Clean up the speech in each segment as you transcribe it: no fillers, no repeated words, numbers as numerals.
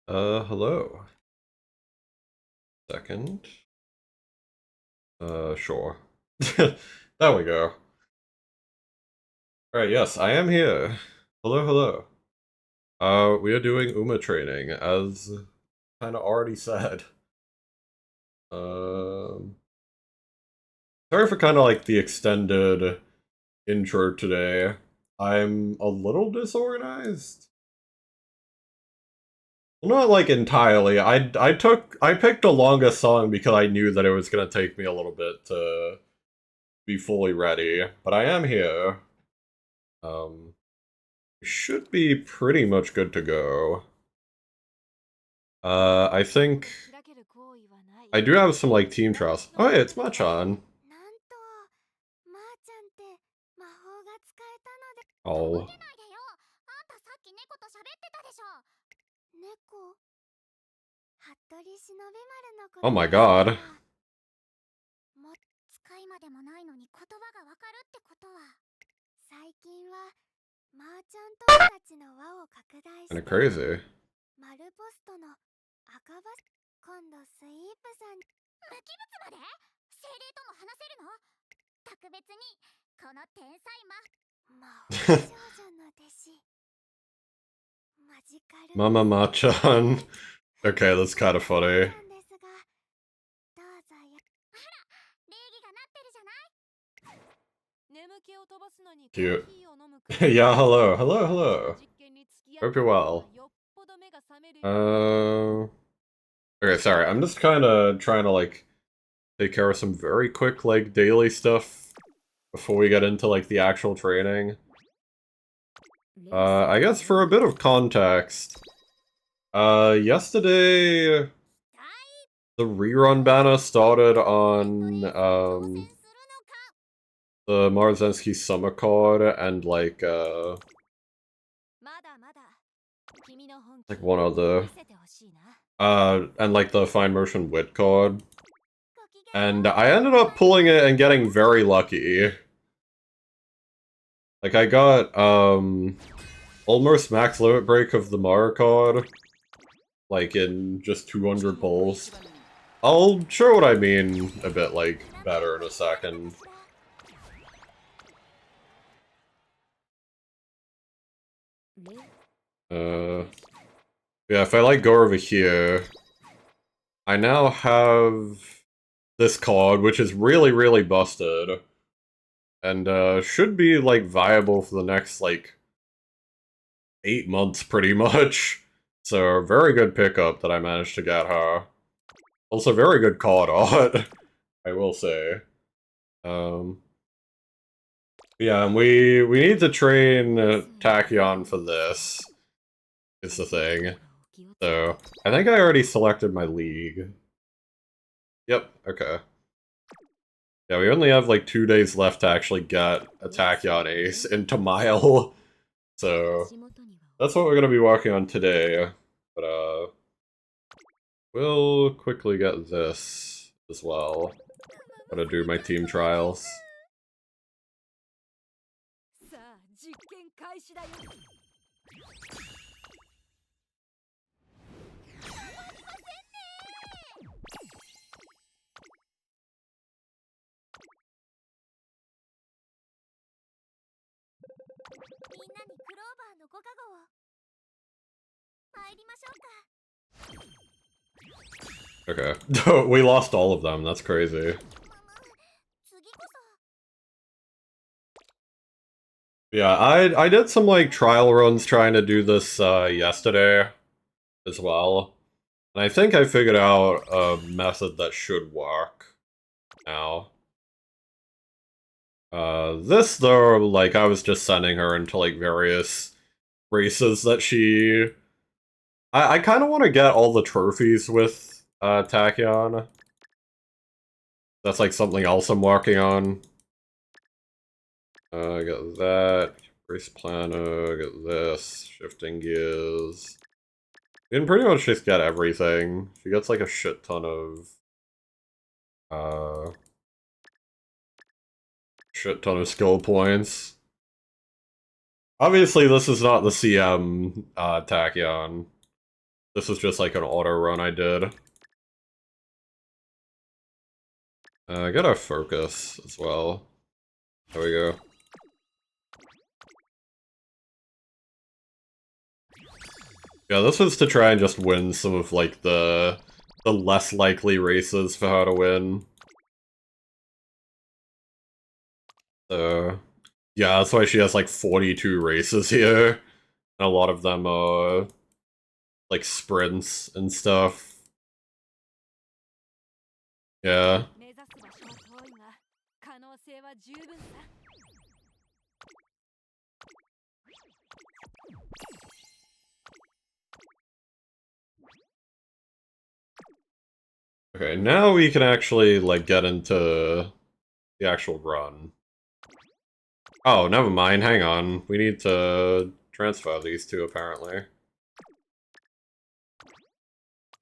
Hello. Second. Sure. There we go. Alright, yes, I am here. Hello, hello. We are doing UMA training, as kinda already said. Um, Sorry for kinda like the extended intro today. I'm a little disorganized. Well, not like entirely. I picked the longest song because I knew that it was gonna take me a little bit to be fully ready, but I am here. Um, Should be pretty much good to go. I think I do have some like team trials. Oh yeah, it's Machan. Oh. Oh my god. Kinda crazy. Mama Machan. Okay, that's kind of funny. Cute. Yeah, hello, hello, hello. Hope you're well. Okay, sorry, I'm just kinda trying to like take care of some very quick like daily stuff before we get into like the actual training. I guess for a bit of context, yesterday the rerun banner started on the Marzensky summer card and like one other and like the fine motion wit card. And I ended up pulling it and getting very lucky. Like I got almost max limit break of the Mara card, like in just 200 pulls. I'll show what I mean a bit like better in a second. Yeah, if I like go over here, I now have this card, which is really, really busted. And should be like viable for the next like 8 months pretty much. So very good pickup that I managed to get her. Also very good card art, I will say. Um Yeah, and we need to train Tachyon for this. Is the thing. So I think I already selected my league. Yep, okay. Yeah, we only have like 2 days left to actually get a Tachyon Ace into Mile. So that's what we're gonna be working on today. But we'll quickly get this as well. Gotta do my team trials. Okay. We lost all of them, that's crazy. Yeah, I did some like trial runs trying to do this yesterday as well. And I think I figured out a method that should work now. This though, like I was just sending her into like various races that she I kinda wanna get all the trophies with Tachyon. That's like something else I'm working on. I got that. Race planner, got this. Shifting gears. You can pretty much just get everything. She gets like a shit ton of skill points. Obviously this is not the CM Tachyon. This was just like an auto run I did. I gotta focus as well. There we go. Yeah, this was to try and just win some of like the less likely races for her to win. Yeah, that's why she has like 42 races here. And a lot of them are like sprints and stuff. Yeah. Okay, now we can actually like get into the actual run. Oh, never mind, hang on. We need to transfer these two, apparently.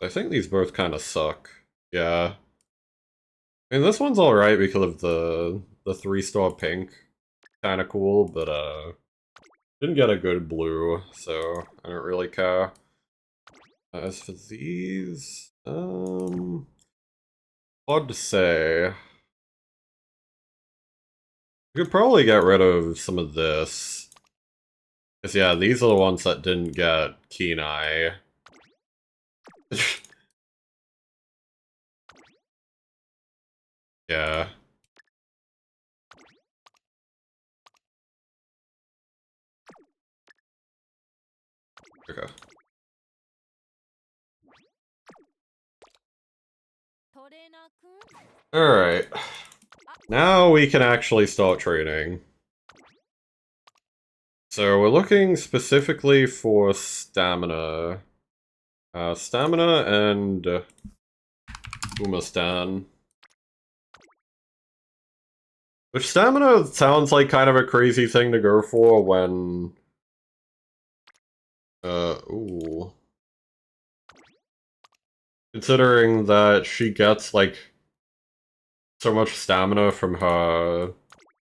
I think these both kind of suck. Yeah. I mean, this one's alright because of the 3-star pink. Kinda cool, but, didn't get a good blue, so I don't really care. As for these, hard to say. We could probably get rid of some of this. Because, yeah, these are the ones that didn't get Keen Eye. Yeah. Okay. Alright. Now we can actually start training. So we're looking specifically for stamina. Stamina and Umastan. Which stamina sounds like kind of a crazy thing to go for when... ooh. Considering that she gets, like, so much stamina from her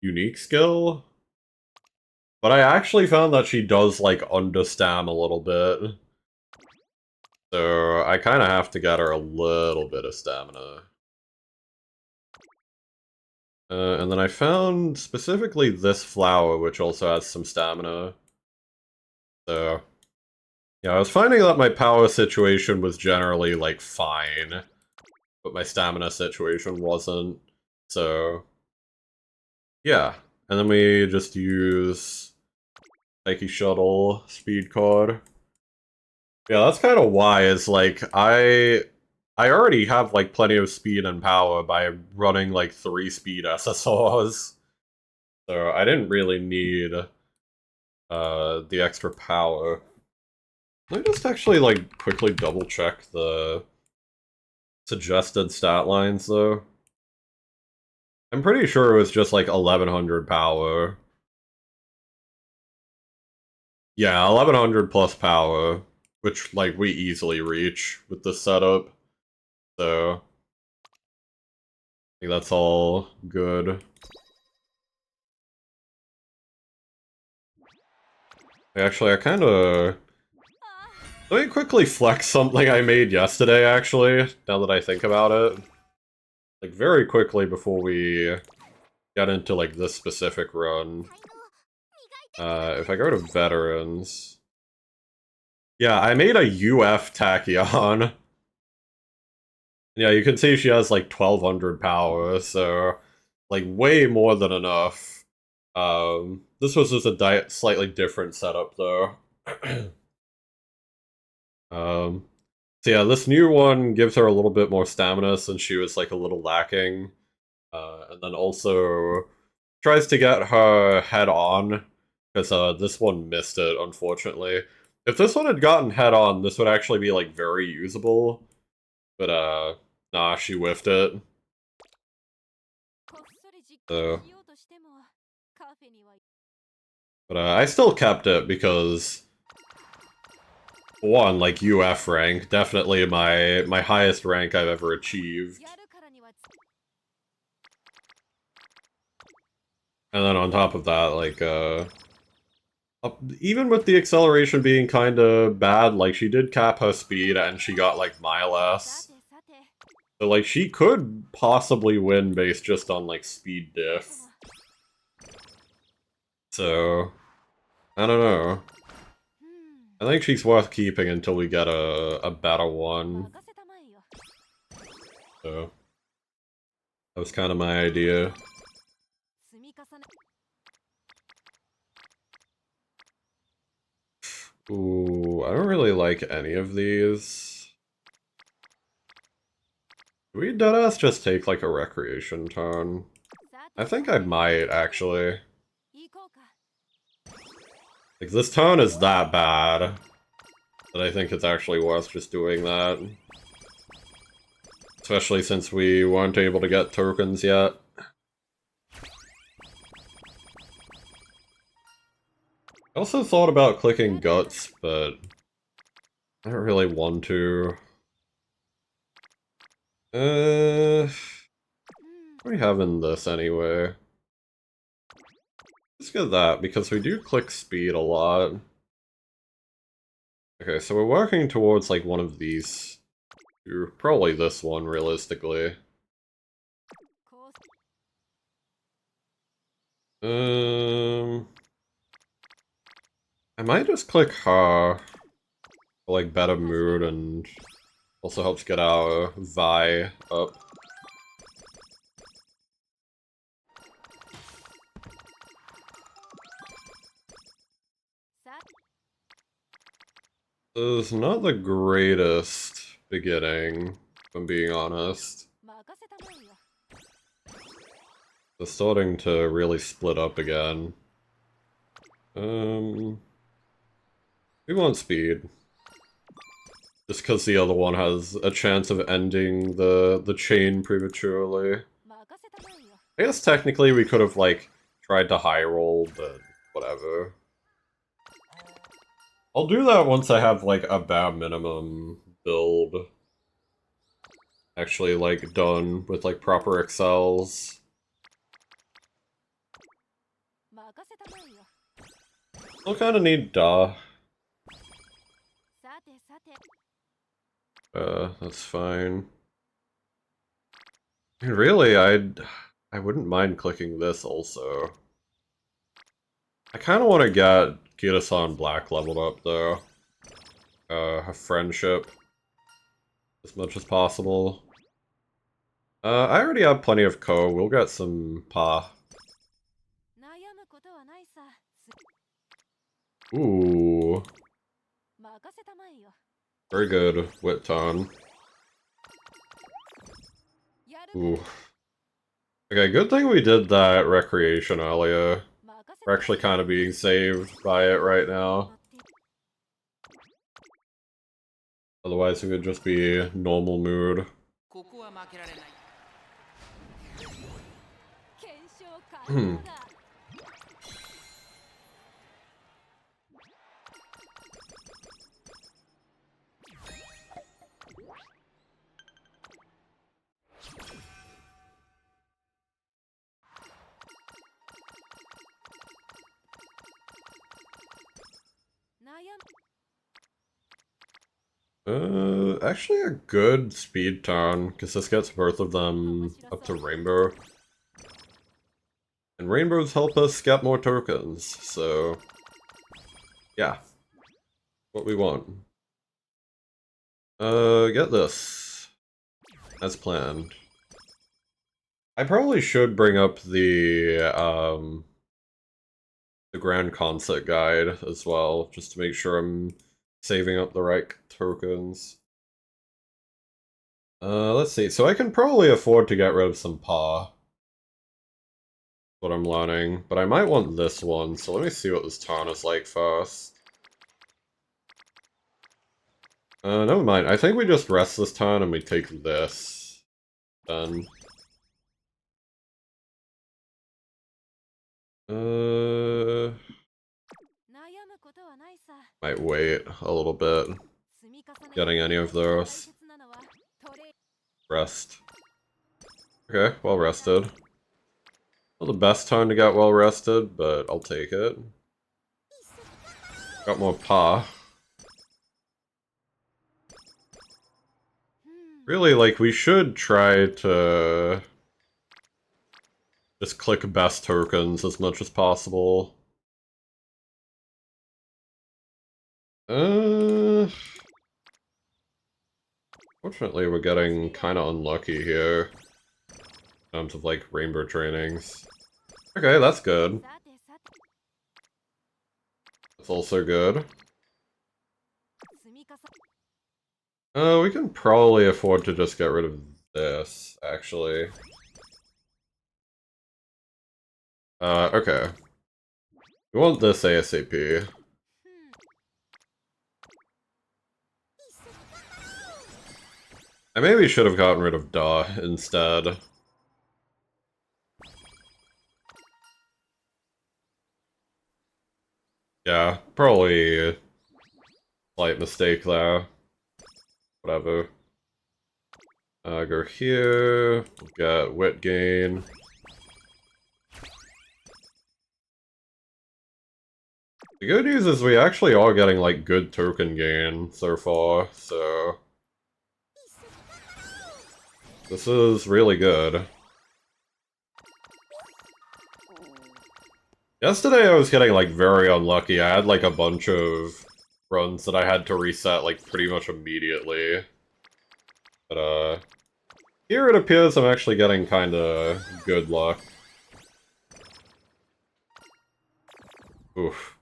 unique skill. But I actually found that she does, like, understam a little bit. So I kind of have to get her a little bit of stamina. And then I found specifically this flower, which also has some stamina. So, yeah, I was finding that my power situation was generally, like, fine. But my stamina situation wasn't. So, yeah. And then we just use Nike Shuttle speed card. Yeah, that's kind of why, is like, I already have like plenty of speed and power by running like 3 speed SSRs. So I didn't really need the extra power. Let me just actually like quickly double check the suggested stat lines though. I'm pretty sure it was just like 1100 power. Yeah, 1100 plus power, which like we easily reach with this setup. So I think that's all good. Actually, I kind of... Let me quickly flex something I made yesterday, actually, now that I think about it. Like, very quickly before we get into, like, this specific run. If I go to Veterans... Yeah, I made a UF Tachyon. Yeah, you can see she has, like, 1200 power, so... Like, way more than enough. This was just a slightly different setup, though. So yeah, this new one gives her a little bit more stamina since she was like a little lacking. And then also tries to get her head on, because this one missed it, unfortunately. If this one had gotten head on, this would actually be like very usable. But nah, she whiffed it. So, but I still kept it because one, like UF rank, definitely my highest rank I've ever achieved. And then on top of that, like, Even with the acceleration being kinda bad, like, she did cap her speed and she got, like, mile S. So, like, she could possibly win based just on, like, speed diff. So, I don't know. I think she's worth keeping until we get a better one. So, that was kind of my idea. Ooh, I don't really like any of these. Do we deadass just take, like, a recreation turn? I think I might, actually. Like, this turn is that bad that I think it's actually worth just doing that. Especially since we weren't able to get tokens yet. I also thought about clicking Guts, but I don't really want to. What do we have in this anyway? Let's get that, because we do click speed a lot. Okay, so we're working towards, like, one of these. Probably this one, realistically. I might just click her for, like, better mood, and also helps get our Vi up. This is not the greatest beginning, if I'm being honest. They're starting to really split up again. We want speed. Just because the other one has a chance of ending the chain prematurely. I guess technically we could have, like, tried to high roll, but whatever. I'll do that once I have, like, a bare minimum build. Actually, like, done with, like, proper excels. Still kinda need Da. That's fine. Really, I wouldn't mind clicking this also. I kinda wanna get Kirasan Black leveled up though. A friendship. As much as possible. I already have plenty of Ko, we'll get some Pa. Ooh. Very good, Wit Tone. Ooh. Okay, good thing we did that recreation earlier. We're actually kind of being saved by it right now. Otherwise, it would just be normal mood. Actually a good speed turn, because this gets both of them up to Rainbow. And Rainbows help us get more tokens, so... yeah. What we want. Get this. As planned. I probably should bring up the Grand Concert Guide as well, just to make sure I'm saving up the right tokens. Let's see. So I can probably afford to get rid of some Pa. What I'm learning. But I might want this one, so let me see what this turn is like first. Never mind. I think we just rest this turn and we take this. Then. Might wait a little bit. Getting any of those. Rest. Okay, well rested. Not the best time to get well rested, but I'll take it. Got more pa. Really, like, we should try to just click best tokens as much as possible. Fortunately, we're getting kind of unlucky here in terms of, like, rainbow trainings. Okay, that's good. That's also good. We can probably afford to just get rid of this, actually. Okay. We want this ASAP. I maybe should have gotten rid of Da instead. Yeah, probably a slight mistake there. Whatever. Go here, we'll get wit gain. The good news is we actually are getting, like, good token gain so far, so... This is really good. Yesterday I was getting, like, very unlucky. I had, like, a bunch of runs that I had to reset, like, pretty much immediately. But, here it appears I'm actually getting kinda good luck. Oof.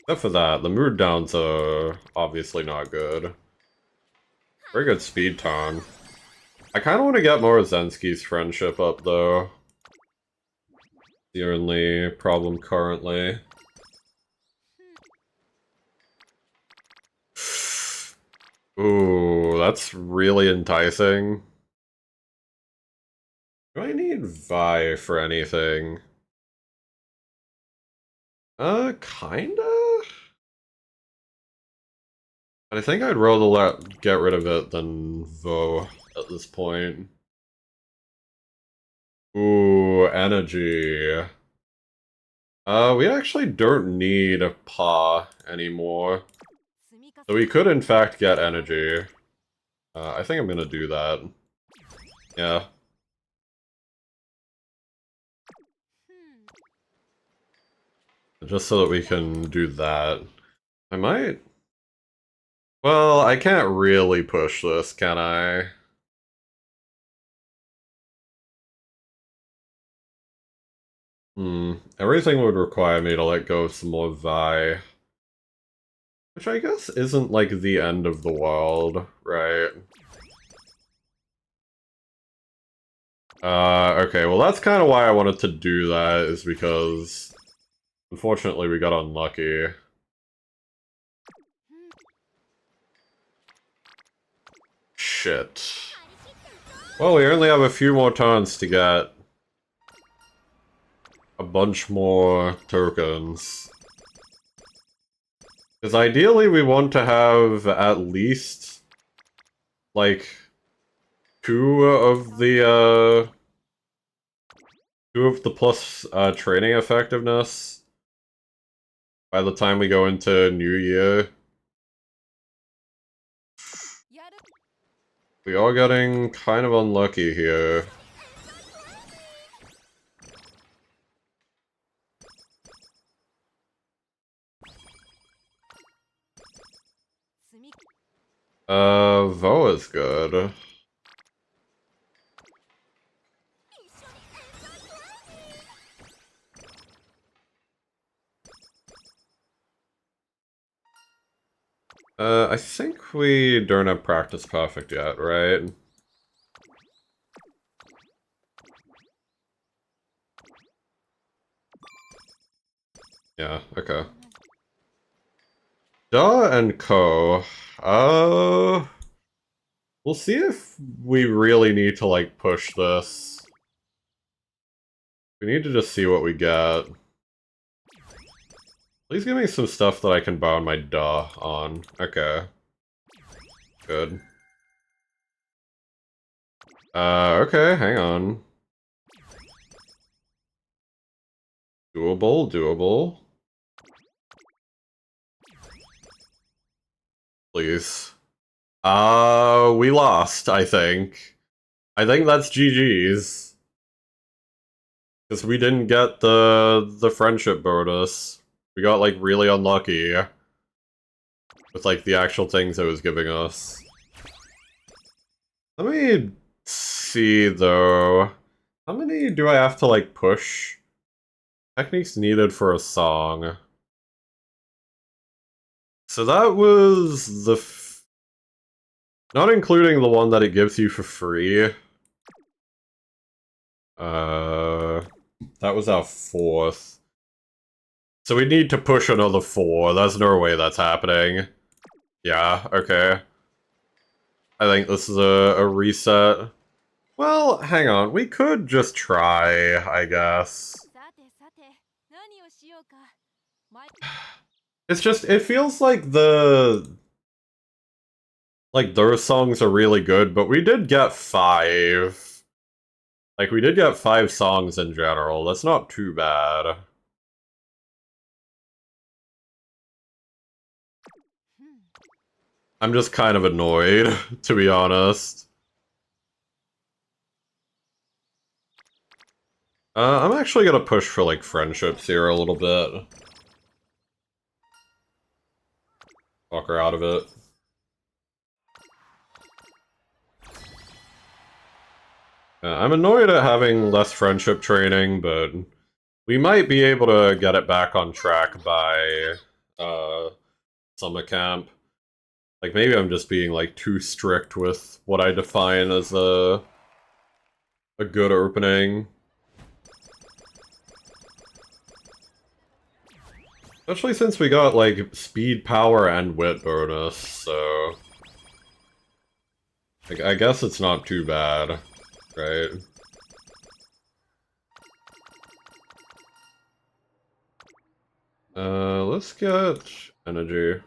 Except for that, the mood downs are obviously not good. Very good speed tone. I kinda want to get more Zensky's friendship up, though. The only problem currently. Ooh, that's really enticing. Do I need Vi for anything? Kinda? But I think I'd rather get rid of it than Vo at this point. Ooh, energy. We actually don't need a Pa anymore. So we could in fact get energy. I think I'm gonna do that. Yeah. Just so that we can do that. I might... Well, I can't really push this, can I? Everything would require me to let go of some more Vi. Which I guess isn't, like, the end of the world, right? Okay, well that's kind of why I wanted to do that, is because... Unfortunately, we got unlucky. Shit. Well, we only have a few more turns to get a bunch more tokens. Because ideally we want to have at least, like, two of the plus training effectiveness by the time we go into New Year. We are getting kind of unlucky here. Vo is good. I think we don't have practice perfect yet, right? Yeah, okay. Da and Ko. We'll see if we really need to, like, push this. We need to just see what we get. Please give me some stuff that I can bound my Da on. Okay. Good. Okay, hang on. Doable, doable. please. We lost, I think. I think that's GG's. Because we didn't get the friendship bonus. We got, like, really unlucky. With, like, the actual things it was giving us. Let me see, though. How many do I have to, like, push? Techniques needed for a song. So that was the... not including the one that it gives you for free. That was our 4th. So we need to push another 4. There's no way that's happening. Yeah, okay. I think this is a reset. Well, hang on. We could just try, I guess. It's just, it feels like like, those songs are really good, but we did get 5. Like, we did get 5 songs in general. That's not too bad. I'm just kind of annoyed, to be honest. I'm actually gonna push for, like, friendships here a little bit. Walk her out of it. I'm annoyed at having less friendship training, but we might be able to get it back on track by, summer camp. Like, maybe I'm just being, like, too strict with what I define as a good opening. Especially since we got, like, speed, power, and wit bonus, so... like, I guess it's not too bad, right? Let's get energy.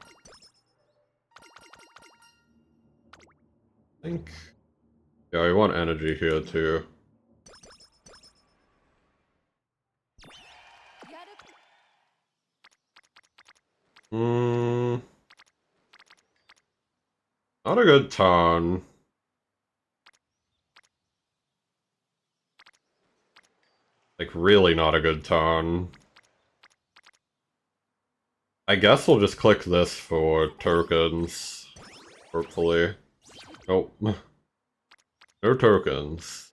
I think... yeah, we want energy here, too. Not a good turn. Like, really not a good turn. I guess we'll just click this for tokens. Hopefully. Nope. No tokens.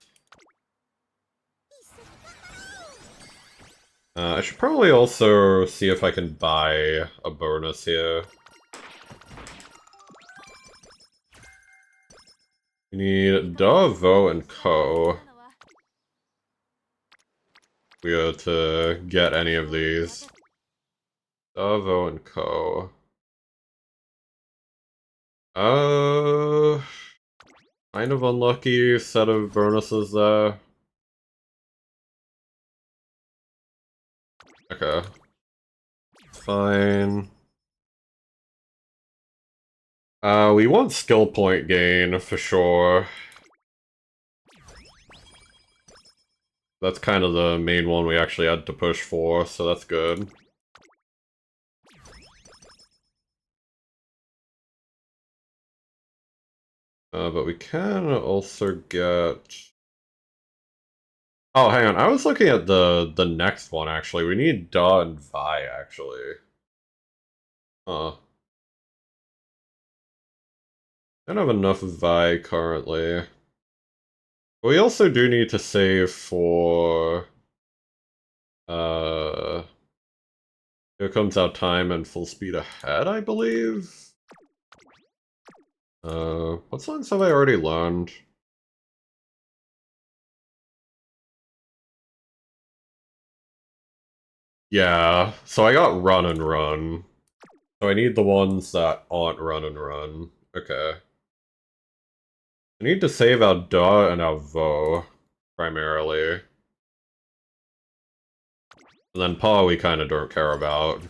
I should probably also see if I can buy a bonus here. We need Davo and Co. We are to get any of these. Davo and Co. Kind of unlucky set of bonuses there. Okay. Fine. We want skill point gain, for sure. That's kind of the main one we actually had to push for, so that's good. But we can also get... oh, hang on. I was looking at the next one, actually. We need Da and Vi, actually. Huh. I don't have enough Vi currently. We also do need to save for... here comes our time and full speed ahead, I believe? What songs have I already learned? Yeah, so I got Run and Run. So I need the ones that aren't Run and Run. Okay. I need to save our Da and our Vo, primarily. And then Pa we kinda don't care about.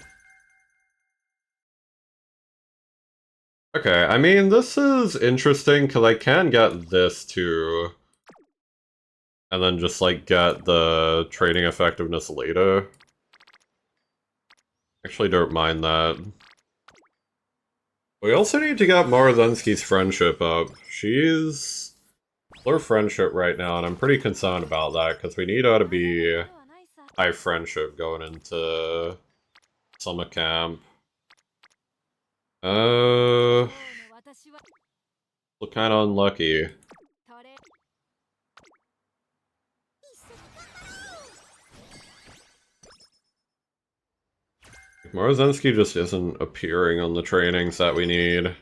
Okay, I mean, this is interesting, because I can get this too. And then just, like, get the trading effectiveness later. Actually don't mind that. We also need to get Morozenski's friendship up. She's low friendship right now, and I'm pretty concerned about that, because we need her to be high friendship going into summer camp. Look kinda unlucky. Morozenski just isn't appearing on the trainings that we need.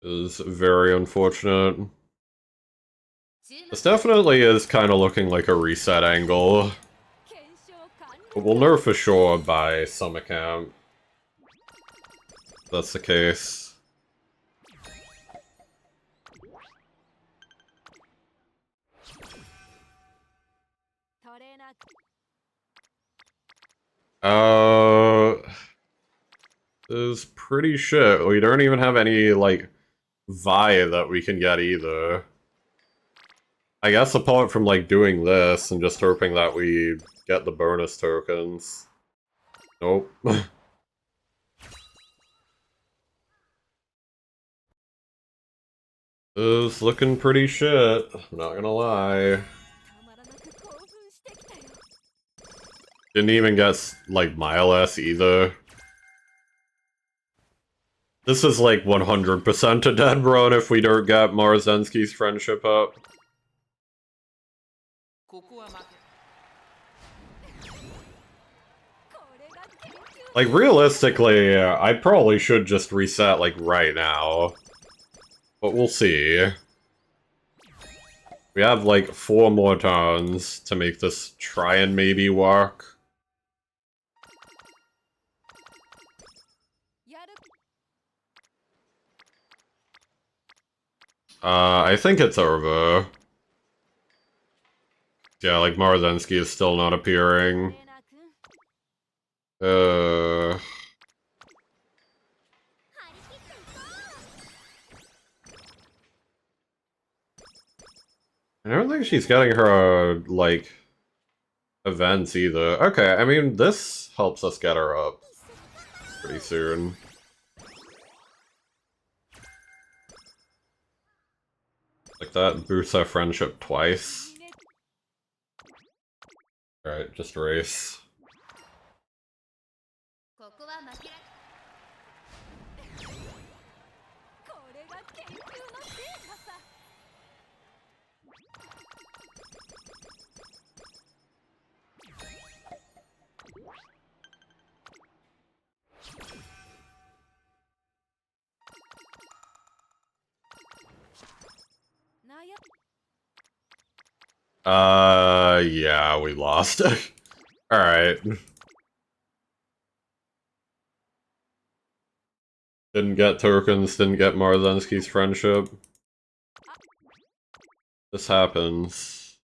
Is very unfortunate. This definitely is kind of looking like a reset angle. But we'll nerf for sure by summer camp. If that's the case. This is pretty shit. We don't even have any, like, Vi that we can get either. I guess apart from, like, doing this and just hoping that we get the bonus tokens. Nope. This is looking pretty shit, I'm not gonna lie. Didn't even get, like, Miles either. This is like 100% a dead run if we don't get Morozenski's friendship up. Like, realistically, I probably should just reset, like, right now. But we'll see. We have, like, 4 more turns to make this try and maybe work. I think it's over. Yeah, like, Morozenski is still not appearing. I don't think she's getting her, like, events either. Okay, I mean, this helps us get her up pretty soon. Like, that boosts our friendship twice. Alright, just race. Yeah, we lost. Alright. Didn't get tokens, didn't get Morozenski's friendship. This happens.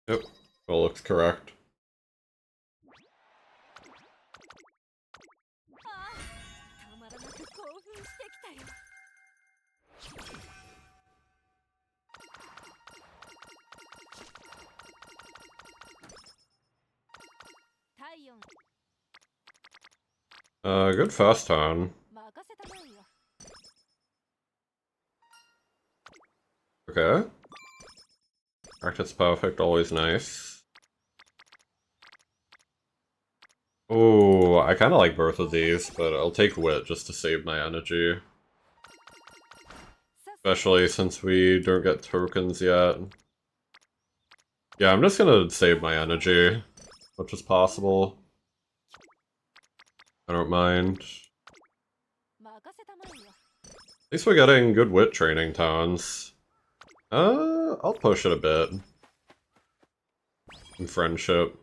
Yep, all looks correct. Good fast turn. Okay. Practice perfect, always nice. Oh, I kinda like both of these, but I'll take Wit just to save my energy. Especially since we don't get tokens yet. Yeah, I'm just gonna save my energy, as much as possible. I don't mind. At least we're getting good Wit training turns. I'll push it a bit. In friendship.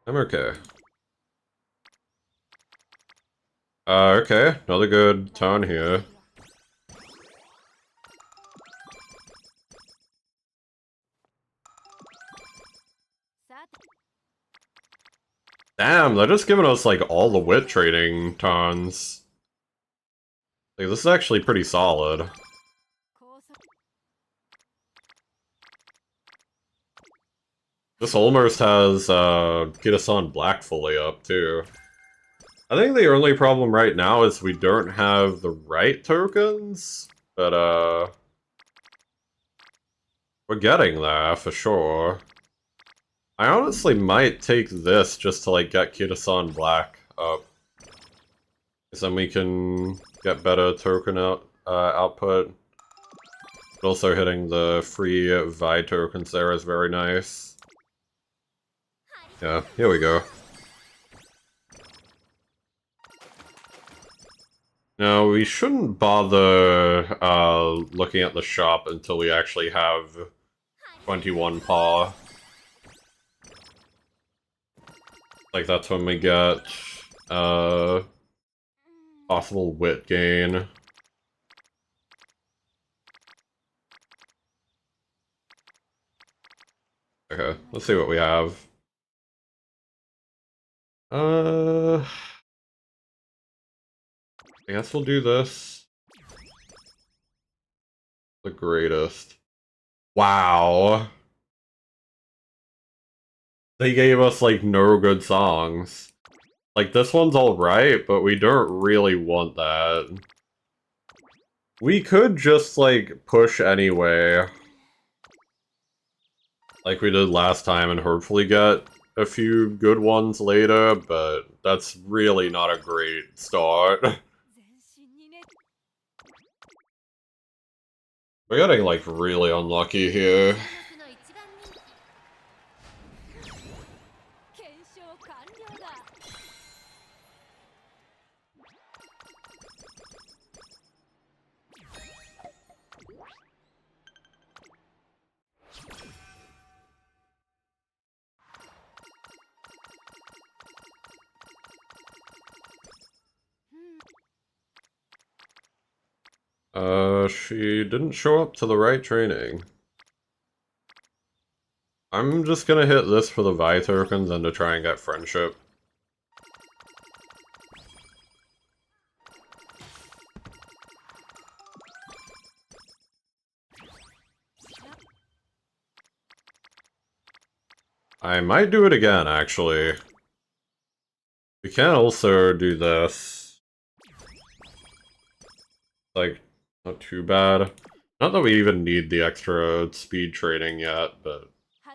I'm okay. Okay, another good turn here. Damn, they're just giving us, like, all the wit trading turns. Like, this is actually pretty solid. This almost has, get us on black fully up, too. I think the only problem right now is we don't have the right tokens, but, we're getting there, for sure. I honestly might take this just to, like, get Kitasan Black up. Because then we can get better token output. But also hitting the free Vi tokens there is very nice. Yeah, here we go. Now, we shouldn't bother looking at the shop until we actually have 21 paw. Like, that's when we get possible wit gain. Okay, let's see what we have. I guess we'll do this. The greatest. Wow. They gave us, like, no good songs. Like, this one's alright, but we don't really want that. We could just, like, push anyway. Like we did last time and hopefully get a few good ones later, but that's really not a great start. We're getting, like, really unlucky here. She didn't show up to the right training. I'm just gonna hit this for the Vi tokens and to try and get friendship. I might do it again, actually. We can also do this. Like, not too bad. Not that we even need the extra speed trading yet, but I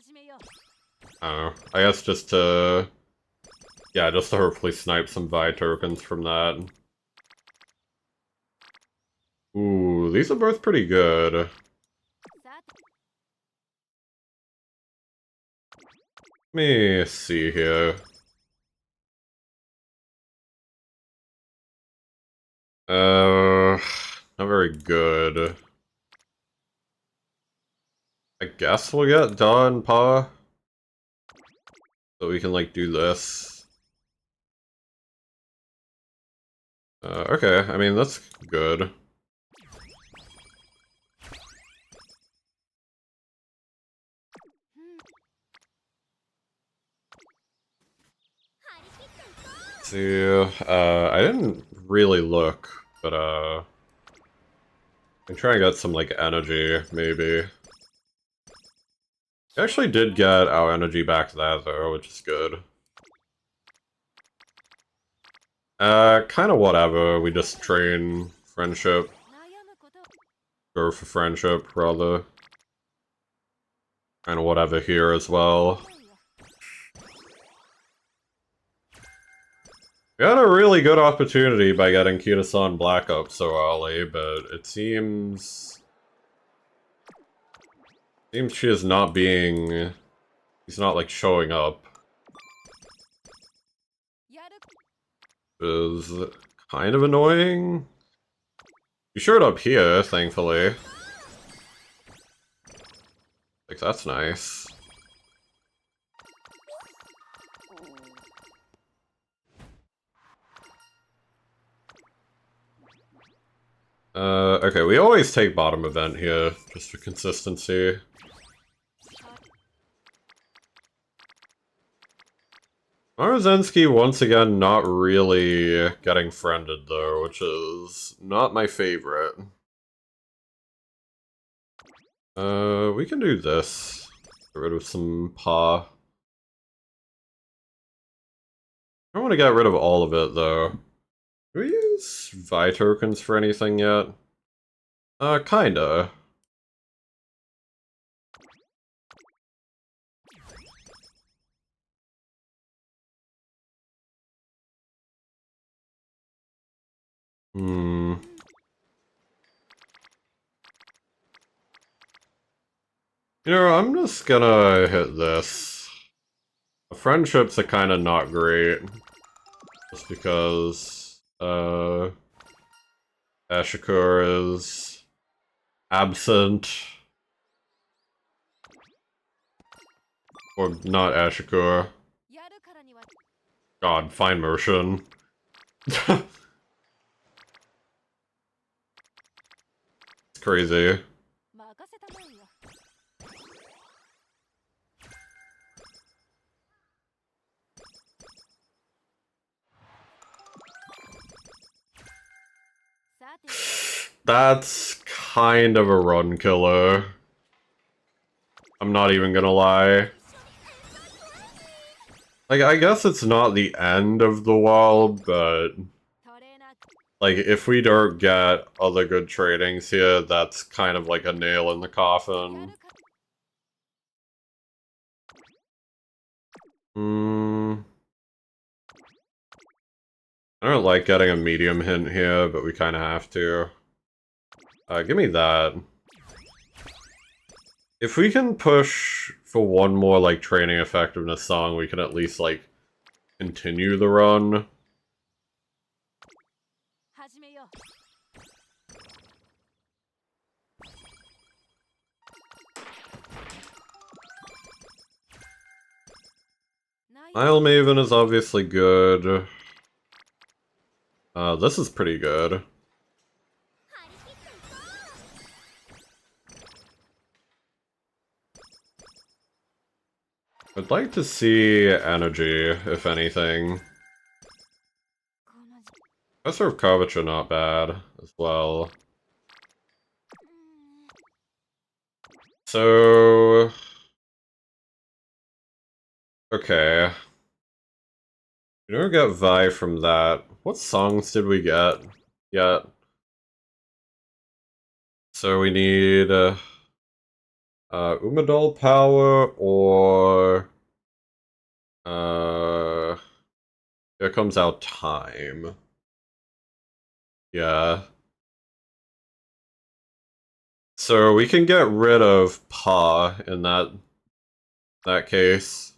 don't know. I guess just to... yeah, just to hopefully snipe some Vi tokens from that. Ooh, these are both pretty good. Let me see here. Not very good. I guess we'll get Da and Pa. So we can, like, do this. Okay, I mean, that's good. Let's see, I didn't really look, but, I can try and get some, like, energy, maybe. I actually did get our energy back there, though, which is good. Kinda whatever, we just train friendship. Go for friendship, rather. Kinda whatever here as well. We had a really good opportunity by getting Kitasan Black up so early, but it seems she is not being... he's not, like, showing up. Which is kind of annoying. He showed up here, thankfully. Like, that's nice. Okay, we always take bottom event here, just for consistency. Marozensky once again not really getting friended though, which is not my favorite. We can do this. Get rid of some paw. I don't want to get rid of all of it though. Do we use Vi tokens for anything yet? Kinda. Hmm. You know, I'm just gonna hit this. The friendships are kinda not great. Just because, Ashikur is absent. Or not Ashikur. God, fine motion. It's crazy. That's kind of a run killer. I'm not even gonna lie. Like, I guess it's not the end of the world, but... like, if we don't get other good tradings here, that's kind of like a nail in the coffin. I don't like getting a medium hint here, but we kind of have to. Give me that. If we can push for one more, like, training effectiveness song, we can at least, like, continue the run. Isle Maven is obviously good. This is pretty good. I'd like to see energy, if anything. Professor of Curvature not bad, as well. So... okay. We don't get Vi from that. What songs did we get yet? So we need... Umadol Power, or... Here comes out time. Yeah. So we can get rid of Pa in that case.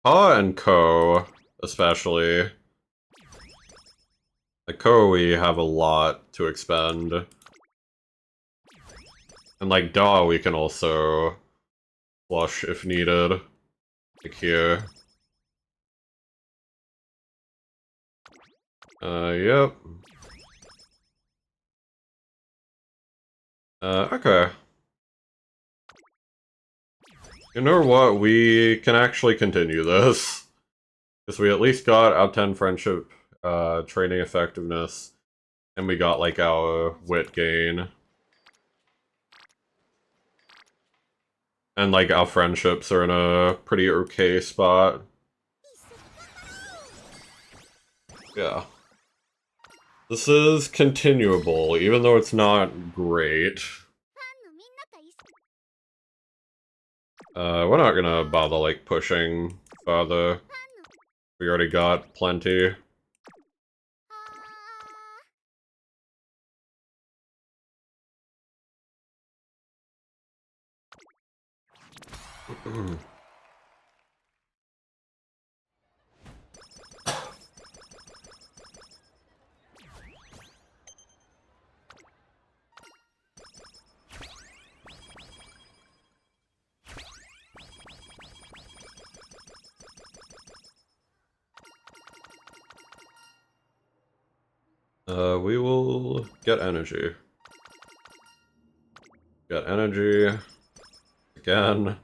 Pa and Ko, especially. Like, Ko, we have a lot to expend. And like Da, we can also flush if needed. Like here. Yep. Okay. You know what? We can actually continue this. Because we at least got our 10 friendship, training effectiveness. And we got, like, our wit gain. And, like, our friendships are in a pretty okay spot. Yeah. This is continuable, even though it's not great. We're not gonna bother, like, pushing further. We already got plenty. We will get energy. Get energy. Again.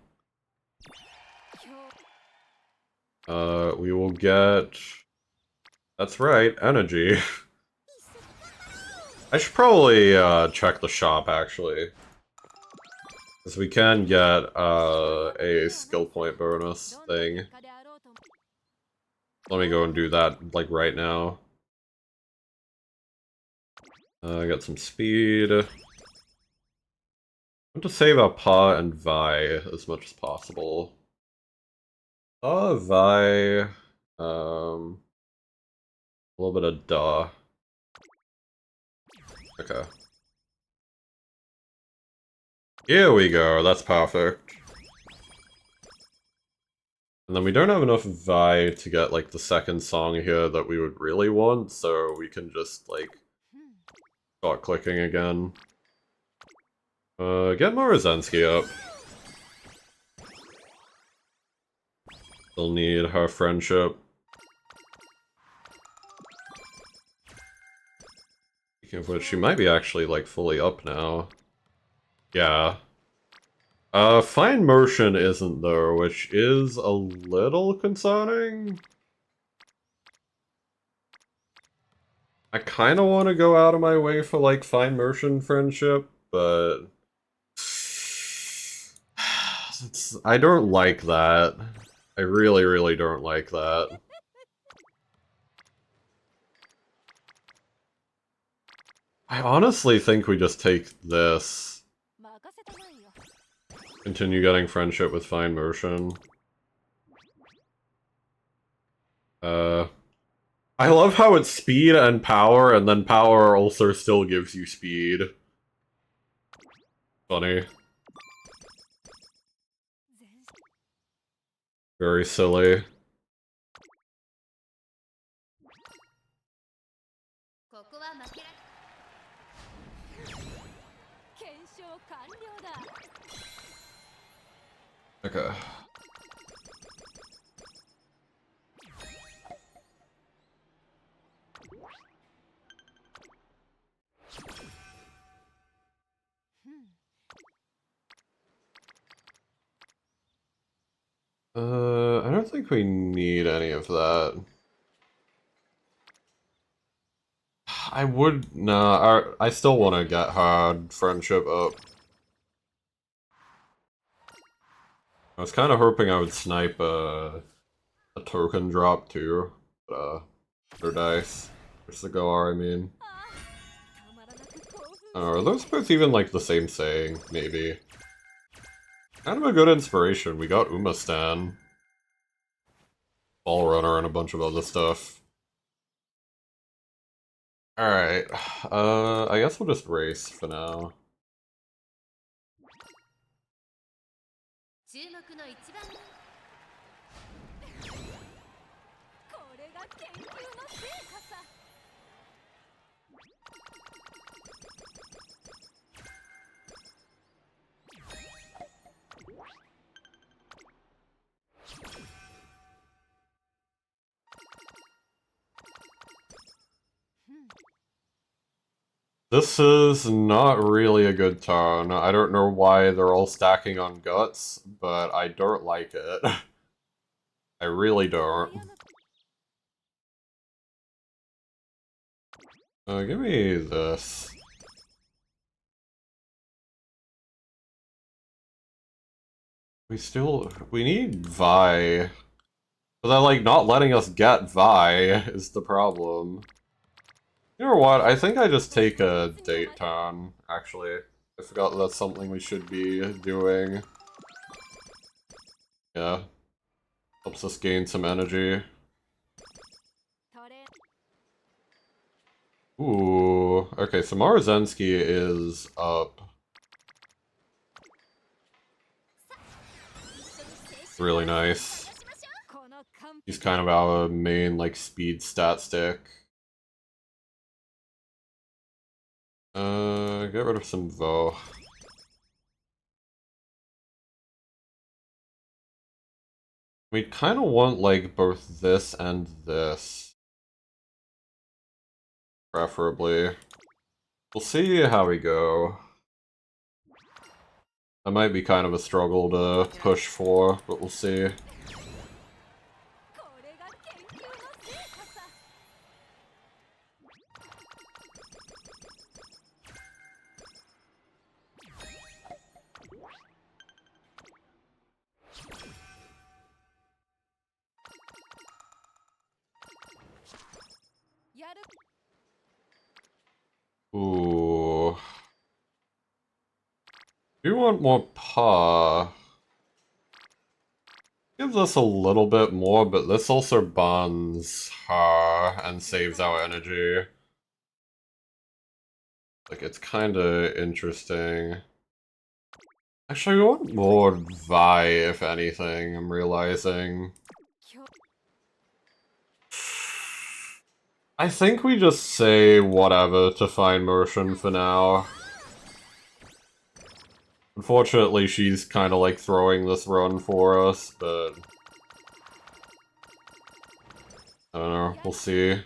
We will get... That's right, energy. I should probably, check the shop, actually. Because we can get, a skill point bonus thing. Let me go and do that, like, right now. I got some speed. I want to save up Pa and Vi as much as possible. Vi... a little bit of duh. Okay. Here we go, that's perfect. And then we don't have enough Vi to get, like, the second song here that we would really want, so we can just, like, start clicking again. Get Morozensky up. Still need her friendship. Speaking of which, she might be actually, like, fully up now. Yeah. Fine motion isn't though, which is a little concerning. I kinda wanna go out of my way for, like, fine motion friendship, but... I don't like that. I really, really don't like that. I honestly think we just take this. Continue getting friendship with fine motion. I love how it's speed and power, and then power also still gives you speed. Funny. Very silly. Okay. I don't think we need any of that. I would... Nah, I still want to get hard friendship up. I was kind of hoping I would snipe a token drop too, but or dice. Or Cigar, I mean. Are those both even like the same saying? Maybe. Kind of a good inspiration. We got Umastan, Ball Runner, and a bunch of other stuff. Alright. I guess we'll just race for now. This is not really a good turn. I don't know why they're all stacking on Guts, but I don't like it. I really don't. Give me this. We need Vi. But they're like not letting us get Vi is the problem. You know what? I think I just take a date turn, actually. I forgot that's something we should be doing. Yeah. Helps us gain some energy. Ooh. Okay, so Morozensky is up. Really nice. He's kind of our main, like, speed stat stick. Get rid of some Vo. We kind of want, like, both this and this. Preferably. We'll see how we go. That might be kind of a struggle to push for, but we'll see. Do want more pa. Gives us a little bit more, but this also bonds her and saves our energy. Like, it's kinda interesting. Actually, we want more Vi, if anything, I'm realizing. I think we just say whatever to fine motion for now. Unfortunately, she's kind of like throwing this run for us, but I don't know, we'll see.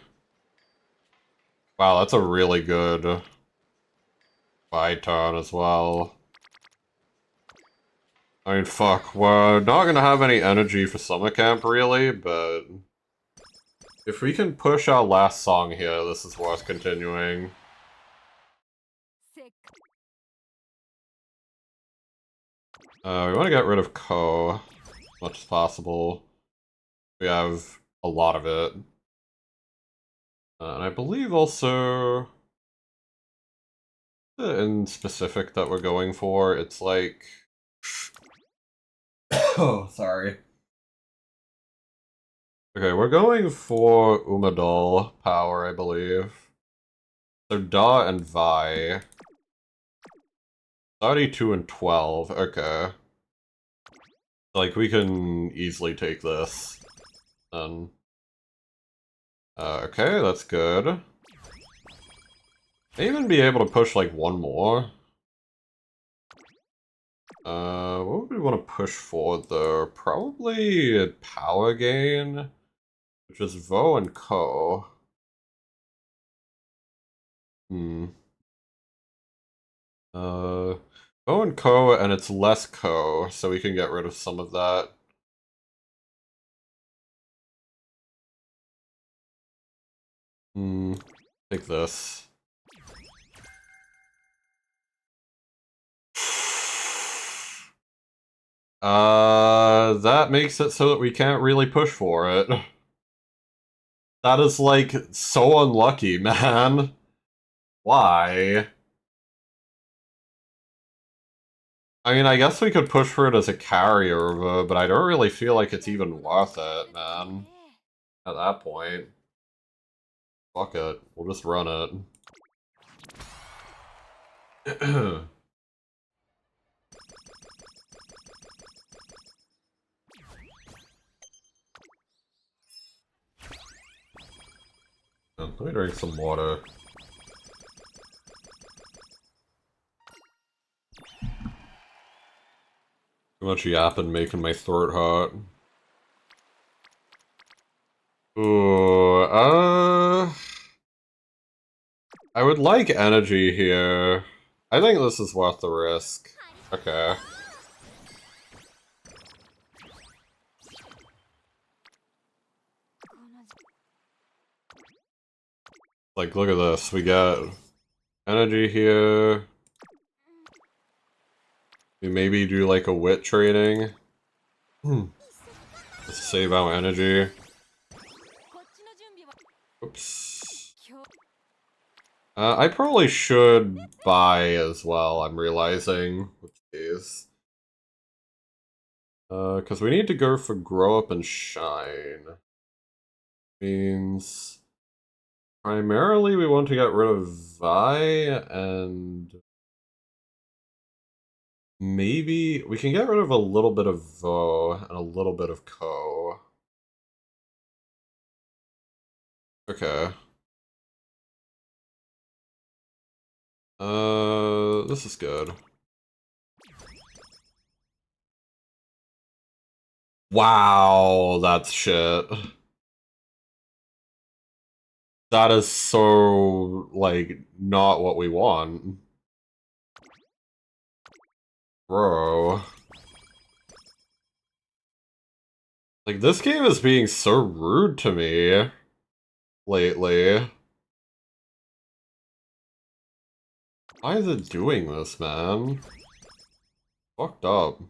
Wow, that's a really good Vi turn as well. I mean, fuck, we're not gonna have any energy for summer camp, really, but if we can push our last song here, this is worth continuing. We want to get rid of Ko as much as possible. We have a lot of it. And I believe also in specific that we're going for, it's like... oh, sorry. Okay, we're going for Umadal power, I believe. So Da and Vi. 32 and 12, okay. Like, we can easily take this. Then. Okay, that's good. May even be able to push, like, one more. What would we want to push for, though? Probably a power gain, which is Vo and Ko. Vo and Ko, and it's less Ko, so we can get rid of some of that. Take this. That makes it so that we can't really push for it. That is, like, so unlucky, man. Why? I mean, I guess we could push for it as a carryover, but I don't really feel like it's even worth it, man. At that point. Fuck it. We'll just run it. Let me drink some water. Too much yapping making my throat hot. Ooh, I would like energy here. I think this is worth the risk. Okay. Like, look at this. We got energy here. We maybe do like a wit training. Let's save our energy. Oops. I probably should buy as well, I'm realizing. Oopsies. Because we need to go for grow up and shine. Means... primarily we want to get rid of Vi, and... maybe... we can get rid of a little bit of Vo, and a little bit of Ko. Okay. This is good. Wow, that's shit. That is so, like, not what we want. Bro. Like, this game is being so rude to me lately. Why is it doing this, man? Fucked up.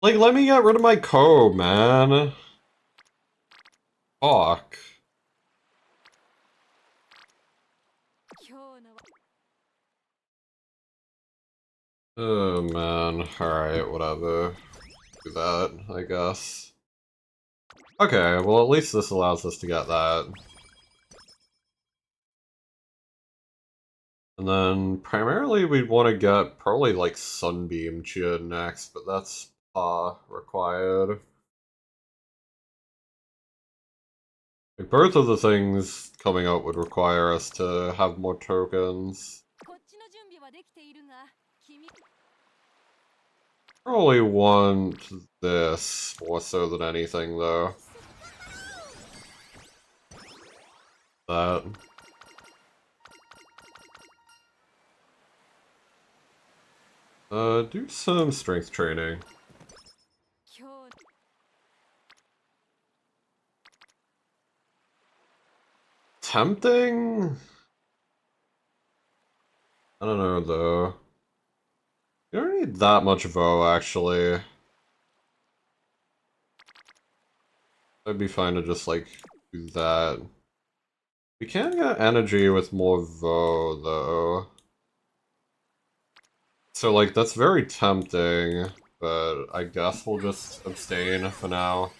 Like, let me get rid of my code, man. Fuck. Oh man, alright, whatever. Do that, I guess. Okay, well at least this allows us to get that. And then primarily we'd want to get probably like Sunbeam Chia next, but that's required. Like both of the things coming up would require us to have more tokens. Probably want this more so than anything though. That. Do some strength training. Tempting? I don't know though. You don't need that much VO actually. I'd be fine to just like do that. We can get energy with more VO though. So like that's very tempting, but I guess we'll just abstain for now.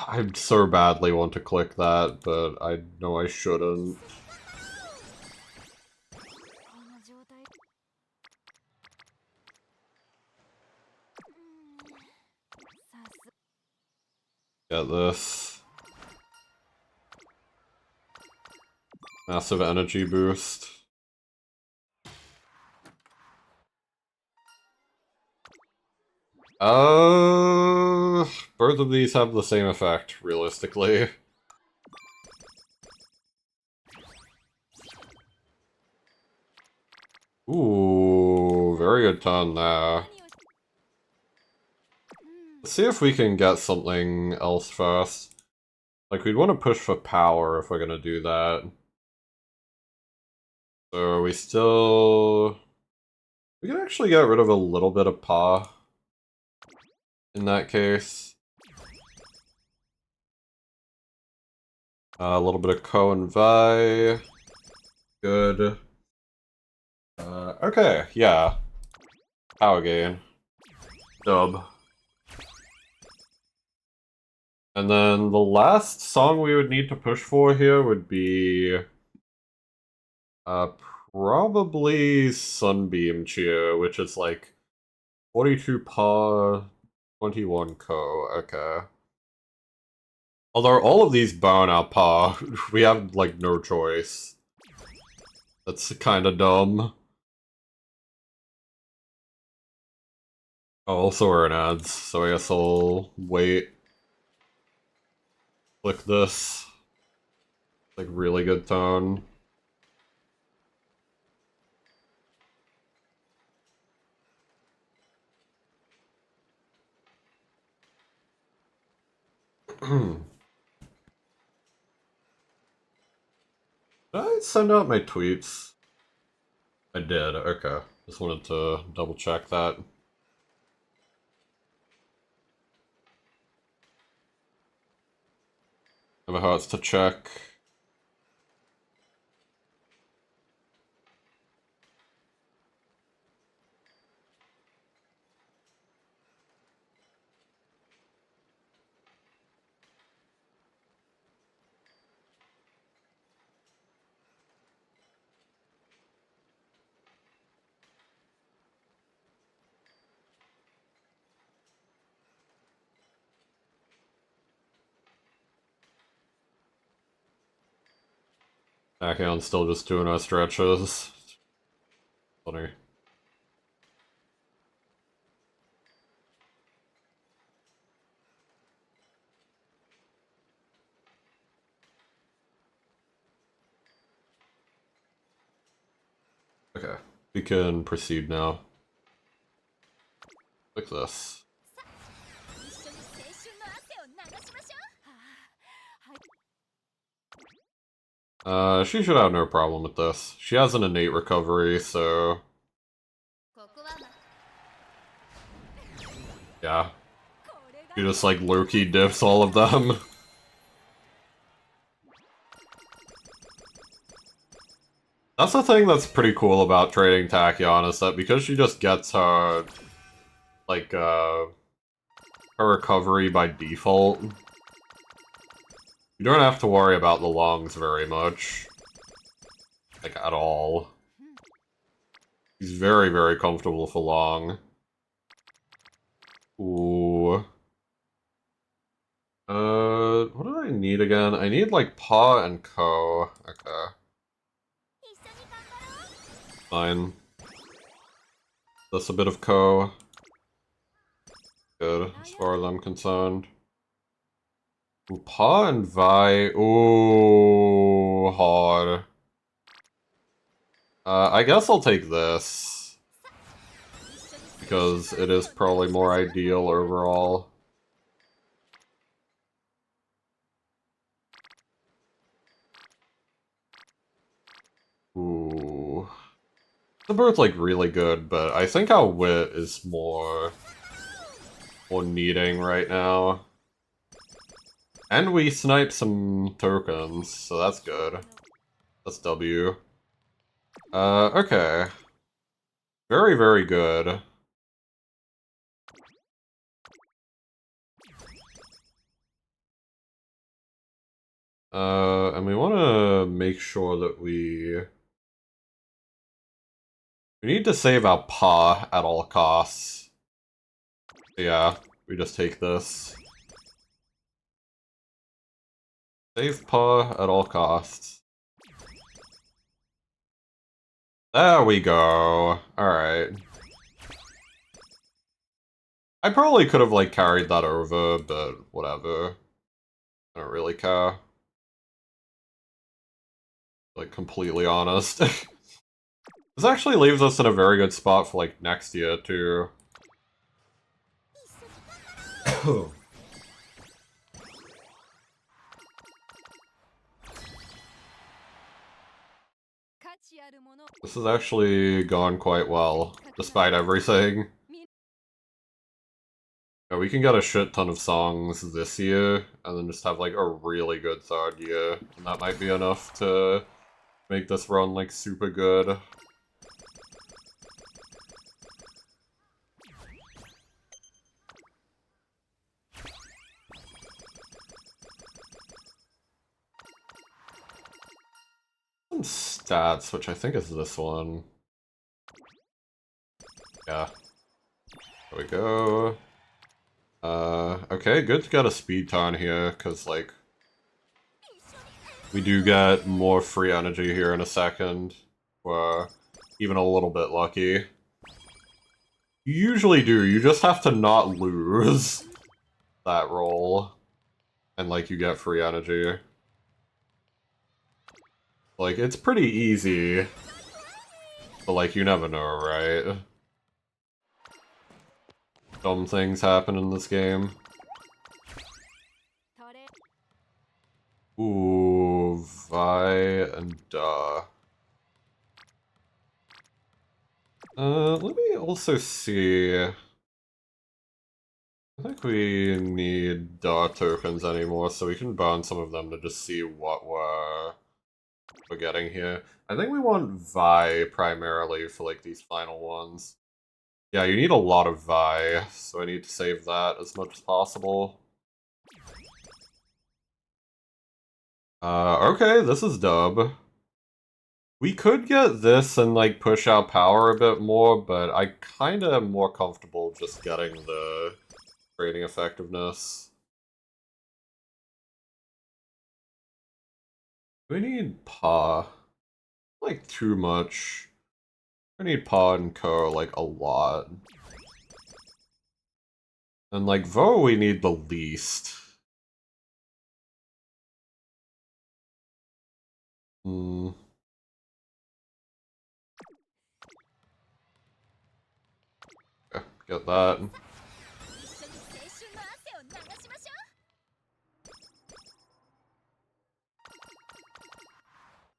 I so badly want to click that, but I know I shouldn't. Get this. Massive energy boost. Both of these have the same effect, realistically. Ooh, very good turn there. Let's see if we can get something else first. Like, we'd want to push for power if we're gonna do that. So we still... We can actually get rid of a little bit of Pa in that case. A little bit of Ko and Vi. Good. Okay, yeah. Power gain. Dub. And then the last song we would need to push for here would be... probably Sunbeam Chia, which is like 42 Pa, 21 Ko, okay. Although all of these burn our Pa, we have like no choice. That's kinda dumb. Oh, also we're in ads, so I guess I'll wait. Click this. Like really good tone. Did I send out my tweets? I did, okay. Just wanted to double check that. Never hurts to check. Tachyon still just doing our stretches. Funny. Okay, we can proceed now. Like this. She should have no problem with this. She has an innate recovery, so... Yeah. She just, like, low-key diffs all of them. That's the thing that's pretty cool about trading Tachyon, is that because she just gets her, like, her recovery by default, you don't have to worry about the longs very much. Like, at all. He's very, very comfortable for long. Ooh. What do I need again? I need, like, paw and co. Okay. Fine. That's a bit of co. Good, as far as I'm concerned. Ooh, paw and vi. Ooh, hard. I guess I'll take this. Because it is probably more ideal overall. Ooh. The bird's like really good, but I think our wit is more needing right now. And we snipe some tokens, so that's good. That's W. Okay. Very, very good. And we want to make sure that we need to save our paw at all costs. Yeah, we just take this. Save paw at all costs. There we go. Alright. I probably could have, like, carried that over, but whatever. I don't really care. Like, completely honest. This actually leaves us in a very good spot for, like, next year, too. This has actually gone quite well, despite everything. Yeah, we can get a shit ton of songs this year, and then just have, like, a really good third year. And that might be enough to make this run, like, super good. Some stats, which I think is this one. Yeah. There we go. Okay, good to get a speed ton here, because, like, we do get more free energy here in a second. We're even a little bit lucky. You usually do, you just have to not lose that roll. And, like, you get free energy. Like, it's pretty easy. But, like, you never know, right? Dumb things happen in this game. Ooh, Vi and let me also see. I think we need tokens anymore, so we can burn some of them to just see what we're getting here. I think we want Vi primarily for, like, these final ones. Yeah, you need a lot of Vi, so I need to save that as much as possible. Okay, this is dub. We could get this and, like, push out power a bit more, but I kinda am more comfortable just getting the trading effectiveness. We need paw. Like, too much. I need paw and co, like, a lot. And, like, Vo we need the least. Hmm. Okay, get that.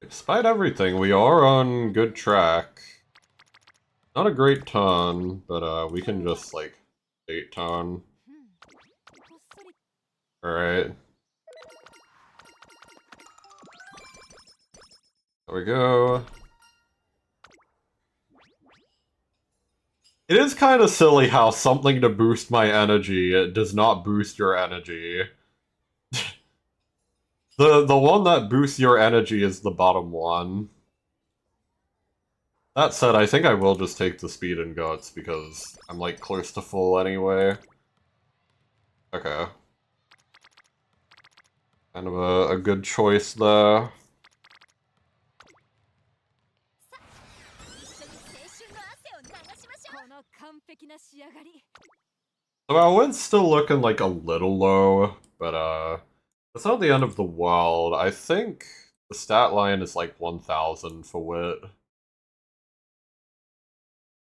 Despite everything, we are on good track. Not a great ton, but we can just, like, 8 ton. Alright. There we go. It is kind of silly how something to boost my energy it does not boost your energy. The one that boosts your energy is the bottom one. That said, I think I will just take the speed and guts because I'm like close to full anyway. Okay. Kind of a good choice there. So our win's still looking like a little low, but it's not the end of the world. I think the stat line is like 1000 for wit.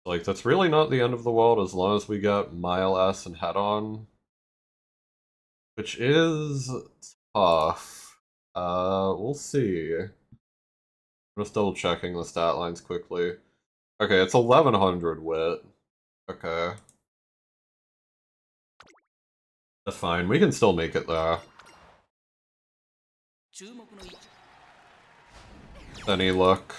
Like, that's really not the end of the world as long as we get Mile S and Head On. Which is tough. We'll see. I'm just double checking the stat lines quickly. Okay, it's 1100 wit. Okay. That's fine, we can still make it there. Any luck?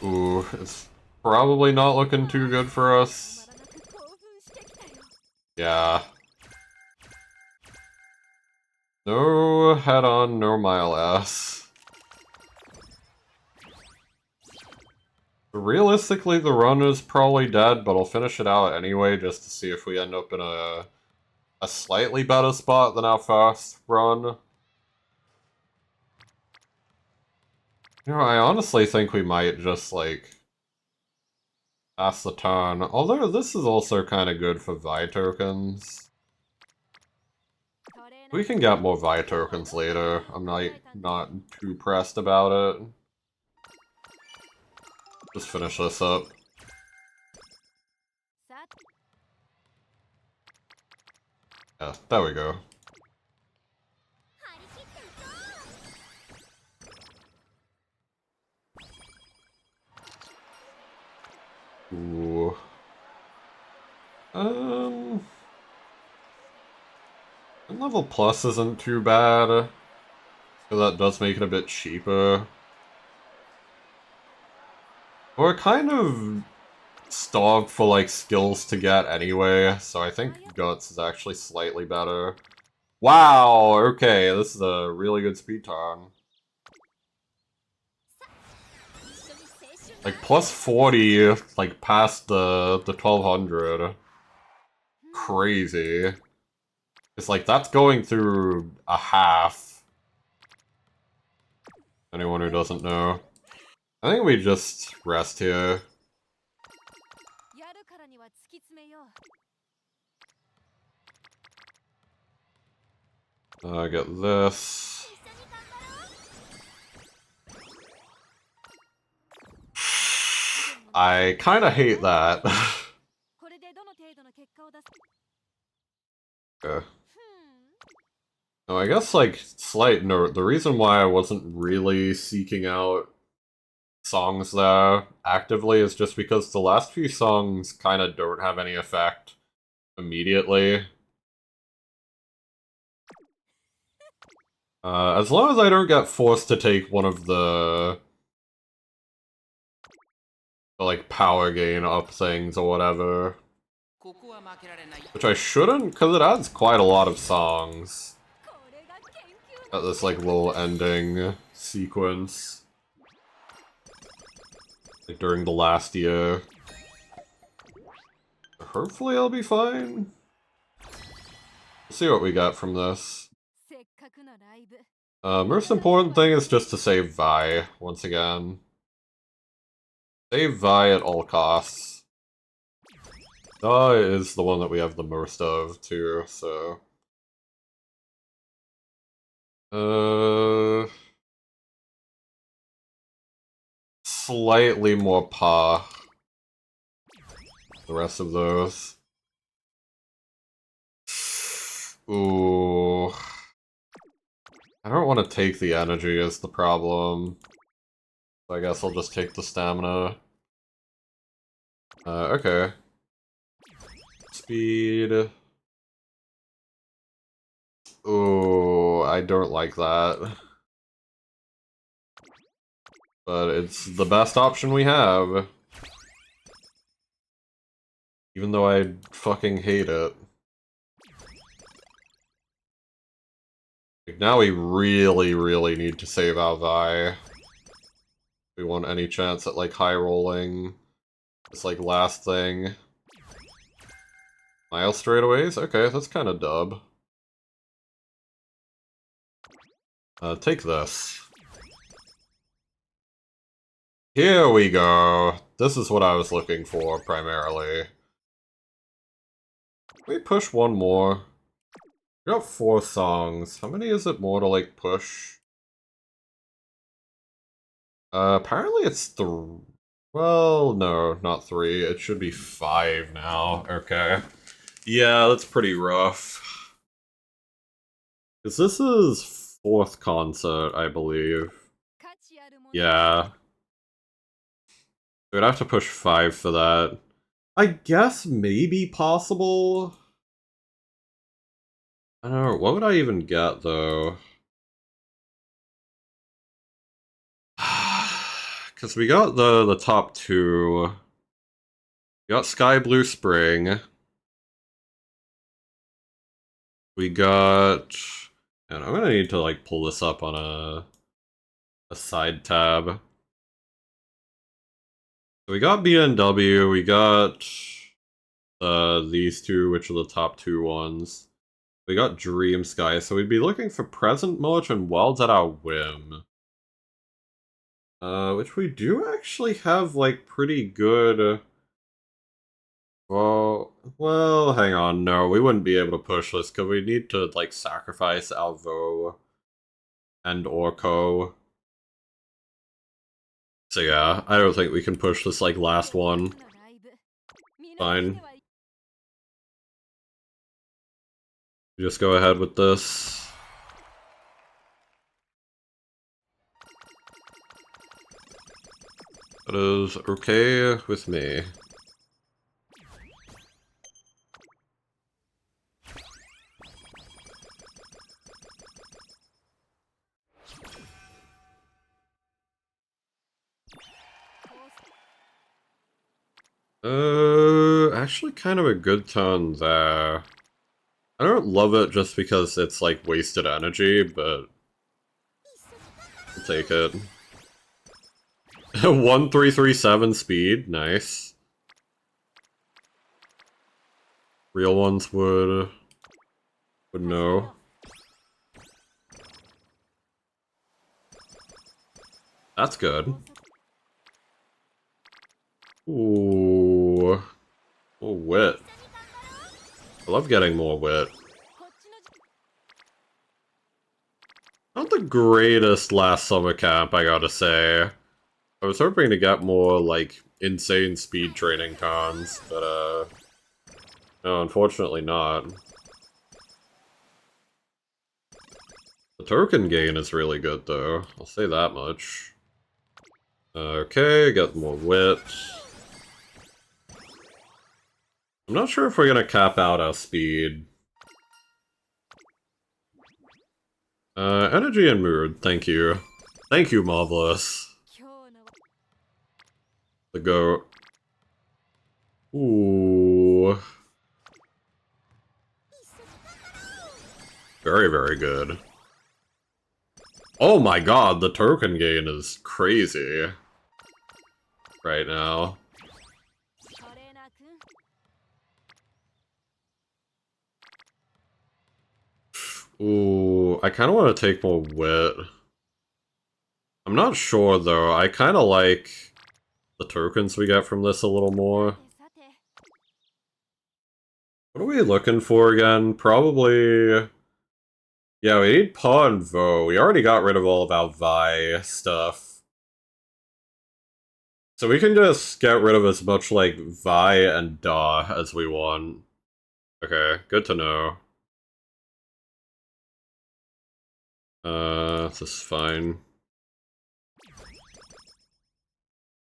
Ooh, it's probably not looking too good for us. Yeah. No Head On, no Mile S. Realistically, the run is probably dead, but I'll finish it out anyway just to see if we end up in a slightly better spot than our first run. You know, I honestly think we might just, like, pass the turn. Although this is also kind of good for Vi tokens. We can get more Vi tokens later. I'm not too pressed about it. Just finish this up. Yeah, there we go. Ooh. Level plus isn't too bad. So that does make it a bit cheaper. We're kind of starved for like skills to get anyway, so I think Guts is actually slightly better. Wow, okay, this is a really good speed turn. Like plus 40, like past the 1200. Crazy. It's like that's going through a half. Anyone who doesn't know. I think we just rest here. Get this. I kind of hate that. Okay. Oh, I guess, like, slight note, the reason why I wasn't really seeking out songs there actively is just because the last few songs kind of don't have any effect immediately. As long as I don't get forced to take one of the like, power gain up things or whatever. Which I shouldn't, because it adds quite a lot of songs. At this, like, little ending sequence. Like, during the last year. Hopefully I'll be fine. We'll see what we got from this. Most important thing is just to save Vi, once again. Save Vi at all costs. Is the one that we have the most of, too, so... Slightly more Pa. The rest of those. Ooh. I don't want to take the energy is the problem. So I guess I'll just take the stamina. Okay. Speed. Ooh, I don't like that. But it's the best option we have. Even though I fucking hate it. Like, now we really, really need to save our Vi. If we want any chance at, like, high rolling. This, like, last thing. Mile straightaways? Okay, that's kind of dub. Take this. Here we go. This is what I was looking for, primarily. Can we push one more? We got 4 songs. How many is it more to, like, push? Apparently it's well, no, not 3. It should be 5 now. Okay. Yeah, that's pretty rough. Because this is 4th concert, I believe. Yeah. We'd have to push 5 for that. I guess maybe possible? I don't know, what would I even get, though? Because we got the top 2. We got Sky Blue Spring. We got... And I'm gonna need to, like, pull this up on a side tab. So we got BNW, we got these 2, which are the top 2 ones. We got Dream Sky, so we'd be looking for present merch and worlds at our whim. Which we do actually have, like, pretty good... Well, hang on, no, we wouldn't be able to push this, because we need to, like, sacrifice Alvo and Orko. So yeah, I don't think we can push this, like, last one. Fine. Just go ahead with this. That is okay with me. Actually kind of a good turn there. I don't love it just because it's, like, wasted energy, but I'll take it. 1337 speed, nice. Real ones would know. That's good. Ooh. Oh, wit. I love getting more wit. Not the greatest last summer camp, I gotta say. I was hoping to get more, like, insane speed training cons, but, no, unfortunately not. The token gain is really good, though. I'll say that much. Okay, got more wit. I'm not sure if we're gonna cap out our speed. Energy and mood, thank you. Thank you, Marvelous. The goat. Ooh. Very, very good. Oh my god, the token gain is crazy. Right now. Ooh, I kind of want to take more wit. I'm not sure, though. I kind of like the tokens we get from this a little more. What are we looking for again? Probably... Yeah, we need Paw and Vo. We already got rid of all of our Vi stuff. So we can just get rid of as much, like, Vi and Da as we want. Okay, good to know. This is fine.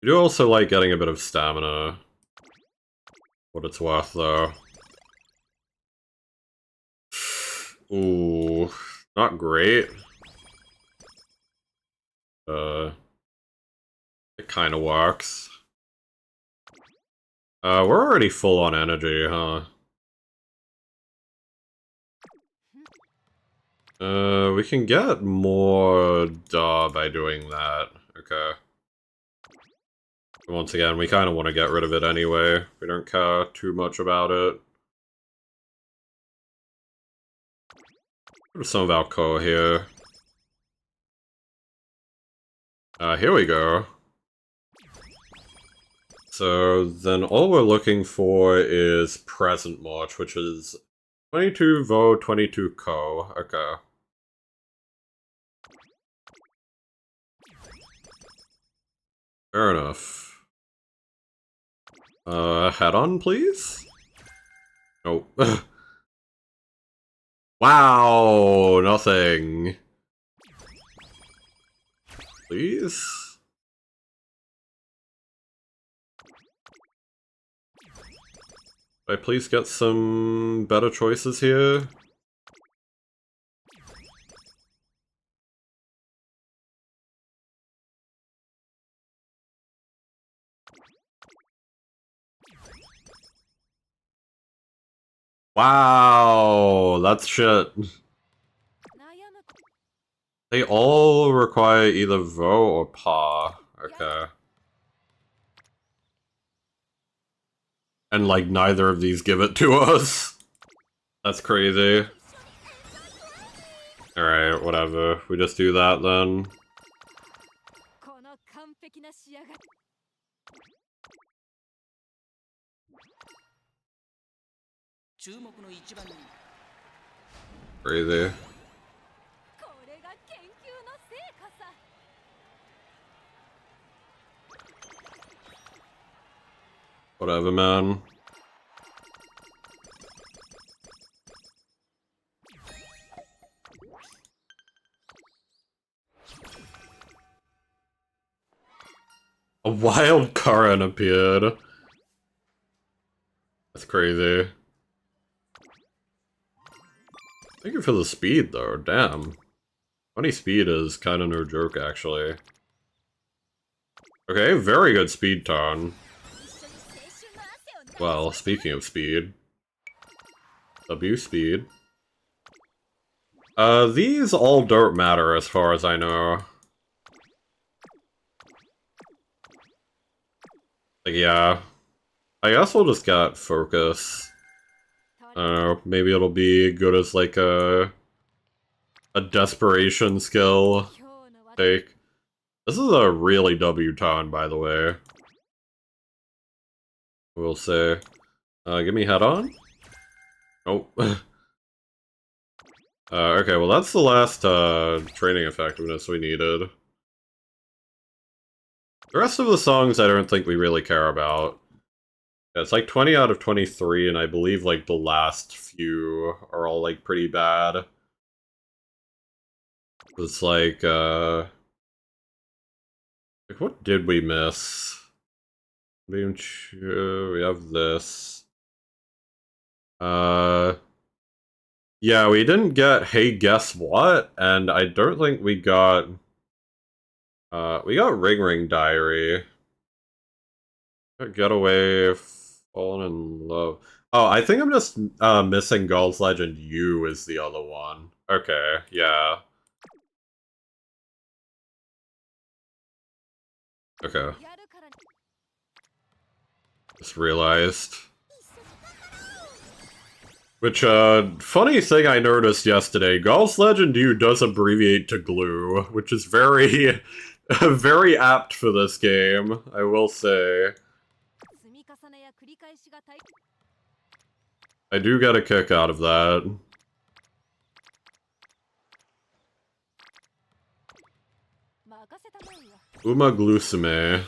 You do also like getting a bit of stamina. What it's worth, though. Ooh, not great. It kinda works. We're already full on energy, huh? We can get more by doing that. Okay. Once again, we kind of want to get rid of it anyway. We don't care too much about it. What some of our core here? Here we go. So then all we're looking for is present march, which is 22 Vo, 22 Co. Okay. Fair enough. Head on, please? Nope. Wow, nothing. Please? Could I please get some better choices here? Wow, that's shit. They all require either Vo or Pa. Okay. And, like, neither of these give it to us. That's crazy. Alright, whatever. We just do that then. Crazy. Whatever, man. A wild current appeared. That's crazy. Thank you for the speed, though. Damn. 20 speed is kind of no joke, actually. Okay, very good speed tone. Well, speaking of speed. W speed. These all don't matter as far as I know. Like, yeah. I guess we'll just get focus. I don't know, maybe it'll be good as, like, a desperation skill. Take. This is a really W tone, by the way. We'll say. Give me head on? Nope. Okay, well that's the last, training effectiveness we needed. The rest of the songs I don't think we really care about. Yeah, it's like 20 out of 23, and I believe, like, the last few are all, like, pretty bad. It's like, what did we miss? We have this. Yeah, we didn't get Hey Guess What, and I don't think we got Ring Ring Diary. Getaway, Fallen in Love. Oh, I think I'm just missing Gull's Legend U is the other one. Okay, yeah. Okay. Just realized. Which, funny thing I noticed yesterday, Gull's Legend U does abbreviate to glue, which is very, very apt for this game, I will say. I do get a kick out of that. Umamusume.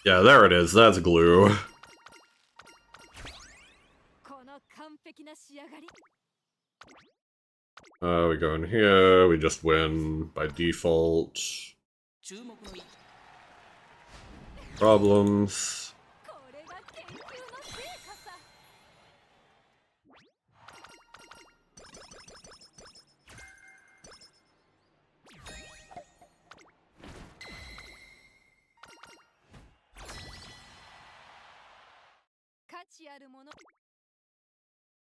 Yeah, there it is. That's glue. we go in here, we just win by default. Problems.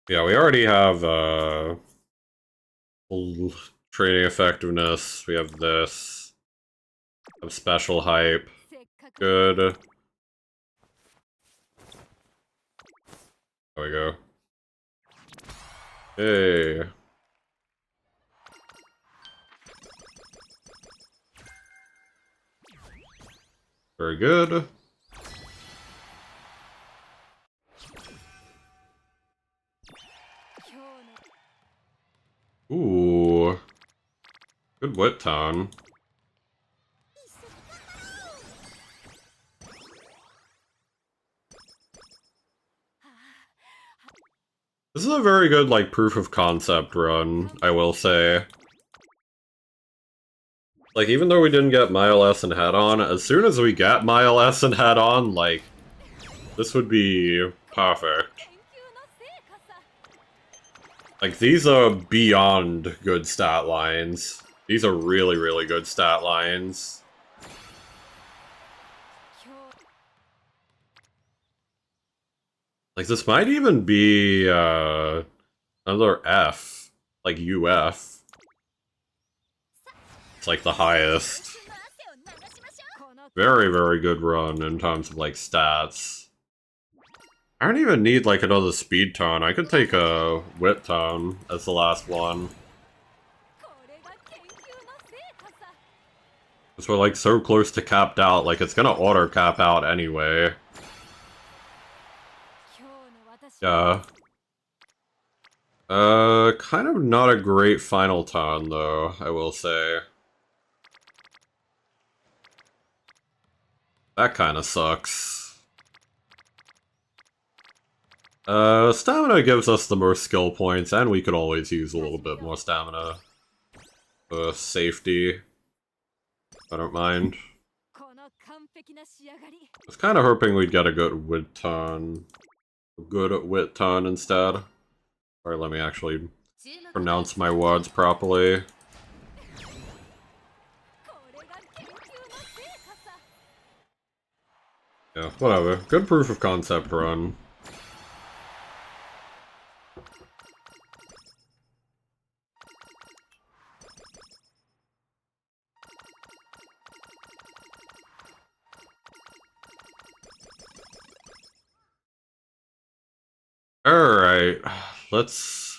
Yeah, we already have training effectiveness. We have this. Have special hype. Good. There we go. Hey. Very good. Ooh. Good wit tone. This is a very good, like, proof of concept run, I will say. Like, even though we didn't get Mile S and Head On, as soon as we get Mile S and Head On, like, this would be perfect. Like, these are beyond good stat lines. These are really, really good stat lines. Like, this might even be, another F. Like, UF. It's like the highest. Very, very good run in terms of, like, stats. I don't even need, like, another speed tone. I could take a wit tone as the last one. Because we're, like, so close to capped out. Like, it's gonna auto-cap out anyway. Yeah. Kind of not a great final tone, though, I will say. That kind of sucks. Stamina gives us the most skill points, and we could always use a little bit more stamina. For safety. I don't mind. I was kind of hoping we'd get a good wit ton. A good wit ton instead. Alright, let me actually pronounce my words properly. Yeah, whatever. Good proof of concept run. Alright, let's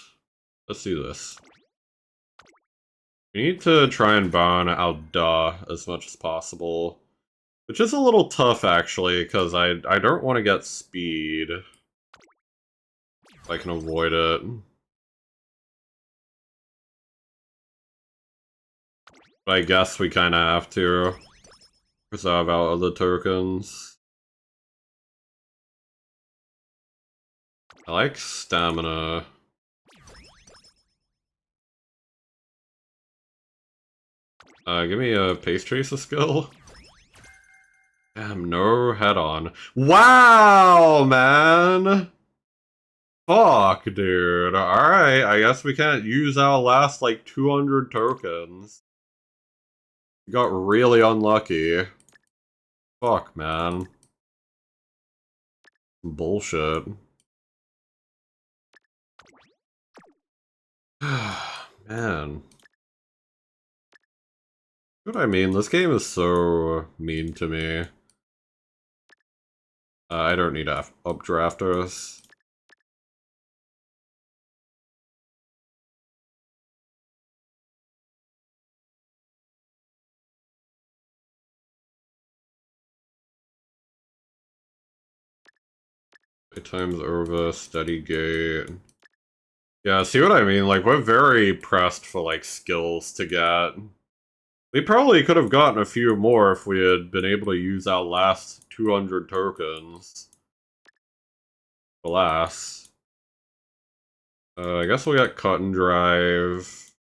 do this. We need to try and ban out Duh as much as possible. Which is a little tough, actually, because I don't want to get speed. If I can avoid it. But I guess we kind of have to preserve out other tokens. I like stamina. Give me a pace tracer skill. Damn, no head on. Wow, man! Fuck, dude. Alright, I guess we can't use our last, like, 200 tokens. We got really unlucky. Fuck, man. Bullshit. Man. What I mean, this game is so mean to me. I don't need updrafters. Times over, steady gate. Yeah, see what I mean? Like, we're very pressed for, like, skills to get. We probably could have gotten a few more if we had been able to use our last 200 tokens. Alas. I guess we'll get Cut and Drive.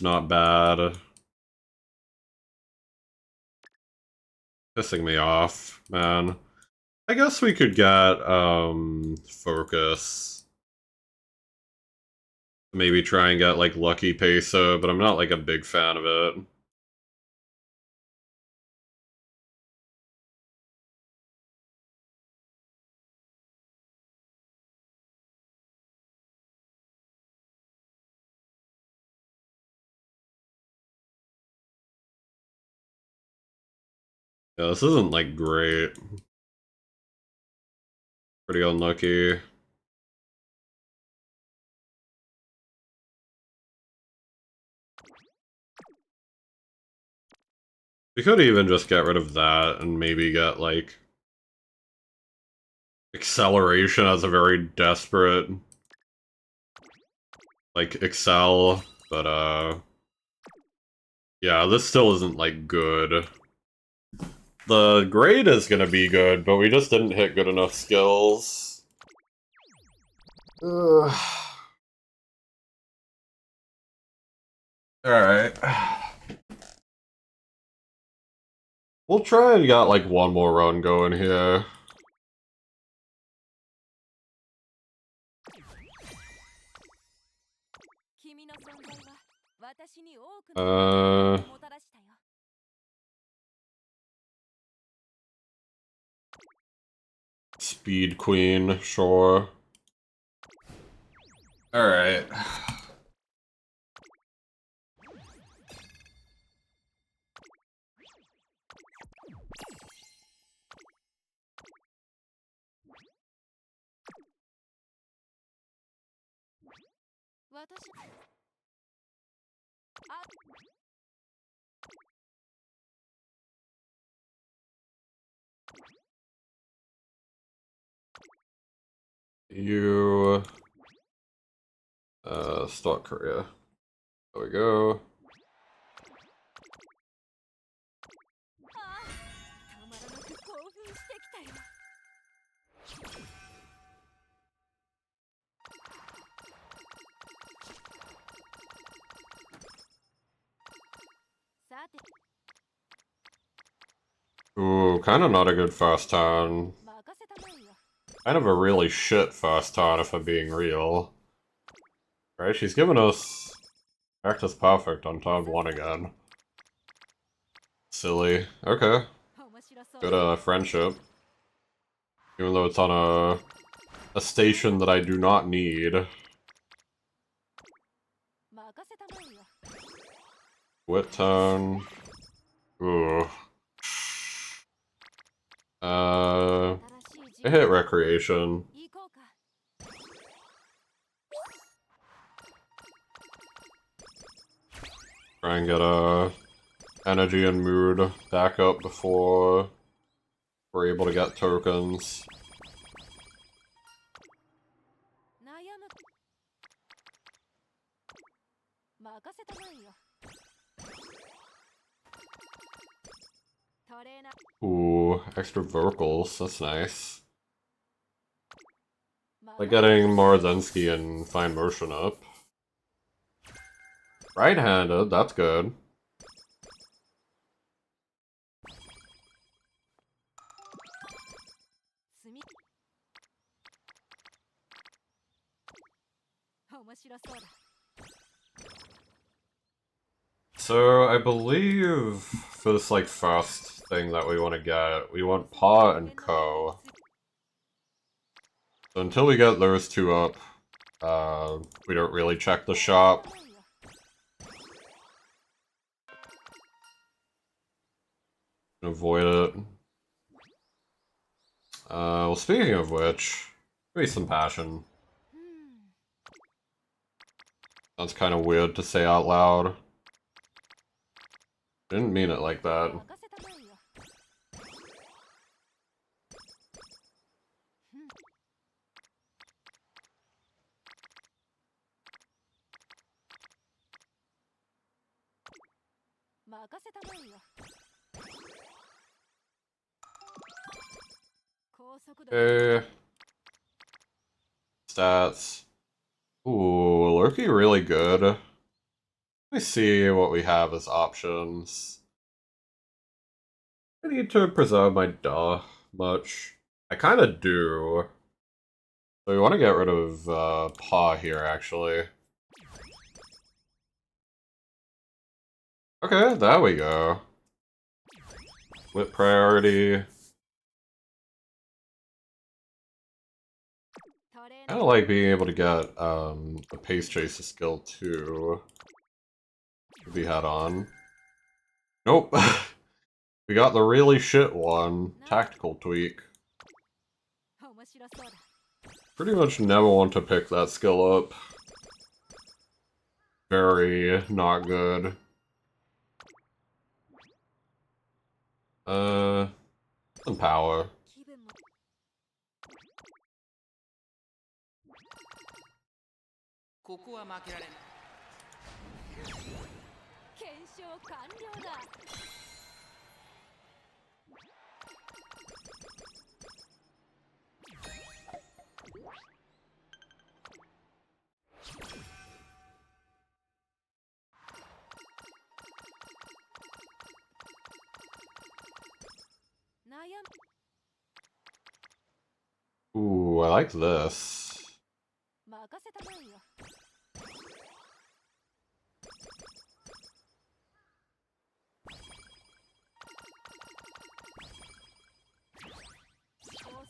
Not bad. Pissing me off, man. I guess we could get, Focus. Maybe try and get, like, Lucky Peso, but I'm not, like, a big fan of it. Yeah, this isn't, like, great. Pretty unlucky. We could even just get rid of that and maybe get, like, Acceleration as a very desperate, like, Excel, but, yeah, this still isn't, like, good. The grade is gonna be good, but we just didn't hit good enough skills. Ugh. Alright. We'll try and get, like, one more run going here. Speed Queen, sure. Alright. You... start Korea. There we go. Ooh, kinda not a good fast turn. Kind of a really shit fast turn if I'm being real. Right, she's given us Practice Perfect on turn 1 again. Silly. Okay. Good, friendship. Even though it's on a station that I do not need. Quit turn. Ooh. I hit Recreation. Try and get energy and mood back up before we're able to get tokens. Ooh, extra vocals, that's nice. Like getting Morozinski and Fine Motion up. Right-handed, that's good. So, I believe for this, like, first thing that we want to get, we want Pa and Co. So until we get those two up, we don't really check the shop. Avoid it. Well, speaking of which, maybe some passion. Sounds kind of weird to say out loud. Didn't mean it like that. Okay. Stats. Ooh, Lurky really good. Let me see what we have as options. I need to preserve my duh much. I kind of do. So we want to get rid of paw here, actually. Okay, there we go. Whip priority. I kinda like being able to get a pace chaser skill too. To be had on. Nope. We got the really shit one. Tactical tweak. Pretty much never want to pick that skill up. Very not good. Some power. Ooh, I like this.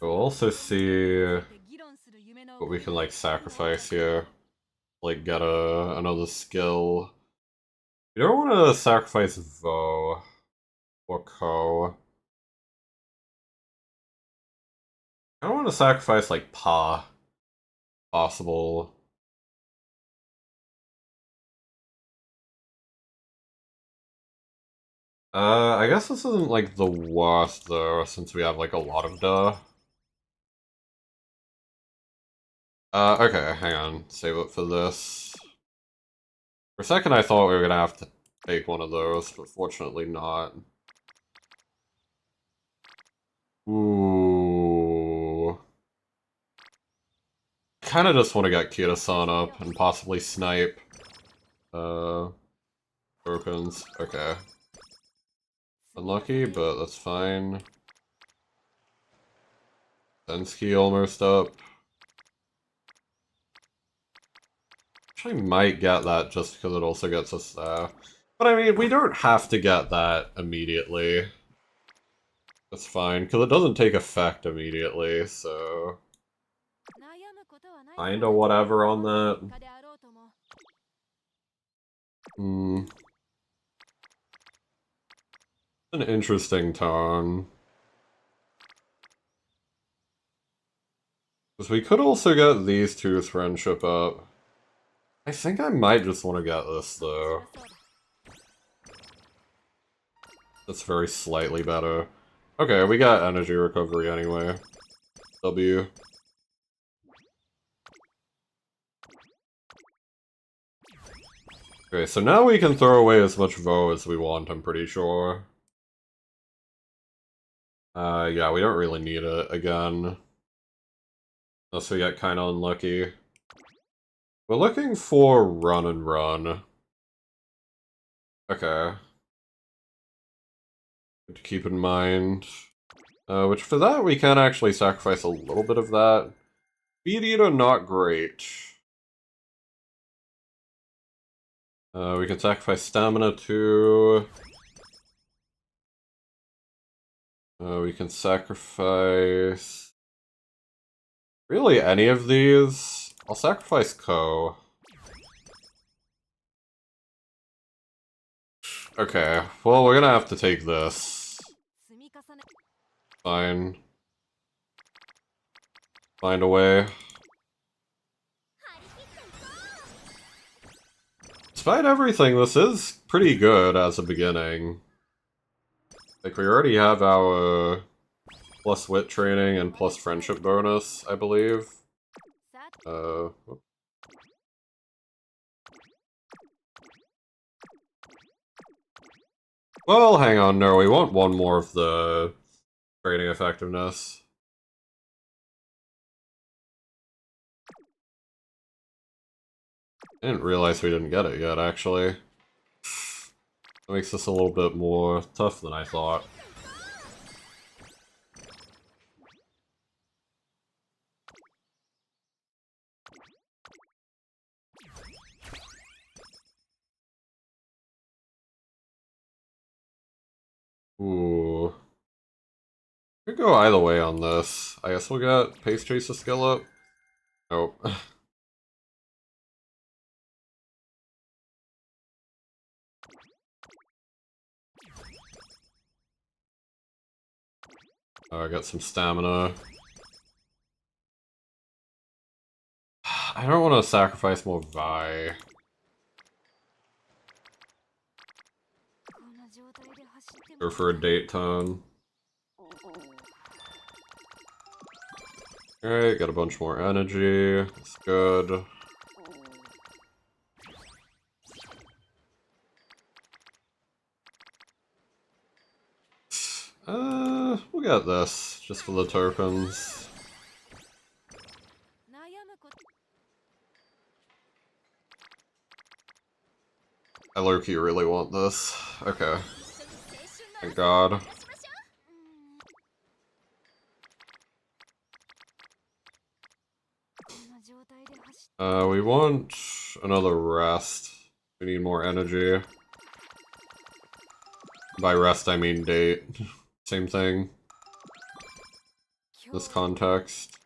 We'll also see what we can like sacrifice here. Like get another skill. You don't want to sacrifice Vo or Ko. I don't want to sacrifice like Pa. Possible. I guess this isn't like the worst though, since we have like a lot of duh. Okay, hang on. Save it for this. For a second I thought we were gonna have to take one of those, but fortunately not. Ooh. Kinda just want to get Kira-san up and possibly snipe. Tokens. Okay. Unlucky, but that's fine. Sensky almost up. Actually might get that just because it also gets us there. But I mean, we don't have to get that immediately. That's fine, because it doesn't take effect immediately, so... Kinda whatever on that. Hmm. An interesting tone. Because we could also get these two's friendship up. I think I might just want to get this, though. That's very slightly better. Okay, we got energy recovery anyway. W. Okay, so now we can throw away as much Vo as we want, I'm pretty sure. Yeah, we don't really need it again. Unless we get kinda unlucky. We're looking for run and run. Okay. Good to keep in mind. Which for that we can actually sacrifice a little bit of that. Speed Eater, not great. We can sacrifice stamina too. We can sacrifice... Really, any of these? I'll sacrifice Ko. Okay, well, we're gonna have to take this. Fine. Find a way. Despite everything, this is pretty good as a beginning. Like, we already have our plus wit training and plus friendship bonus, I believe. Well, hang on, no, we want one more of the training effectiveness. I didn't realize we didn't get it yet, actually. That makes this a little bit more tough than I thought. Ooh. Could go either way on this. I guess we'll get Pace Chaser skill up. Nope. Oh, I got some stamina. I don't want to sacrifice more Vi. Go for a date tone. Alright, got a bunch more energy. That's good. We'll get this, just for the tokens. I low-key really want this. Okay. Thank God. We want another rest. We need more energy. By rest, I mean date. Same thing. This context.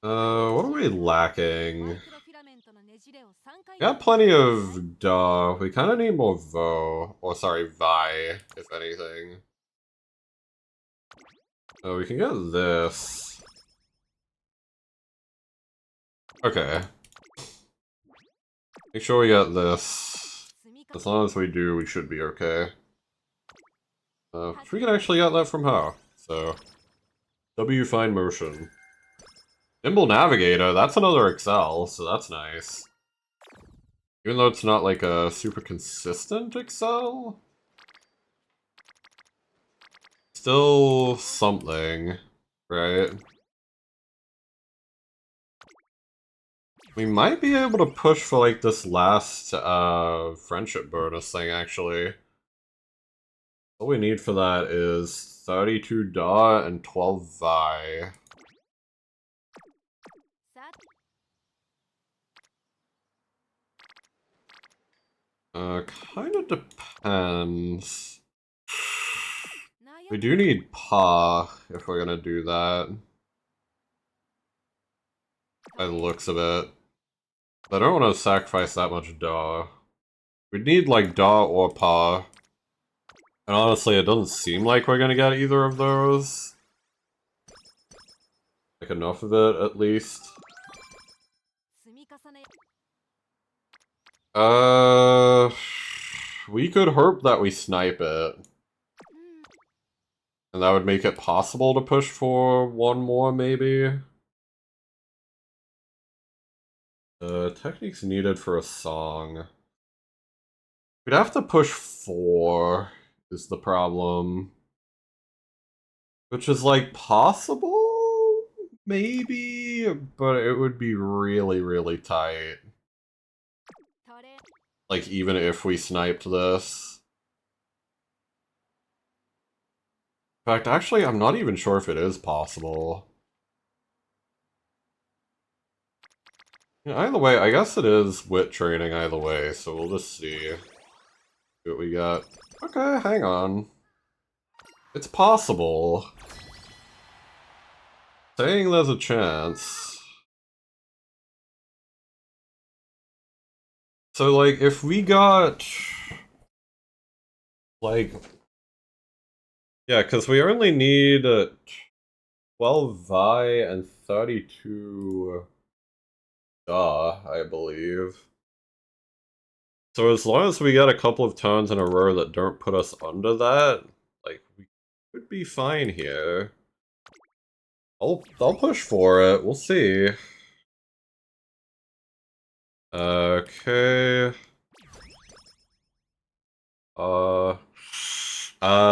What are we lacking? Got plenty of duh. We kind of need more vo. Or sorry, vi, if anything. Oh, we can get this. Okay. Make sure we get this. As long as we do, we should be okay. We can actually get that from her. So, W Fine Motion. Nimble Navigator, that's another Excel, so that's nice. Even though it's not like a super consistent Excel. Still something, right? We might be able to push for like this last friendship bonus thing actually. All we need for that is 32 Da and 12 Vi. Kind of depends. We do need Pa if we're gonna do that. By the looks of it. I don't want to sacrifice that much Da. We'd need like Da or Pa. And honestly, it doesn't seem like we're gonna get either of those. Like enough of it, at least. We could hope that we snipe it. And that would make it possible to push for one more, maybe? Techniques needed for a song. We'd have to push 4, is the problem. Which is, like, possible? Maybe? But it would be really, really tight. Like, even if we sniped this. In fact, actually, I'm not even sure if it is possible. Yeah, either way, I guess it is wit training either way, so we'll just see what we got. Okay, hang on. It's possible. Saying there's a chance. So, like, if we got... Like... Yeah, because we only need 12 Vi and 32 Da, I believe. So as long as we get a couple of turns in a row that don't put us under that, like, we could be fine here. I'll push for it, we'll see. Okay.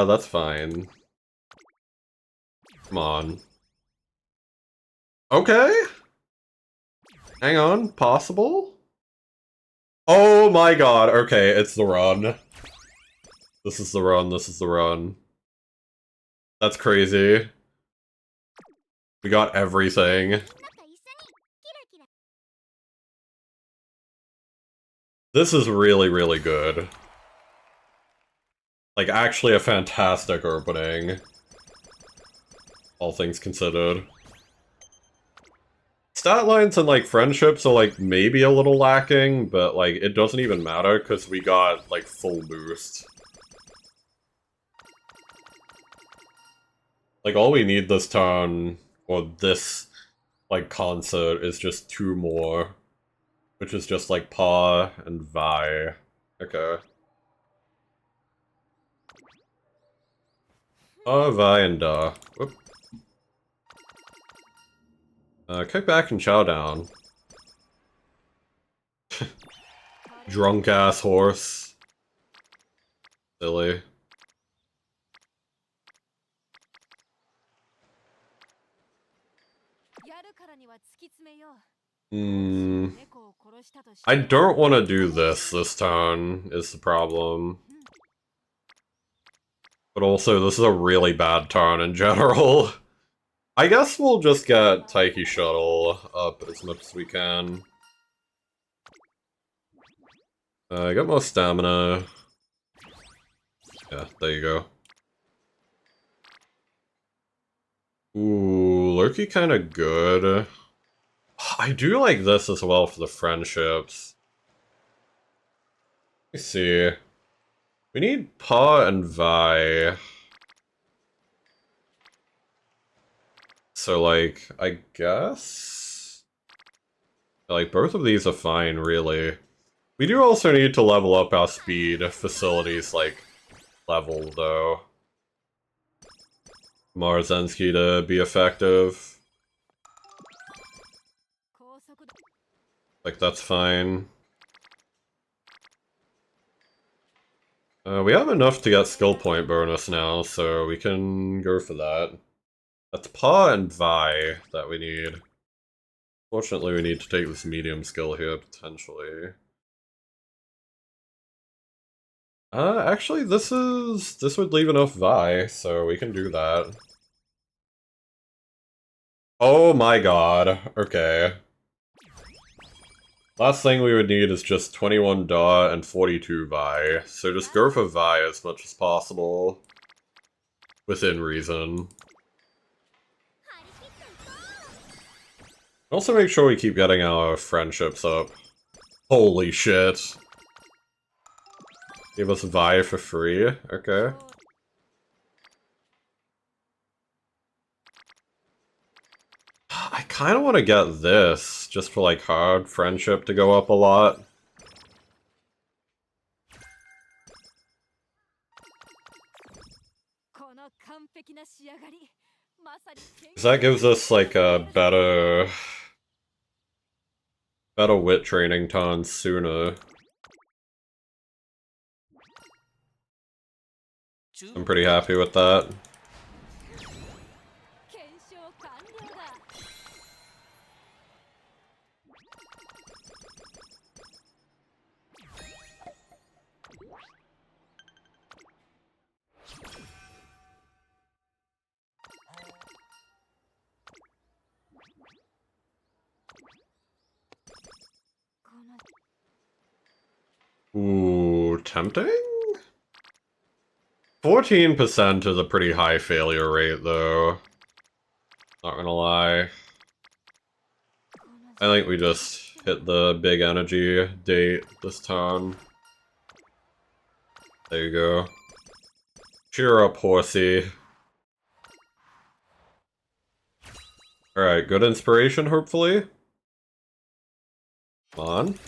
That's fine. Come on. Okay? Hang on, possible? Oh my god, okay, it's the run. This is the run, this is the run. That's crazy. We got everything. This is really, really good. Like, actually a fantastic opening. All things considered. Stat lines and, like, friendships are, like, maybe a little lacking, but, like, it doesn't even matter, because we got, like, full boost. Like, all we need this turn, or this, like, concert, is just 2 more. Which is just, like, Pa and Vi. Okay. Pa, Vi, and Whoop. Kick back and chow down. Drunk-ass horse. Silly. I don't want to do this turn, is the problem. But also, this is a really bad turn in general. I guess we'll just get Taiki Shuttle up as much as we can. I got more stamina. Yeah, there you go. Ooh, Loki kinda good. I do like this as well for the friendships. Let me see. We need Pa and Vi. So, like, I guess... like, both of these are fine, really. We do also need to level up our speed facilities, like, level, though. Marzensky to be effective. Like, that's fine. We have enough to get skill point bonus now, so we can go for that. That's Pa and Vi that we need. Fortunately, we need to take this medium skill here, potentially. Actually, this would leave enough Vi, so we can do that. Oh my god, okay. Last thing we would need is just 21 Da and 42 Vi, so just go for Vi as much as possible. Within reason. Also make sure we keep getting our friendships up. Holy shit. Give us Vi for free? Okay. I kind of want to get this, just for like hard friendship to go up a lot. Because that gives us like a better wit training ton sooner. I'm pretty happy with that. Ooh, tempting? 14% is a pretty high failure rate, though. Not gonna lie. I think we just hit the big energy date this time. There you go. Cheer up, horsey. Alright, good inspiration, hopefully. Come on.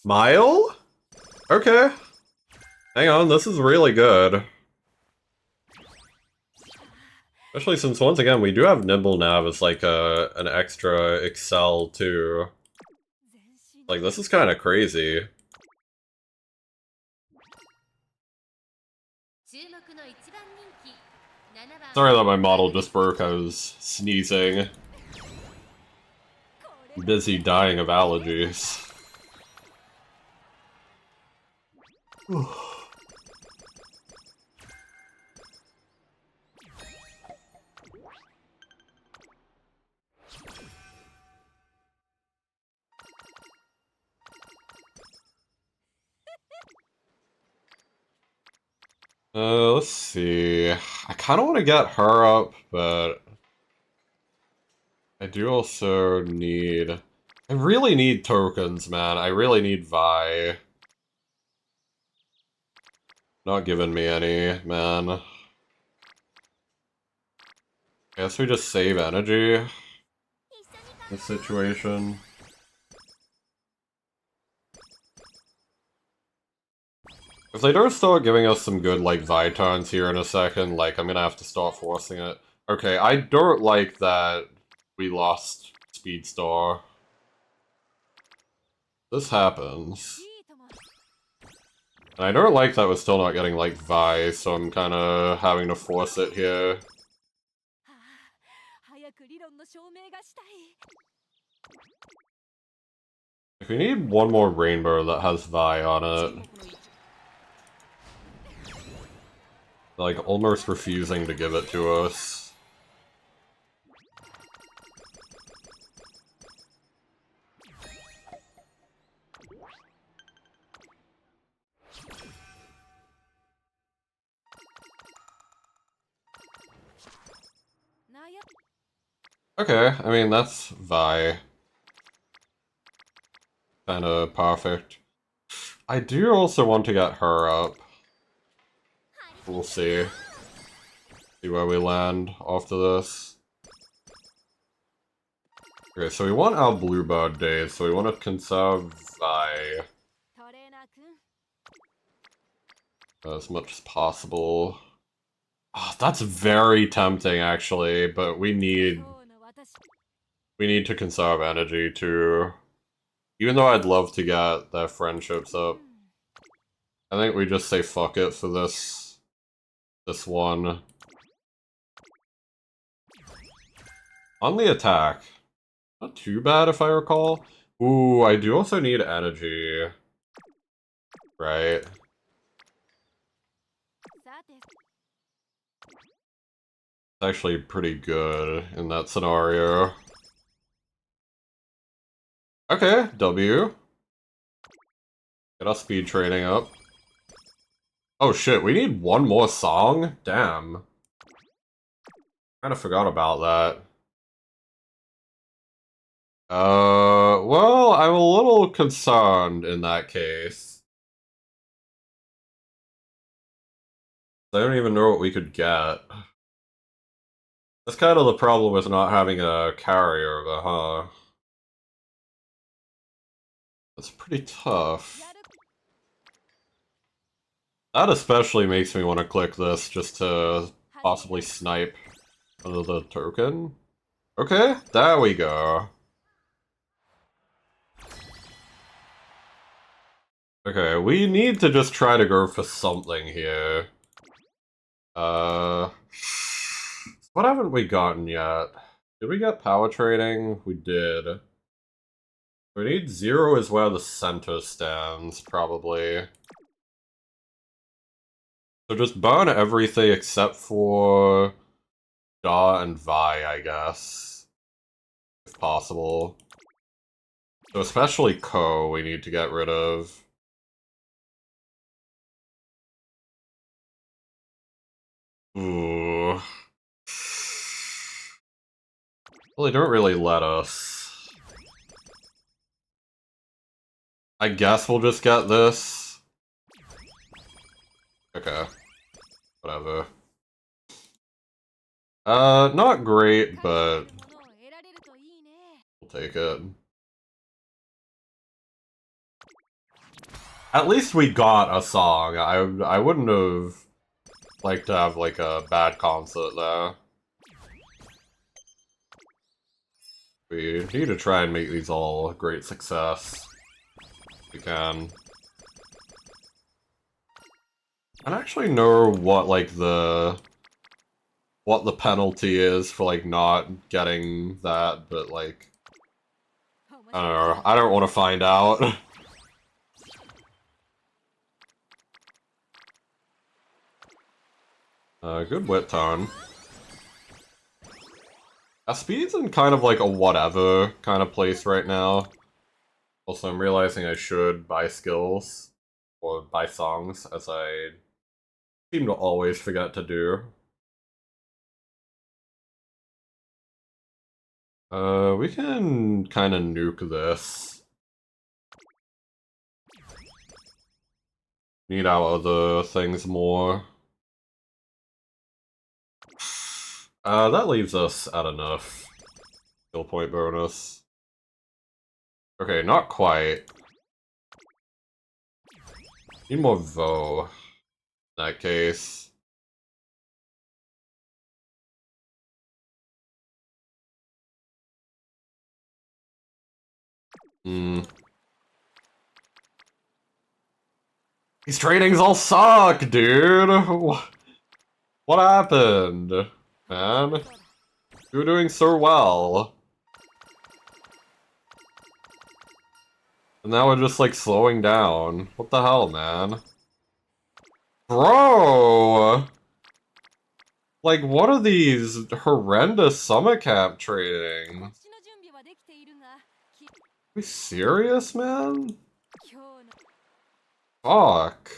Mile? Okay. Hang on, this is really good. Especially since, once again, we do have Nimble Nav as like an extra Excel, too. Like, this is kind of crazy. Sorry that my model just broke, I was sneezing. Busy dying of allergies. Let's see. I kind of want to get her up, but I do also need... I really need tokens, man. I really need Vi. Not giving me any, man. Guess we just save energy. This situation. If they don't start giving us some good, like, Vi turns here in a second, like, I'm gonna have to start forcing it. Okay, I don't like that we lost Speedstar. This happens. And I don't like that we're still not getting, like, Vi, so I'm kinda having to force it here. If we need one more rainbow that has Vi on it. Like, almost refusing to give it to us. Okay, I mean, that's Vi. Kinda perfect. I do also want to get her up. We'll see. See where we land after this. Okay, so we want our Bluebird days, so we want to conserve Vi as much as possible. Oh, that's very tempting, actually, but we need to conserve energy, too. Even though I'd love to get their friendships up. I think we just say fuck it for this one. On the attack. Not too bad, if I recall. Ooh, I do also need energy. Right. It's actually pretty good in that scenario. Okay, W. Get our speed training up. Oh shit, we need one more song? Damn. Kinda forgot about that. Well, I'm a little concerned in that case. I don't even know what we could get. That's kind of the problem with not having a carryover, huh? That's pretty tough. That especially makes me want to click this just to possibly snipe another token. Okay, there we go. Okay, we need to just try to go for something here. What haven't we gotten yet? Did we get power trading? We did. We need 0 is where the center stands, probably. So just burn everything except for Da and Vi, I guess. If possible. So especially Ko we need to get rid of. Ooh. Well, they don't really let us. I guess we'll just get this. Okay. Whatever. Not great, but we'll take it. At least we got a song. I wouldn't have liked to have, like, a bad concert there. We need to try and make these all a great success. If we can. I don't actually know what, like, what the penalty is for, like, not getting that, but, like... I don't know. I don't want to find out. Good wit ton. Speed's in kind of like a whatever kind of place right now. Also, I'm realizing I should buy skills. Or buy songs, as I seem to always forget to do. We can kind of nuke this. Need our other things more. That leaves us at enough. Skill point bonus. Okay, not quite. Need more VO. In that case. These trainings all suck, dude! What happened? Man? You were doing so well. And now we're just, like, slowing down. What the hell, man? Bro! Like, what are these horrendous summer camp trainings? Are we serious, man? Fuck.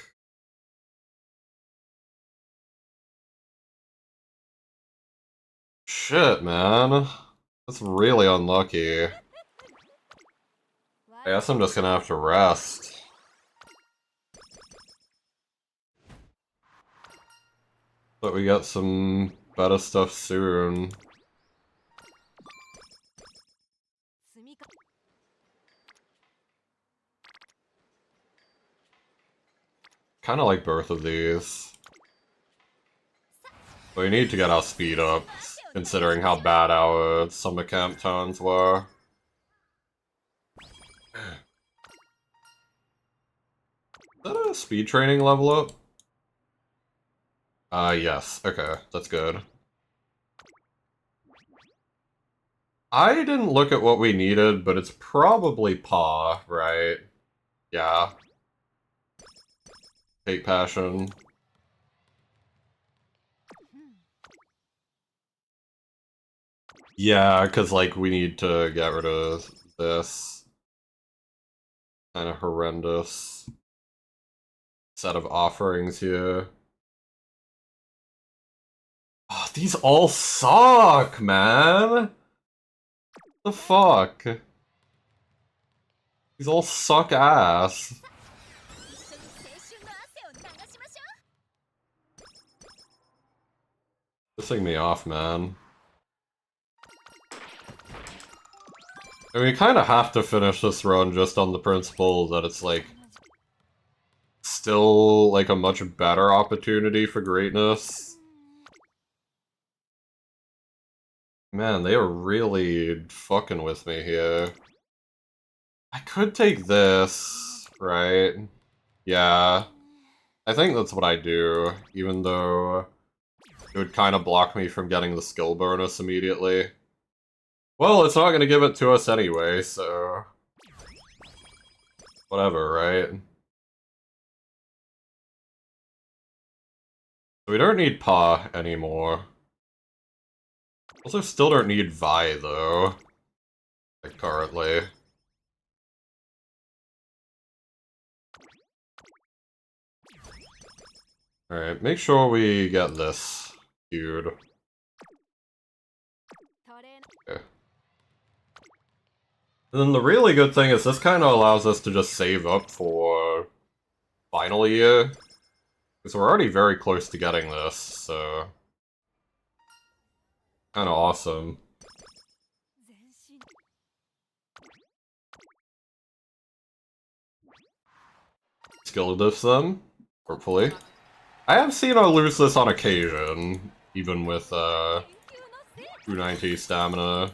Shit, man. That's really unlucky. I guess I'm just gonna have to rest. But we got some better stuff soon. Kinda like both of these. But we need to get our speed up, considering how bad our summer camp tones were. Is that a speed training level up? Yes. Okay, that's good. I didn't look at what we needed, but it's probably paw, right? Yeah. Take passion. Yeah, because, like, we need to get rid of this kind of horrendous set of offerings here. Oh, these all suck, man! The fuck? These all suck ass. Pissing me off, man. And we kind of have to finish this run just on the principle that it's, like, still, like, a much better opportunity for greatness. Man, they are really fucking with me here. I could take this, right? Yeah. I think that's what I do, even though it would kind of block me from getting the skill bonus immediately. Well, it's not gonna give it to us anyway, so... whatever, right? So we don't need Pa anymore. Also still don't need Vi, though. Like, currently. Alright, make sure we get this, dude. Okay. And then the really good thing is this kind of allows us to just save up for final year. Because we're already very close to getting this, so... kind of awesome. Skill diff them, hopefully. I have seen her lose this on occasion, even with 290 stamina.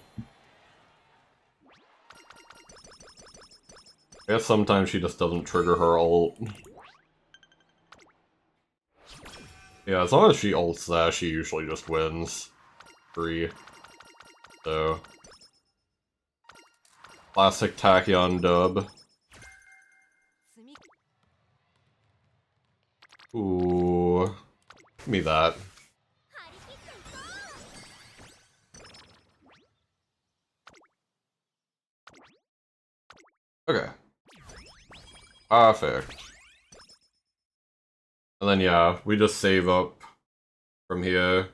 I guess sometimes she just doesn't trigger her ult. Yeah, as long as she ults that, she usually just wins. Free. So... Classic Tachyon dub. Ooh. Give me that. Okay. Perfect. And then yeah, we just save up from here.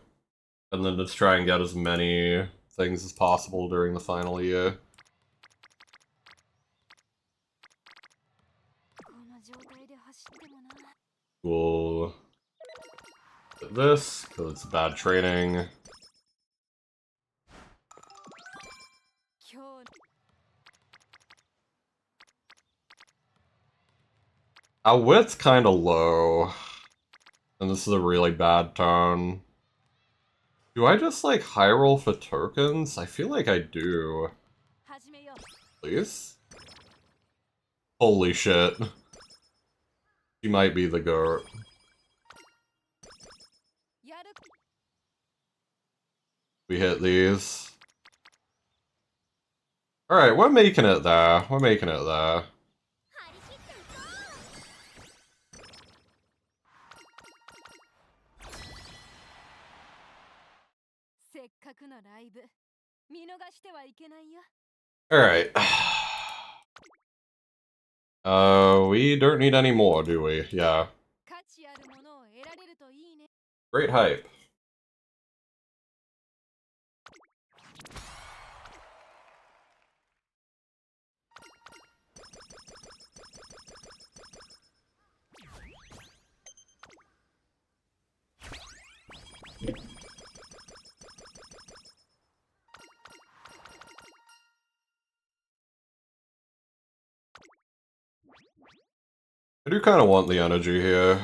And then just try and get as many things as possible during the final year. We'll get this, because it's bad training. Our wit's kinda low. And this is a really bad turn. Do I just, like, high roll for tokens? I feel like I do. Please? Holy shit. She might be the goat. We hit these. Alright, we're making it there. We're making it there. Alright. We don't need any more, do we? Yeah. Great hype. I do kind of want the energy here.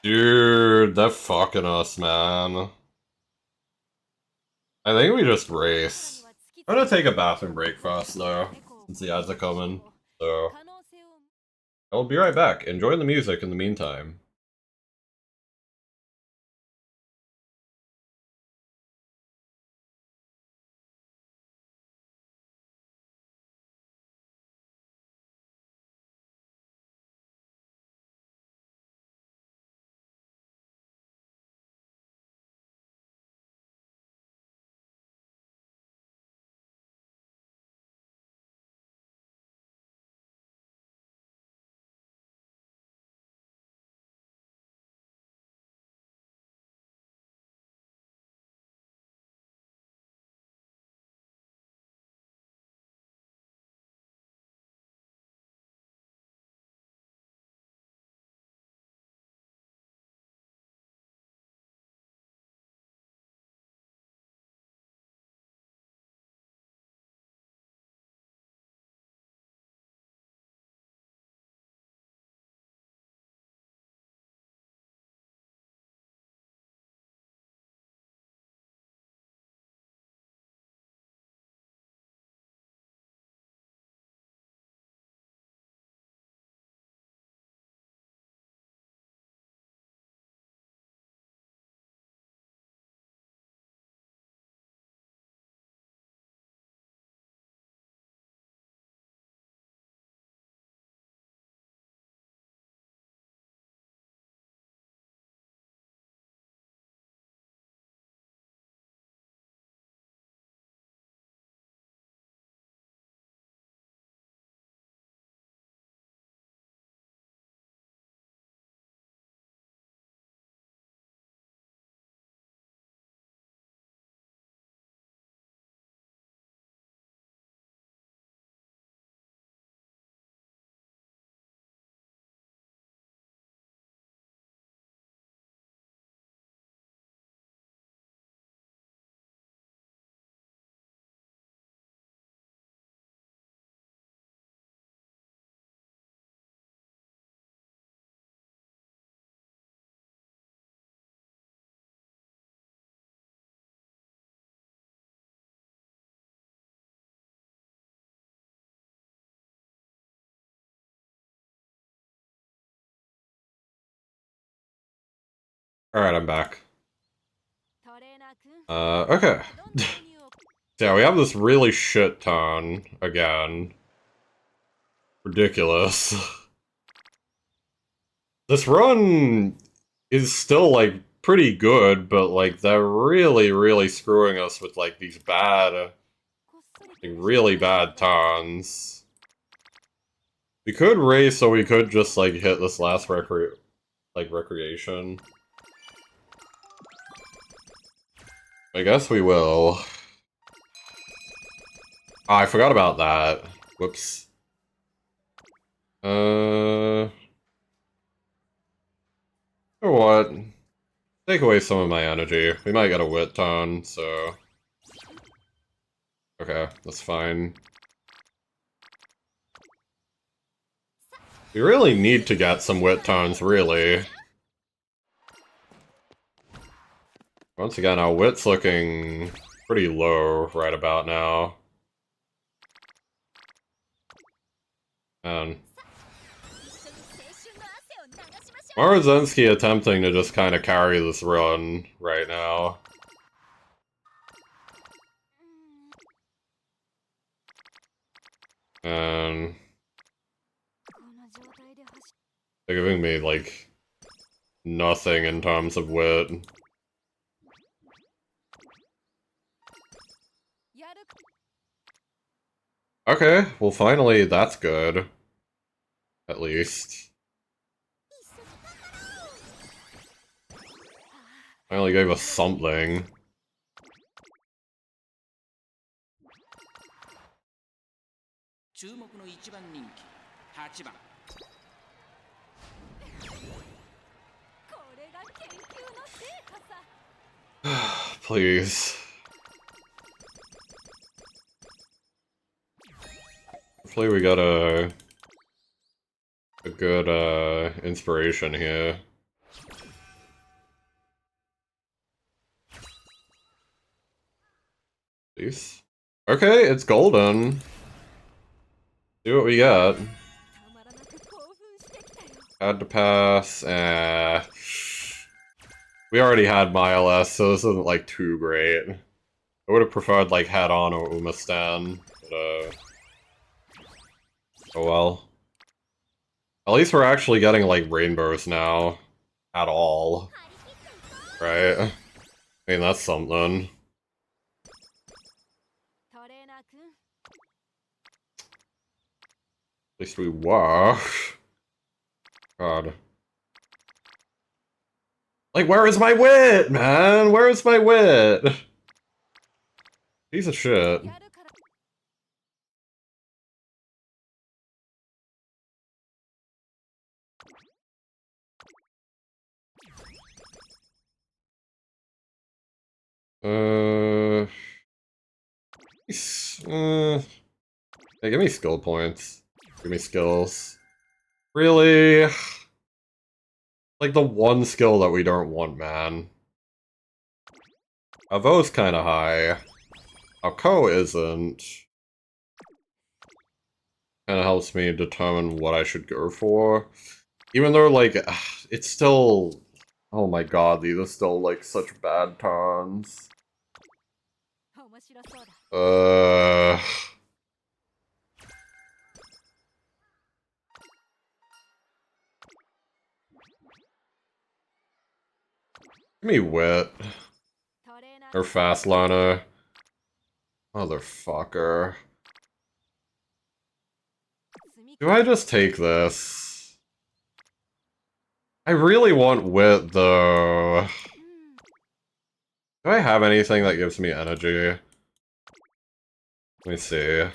Dude, they're fucking us, man. I think we just race. I'm gonna take a bathroom break first, though, since the ads are coming. So, I'll be right back. Enjoy the music in the meantime. Alright, I'm back. Okay. Yeah, we have this really shit ton again. Ridiculous. This run is still, like, pretty good, but, like, they're really, really screwing us with, like, these bad, like, really bad tons. We could race, or we could just, like, hit this last recreation. I guess we will. Oh, I forgot about that. Whoops. Or what? Take away some of my energy. We might get a wit ton, so... Okay, that's fine. We really need to get some wit tons, really. Once again, our wit's looking pretty low right about now. And Morozenski attempting to just kind of carry this run right now. And they're giving me, like, nothing in terms of wit. Okay, well finally, that's good. At least. Finally gave us something. Please. Hopefully we got a good, inspiration here. Please. Okay, it's golden. See what we got. Had to pass, we already had my LS, so this isn't, like, too great. I would have preferred, like, head-on or Umastan, but, oh well. At least we're actually getting, like, rainbows now. At all. Right? I mean, that's something. At least we were. God. Like, where is my wit, man? Where is my wit? Piece of shit. Hey, give me skill points. Give me skills. Really? Like the one skill that we don't want, man. Avo's kinda high. Alco isn't. Kinda helps me determine what I should go for. Even though, like, it's still... Oh my god, these are still, like, such bad turns. Give me wit. Or fast liner. Motherfucker. Do I just take this? I really want wit, though. Do I have anything that gives me energy? Let me see.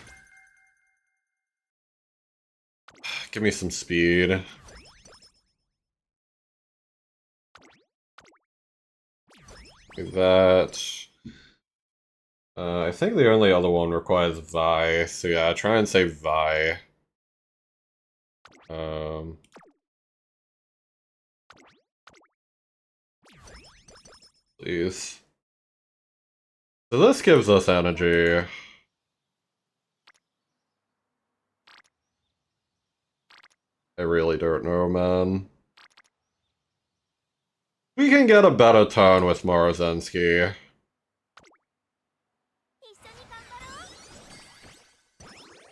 Give me some speed. Like that. I think the only other one requires Vi, so yeah, try and save Vi. Please. So this gives us energy. I really don't know, man. We can get a better turn with Morozenski.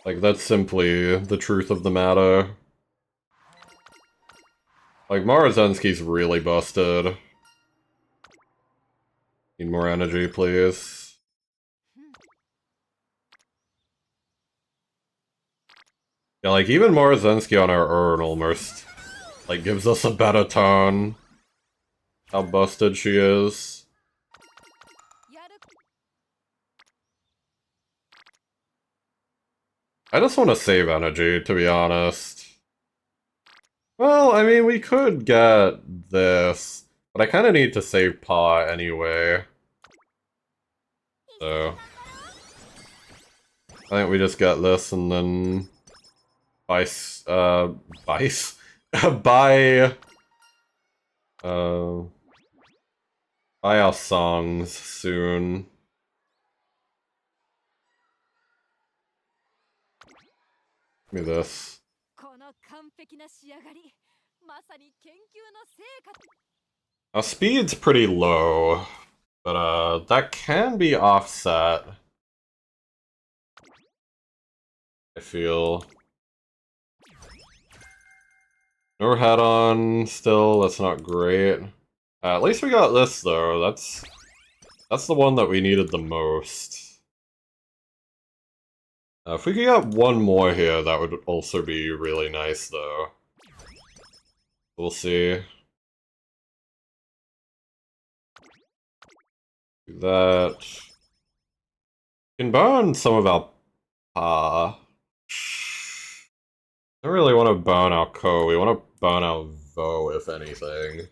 Like, that's simply the truth of the matter. Like, Marazenski's really busted. Need more energy, please. Yeah, like, even Marazenski on our urn almost, like, gives us a better tone. How busted she is. I just want to save energy, to be honest. Well, I mean, we could get this, but I kind of need to save Pa anyway. So, I think we just get this and then Bice, Bice? buy, uh, buy our songs soon. Give me this. Our speed's pretty low, but that can be offset. I feel. No head on still, that's not great. At least we got this though, that's the one that we needed the most. If we could get one more here, that would also be really nice though. We'll see. Do that. We can burn some of our Pa. I don't really want to burn our Ko, we want to burn our Vo, if anything.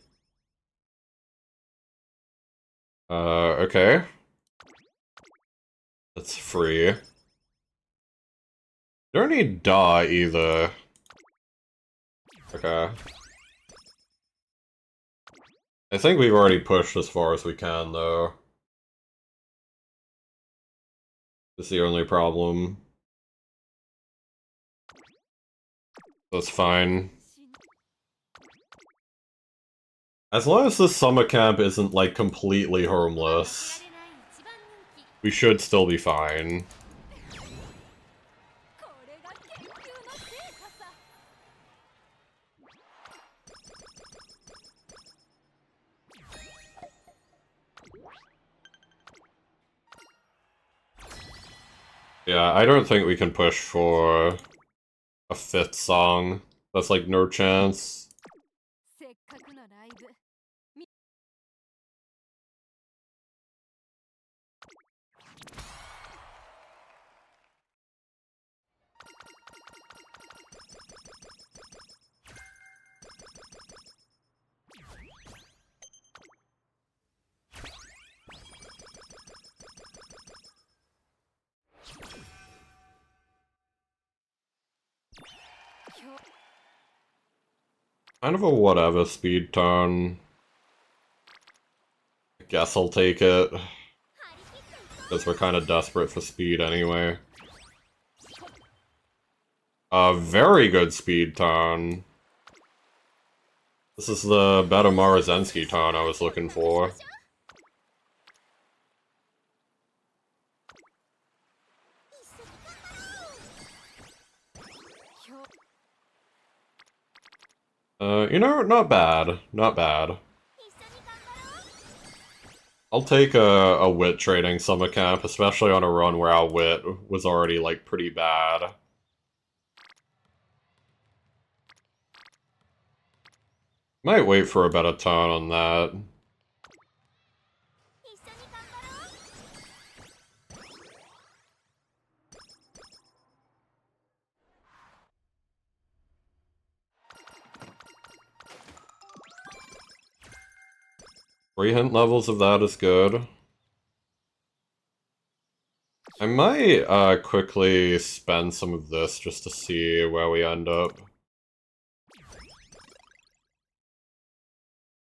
Okay. That's free. Don't need Da either. Okay. I think we've already pushed as far as we can, though. That's the only problem. That's fine. As long as this summer camp isn't, like, completely homeless, we should still be fine. Yeah, I don't think we can push for a 5th song. That's, like, no chance. Kind of a whatever speed turn. I guess I'll take it. Because we're kind of desperate for speed anyway. A very good speed turn. This is the better Marazenski turn I was looking for. You know, not bad. Not bad. I'll take a wit trading summer camp, especially on a run where our wit was already, like, pretty bad. Might wait for a better turn on that. Three hint levels of that is good. I might quickly spend some of this just to see where we end up.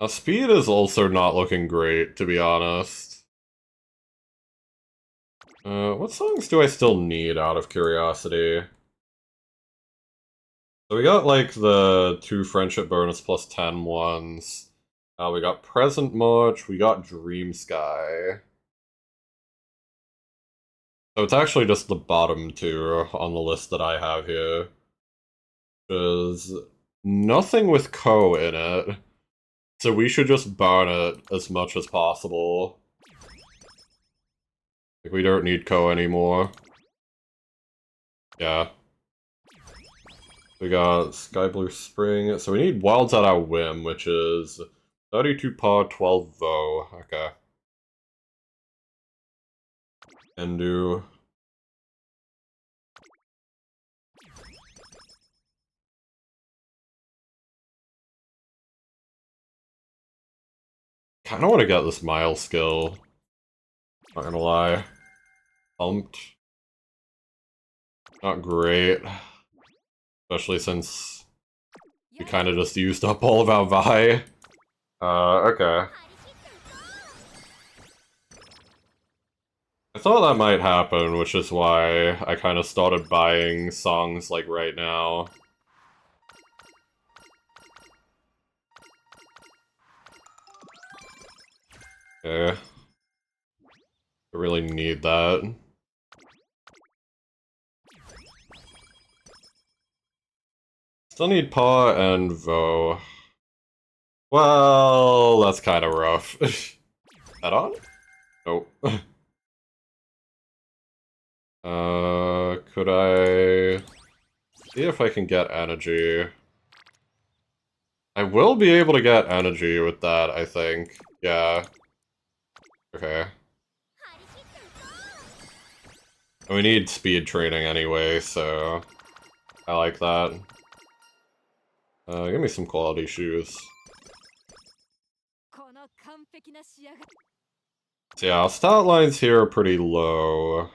Our speed is also not looking great, to be honest. What songs do I still need, out of curiosity? So we got, like, the 2 friendship bonus plus 10 ones. We got Present March, we got Dream Sky. So it's actually just the bottom two on the list that I have here. There's nothing with Ko in it. So we should just burn it as much as possible. Like, we don't need Ko anymore. Yeah. We got Sky Blue Spring. So we need Wilds at our whim, which is 32 par, 12 Vo. Okay. Endu. Kinda wanna get this Mile skill. Not gonna lie. Pumped. Not great. Especially since we kinda just used up all of our Vi. Okay. I thought that might happen, which is why I kinda started buying songs like right now. Okay. I really need that. Still need Paw and Vo. Well, that's kinda rough. Head on? Nope. Could I see if I can get energy? I will be able to get energy with that, I think. Yeah. Okay. And we need speed training anyway, so I like that. Give me some quality shoes. So yeah, stat lines here are pretty low,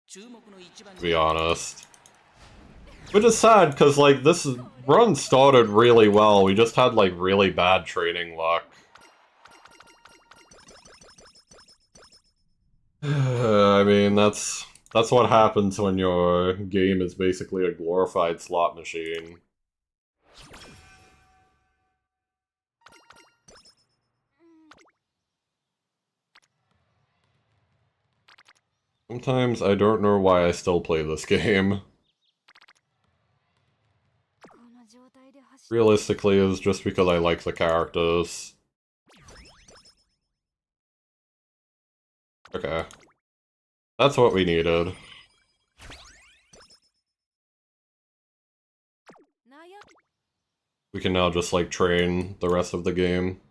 to be honest. Which is sad, because, like, this run started really well, we just had, like, really bad training luck. I mean, that's what happens when your game is basically a glorified slot machine. Sometimes I don't know why I still play this game. Realistically, it's just because I like the characters. Okay. That's what we needed. We can now just, like, train the rest of the game.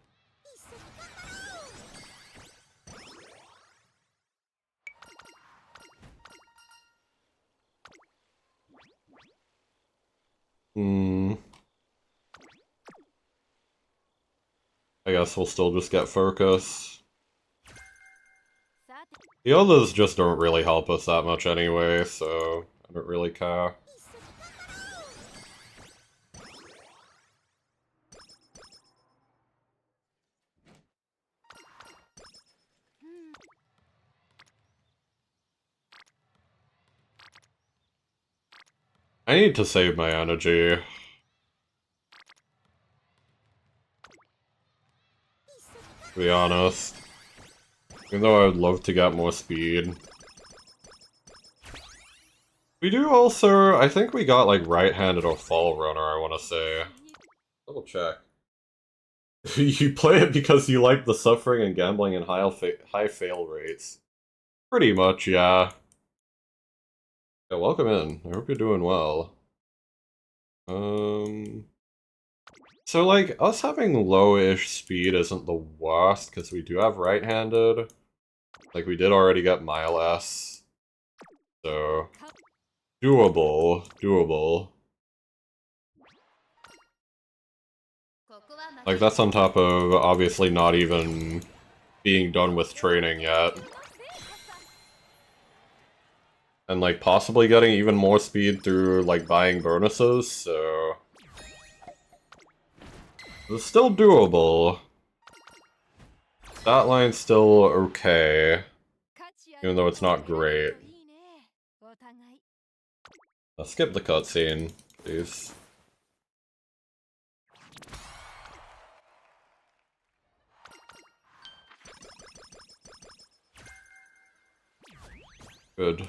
I guess we'll still just get focus. The others just don't really help us that much anyway, so I don't really care. I need to save my energy. To be honest. Even though I would love to get more speed. We do also, I think we got, like, right-handed or fall runner, I want to say. Double check. You play it because you like the suffering and gambling and high fail rates. Pretty much, yeah. Yeah, welcome in. I hope you're doing well. So, like, us having low-ish speed isn't the worst, because we do have right-handed. Like, we did already get Mile S. So, doable. Like, that's on top of, obviously, not even being done with training yet. And, like, possibly getting even more speed through, like, buying bonuses, so... It's still doable. That line's still okay. Even though it's not great. Let's skip the cutscene, please. Good.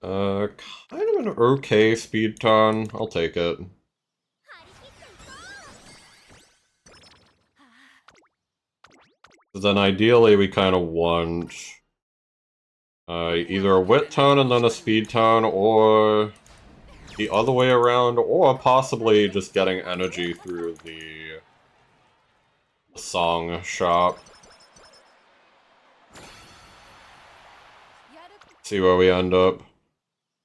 Kind of an okay speed ton. I'll take it. Then ideally we kind of want either a wit ton and then a speed ton, or the other way around, or possibly just getting energy through the song shop. See where we end up.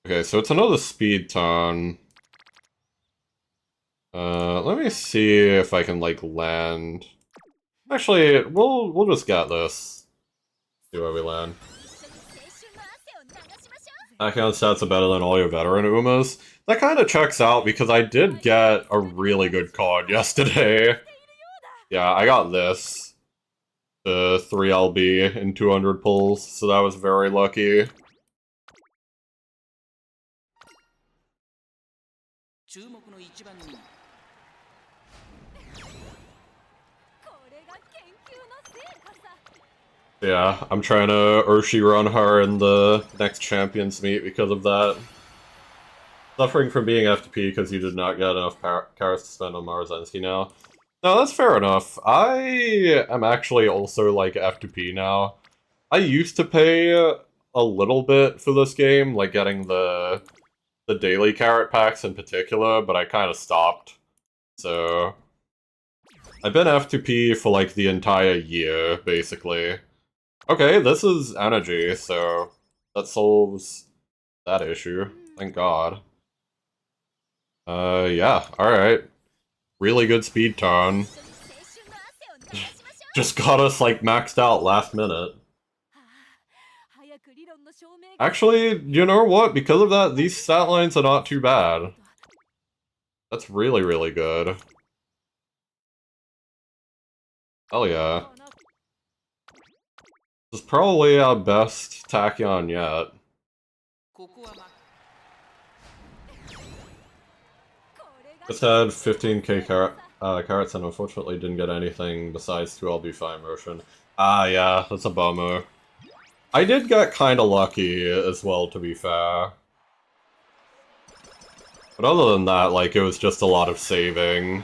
Okay, so it's another speed ton. Let me see if I can, like, land. Actually, we'll just get this. See where we land. Tachyon stats are better than all your veteran Umas. That kind of checks out because I did get a really good card yesterday. Yeah, I got this. The 3LB in 200 pulls, so that was very lucky. Yeah, I'm trying to Urshi run her in the next Champions meet because of that. Suffering from being FTP because you did not get enough carrots to spend on Marzensky now. No, that's fair enough. I am actually also, like, F2P now. I used to pay a little bit for this game, like getting the daily carrot packs in particular, but I kind of stopped. So I've been F2P for, like, the entire year, basically. Okay, this is energy, so that solves that issue. Thank God. Yeah, alright. Really good speed ton. Just got us, like, maxed out last minute. Actually, you know what? Because of that, these stat lines are not too bad. That's really, really good. Hell yeah. This is probably our best Tachyon yet. Just had 15k carrots and unfortunately didn't get anything besides 2LB fire motion. Ah, yeah, that's a bummer. I did get kinda lucky as well, to be fair. But other than that, like, it was just a lot of saving.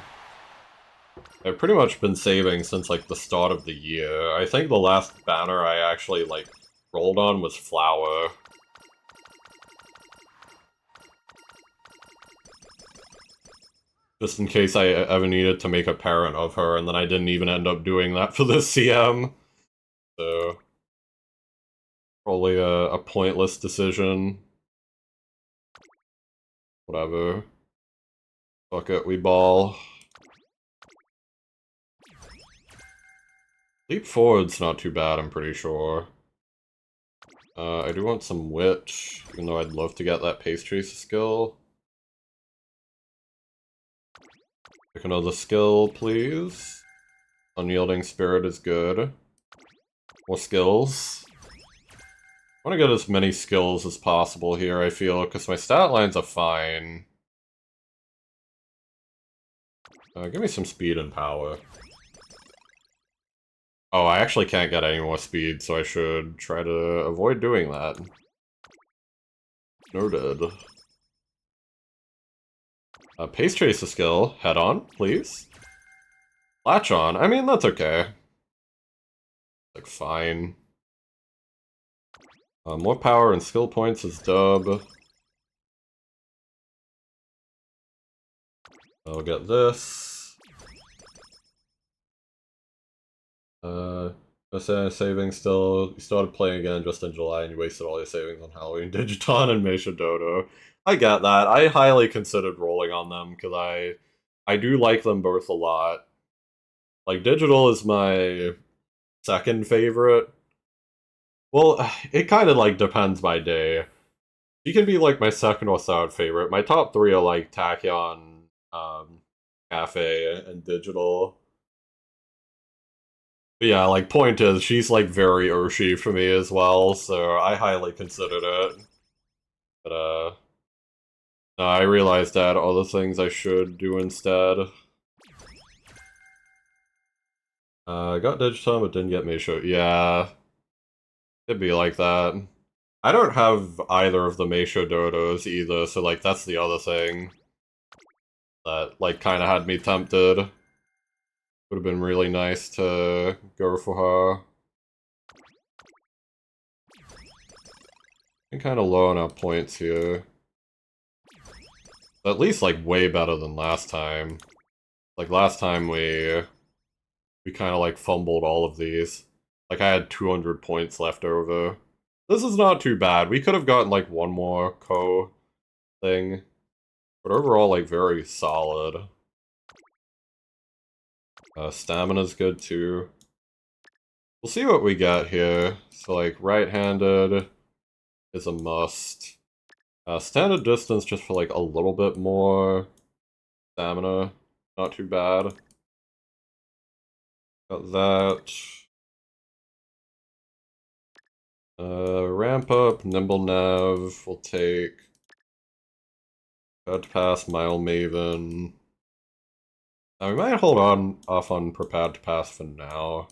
I've pretty much been saving since, like, the start of the year. I think the last banner I actually, like, rolled on was Flower. Just in case I ever needed to make a parent of her, and then I didn't even end up doing that for the CM. So probably a pointless decision. Whatever. Fuck it, we ball. Leap forward's not too bad, I'm pretty sure. I do want some wit, even though I'd love to get that pace tracer skill. Pick another skill, please. Unyielding Spirit is good. More skills. I want to get as many skills as possible here, I feel, because my stat lines are fine. Give me some speed and power. Oh, I actually can't get any more speed, so I should try to avoid doing that. Noted. Pace Tracer skill. Head on, please. Latch on. I mean, that's okay. Like, fine. More power and skill points is dub. I'll get this. Savings still. You started playing again just in July and you wasted all your savings on Halloween, Digiton, and Meisha Dodo. I get that. I highly considered rolling on them because I do like them both a lot. Like, Digital is my second favorite. Well, it kind of, like, depends by day. She can be, like, my second or third favorite. My top three are, like, Tachyon, Cafe, and Digital. But yeah, like, point is, she's, like, very Urshi for me as well, so I highly considered it. But, no, I realized that other things I should do instead. I got Digiton, but didn't get Meisho. Yeah, it'd be like that. I don't have either of the Meisho Dodos either, so like that's the other thing that like kind of had me tempted. Would have been really nice to go for her. I'm kind of low on our points here. At least like way better than last time. Like last time we kind of like fumbled all of these. Like I had 200 points left over. This is not too bad. We could have gotten like one more thing. But overall, like very solid. Stamina's good too. We'll see what we got here. So like right-handed is a must. Standard distance just for like a little bit more stamina. Not too bad. Got that. Ramp up, Nimble Nav, we'll take. Prepared to Pass, Mile Maven. We might hold on off on Prepared to Pass for now.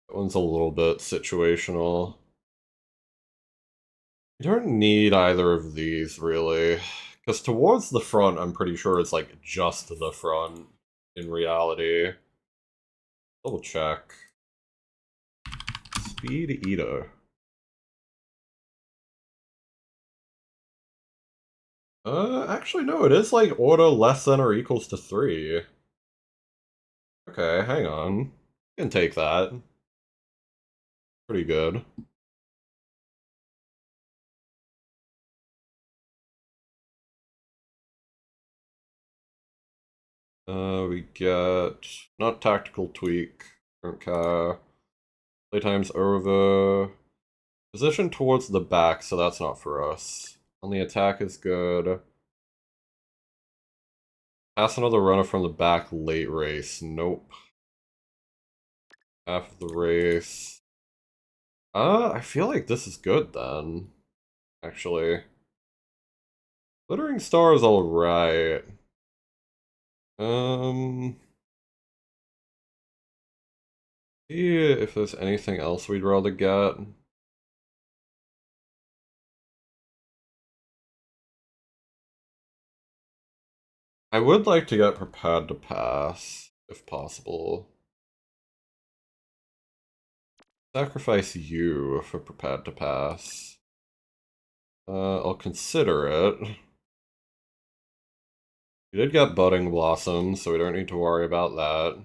That one's a little bit situational. You don't need either of these, really. Because towards the front, I'm pretty sure it's like just the front in reality. Double check. Speed Eater. Actually, no, it is like order less than or equals to 3. Okay, hang on. You can take that. Pretty good. We get not tactical tweak. Don't care. Playtime's over. Position towards the back, so that's not for us. Only attack is good. Pass another runner from the back late race. Nope. Half of the race. I feel like this is good then. Actually. Glittering Star is alright. See if there's anything else we'd rather get. I would like to get Prepared to Pass, if possible. Sacrifice you for Prepared to Pass. I'll consider it. We did get Budding Blossom, so we don't need to worry about that.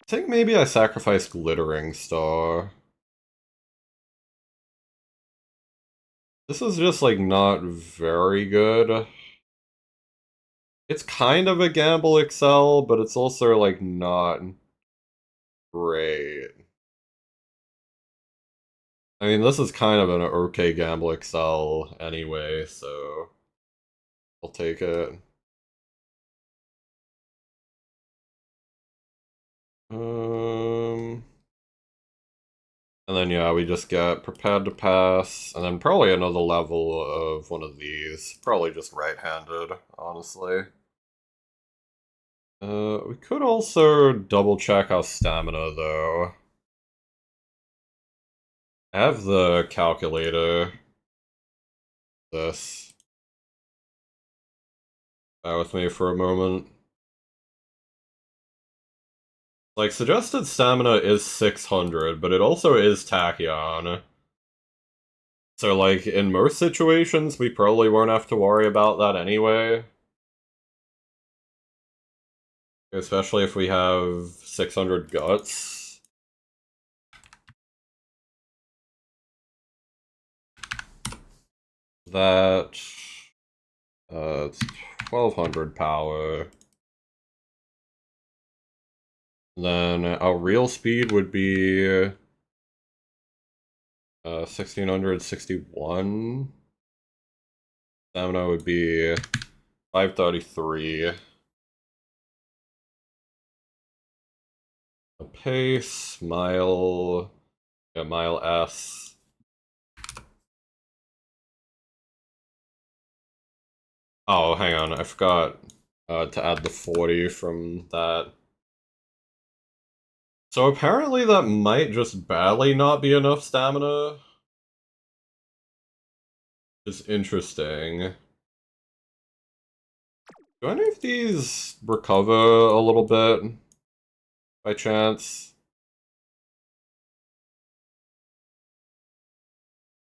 I think maybe I sacrificed Glittering Star. This is just, like, not very good. It's kind of a gamble Excel, but it's also, like, not great. I mean, this is kind of an okay gamble Excel anyway, so I'll take it. And then, yeah, we just get Prepared to Pass, and then probably another level of one of these. Probably just right-handed, honestly. We could also double-check our stamina, though. I have the calculator. This. Bear with me for a moment. Like, suggested stamina is 600, but it also is Tachyon. So, like, in most situations, we probably won't have to worry about that anyway. Especially if we have 600 guts. That... it's 1200 power. Then our real speed would be... 1661. Stamina would be 533. A pace, mile... Yeah, mile S. Oh, hang on, I forgot to add the 40 from that. So apparently that might just badly not be enough stamina. Which is interesting. Do any of these recover a little bit by chance?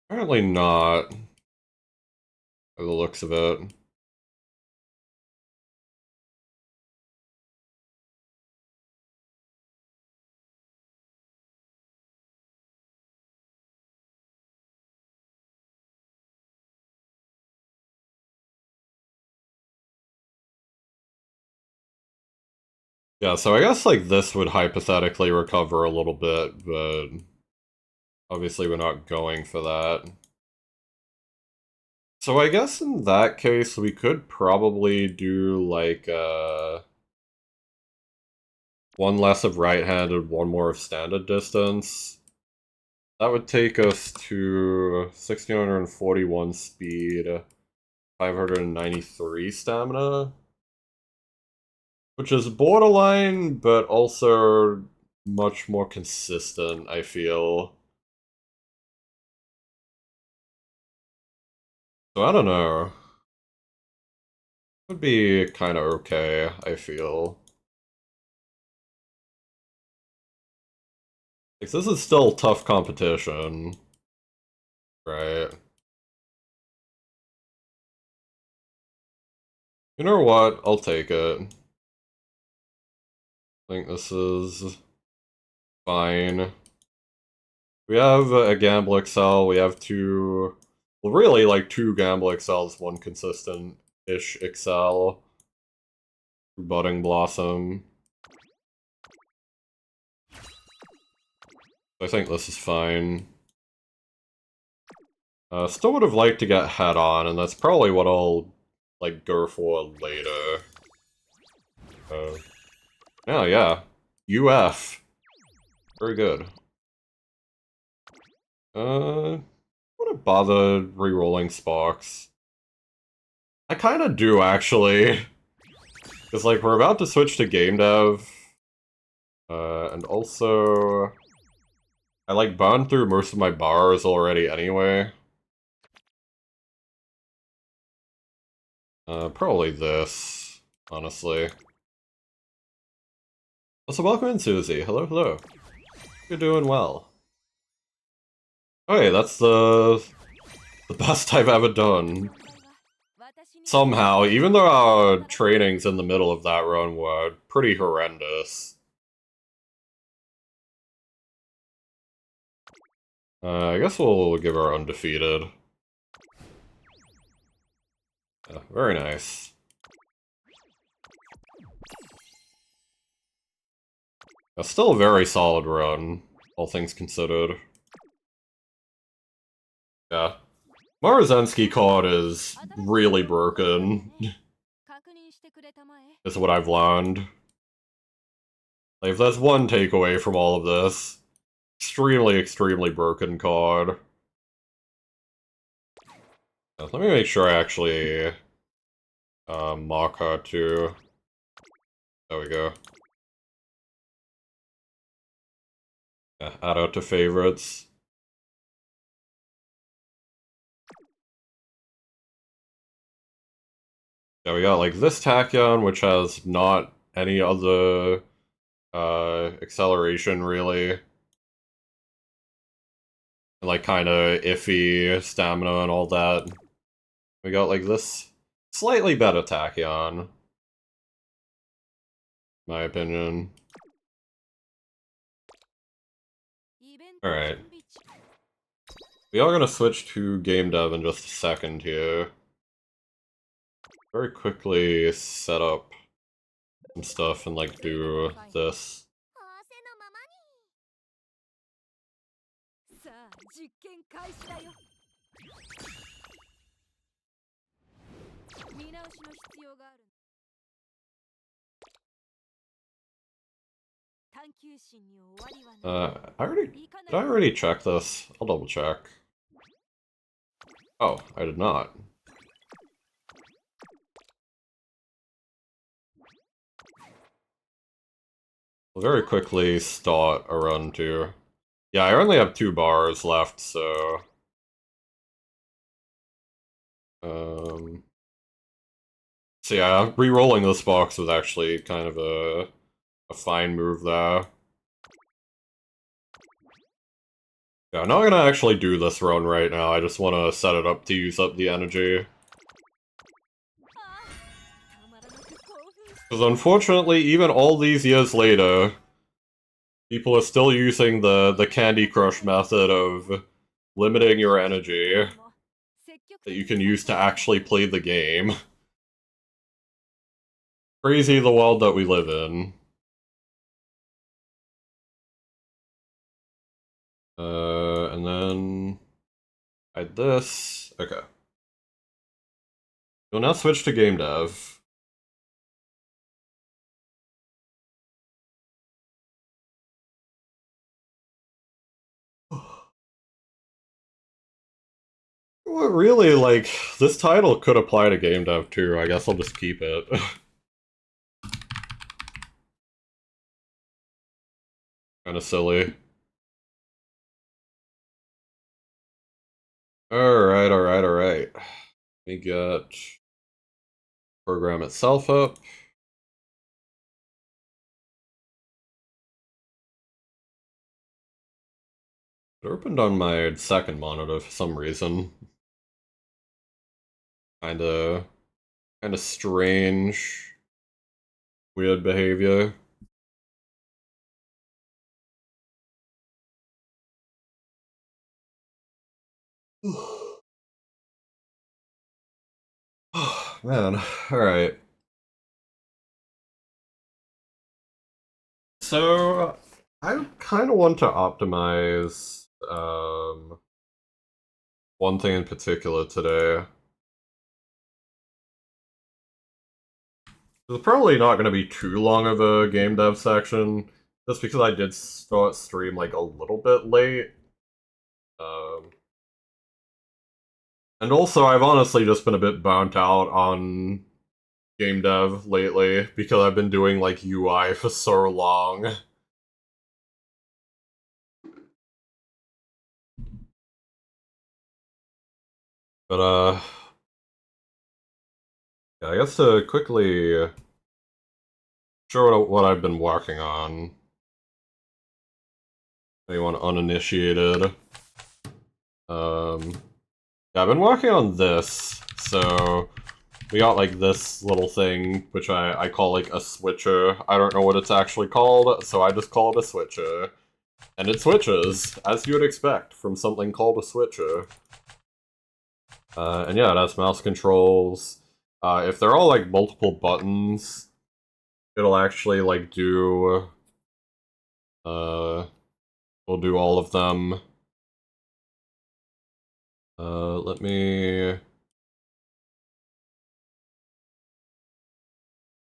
Apparently not, by the looks of it. Yeah, so I guess like this would hypothetically recover a little bit, but obviously we're not going for that. So I guess in that case we could probably do like one less of right-handed, one more of standard distance. That would take us to 1641 speed, 593 stamina. Which is borderline, but also much more consistent, I feel. So I don't know. Would be kind of okay, I feel. Like, this is still tough competition, right? You know what? I'll take it. I think this is fine. We have a Gamble Excel, we have two... Well, really, like, two Gamble Excels, one consistent-ish Excel. Budding Blossom. I think this is fine. Still would have liked to get head on, and that's probably what I'll, like, go for later. Yeah. UF. Very good. Wouldn't bother re-rolling Sparks. I kinda do, actually. Because, like, we're about to switch to game dev. And also... I, like, burned through most of my bars already anyway. Probably this, honestly. Also, welcome in, Susie. Hello, hello. You're doing well. Okay, that's the best I've ever done. Somehow, even though our trainings in the middle of that run were pretty horrendous. I guess we'll give her undefeated. Yeah, very nice. Still a very solid run, all things considered. Yeah. Marozensky card is really broken, is what I've learned. Like, if there's one takeaway from all of this, extremely, extremely broken card. Let me make sure I actually mark her too. There we go. Yeah, add her to favorites. Yeah, we got like this Tachyon, which has not any other acceleration really. And like kinda iffy stamina and all that. We got like this slightly better Tachyon, in my opinion. Alright. We are gonna switch to game dev in just a second here. Very quickly set up some stuff and like do this. Did I already check this? I'll double check. Oh, I did not. I'll very quickly start a run too. Yeah, I only have 2 bars left, so... So yeah, re-rolling this box was actually kind of a fine move there. Yeah, I'm not gonna actually do this run right now, I just want to set it up to use up the energy. Because unfortunately, even all these years later, people are still using the Candy Crush method of limiting your energy that you can use to actually play the game. Crazy the world that we live in. And then... hide this. Okay. We'll now switch to game dev. Well, really, like, this title could apply to game dev too. I guess I'll just keep it. Kinda silly. Alright. Let me get program itself up. It opened on my second monitor for some reason. Kinda strange. Weird behavior. Man, alright. So, I kind of want to optimize one thing in particular today. It's probably not going to be too long of a game dev section, just because I did start stream like a little bit late. And also, I've honestly just been a bit burnt out on game dev lately, because I've been doing like UI for so long. But yeah, I guess to quickly show what I've been working on. Anyone uninitiated? Yeah, I've been working on this, so we got like this little thing, which I call like a switcher. I don't know what it's actually called, so I just call it a switcher. And it switches, as you would expect from something called a switcher. And yeah, it has mouse controls. If they're all like multiple buttons, it'll actually like do... we'll do all of them. Let me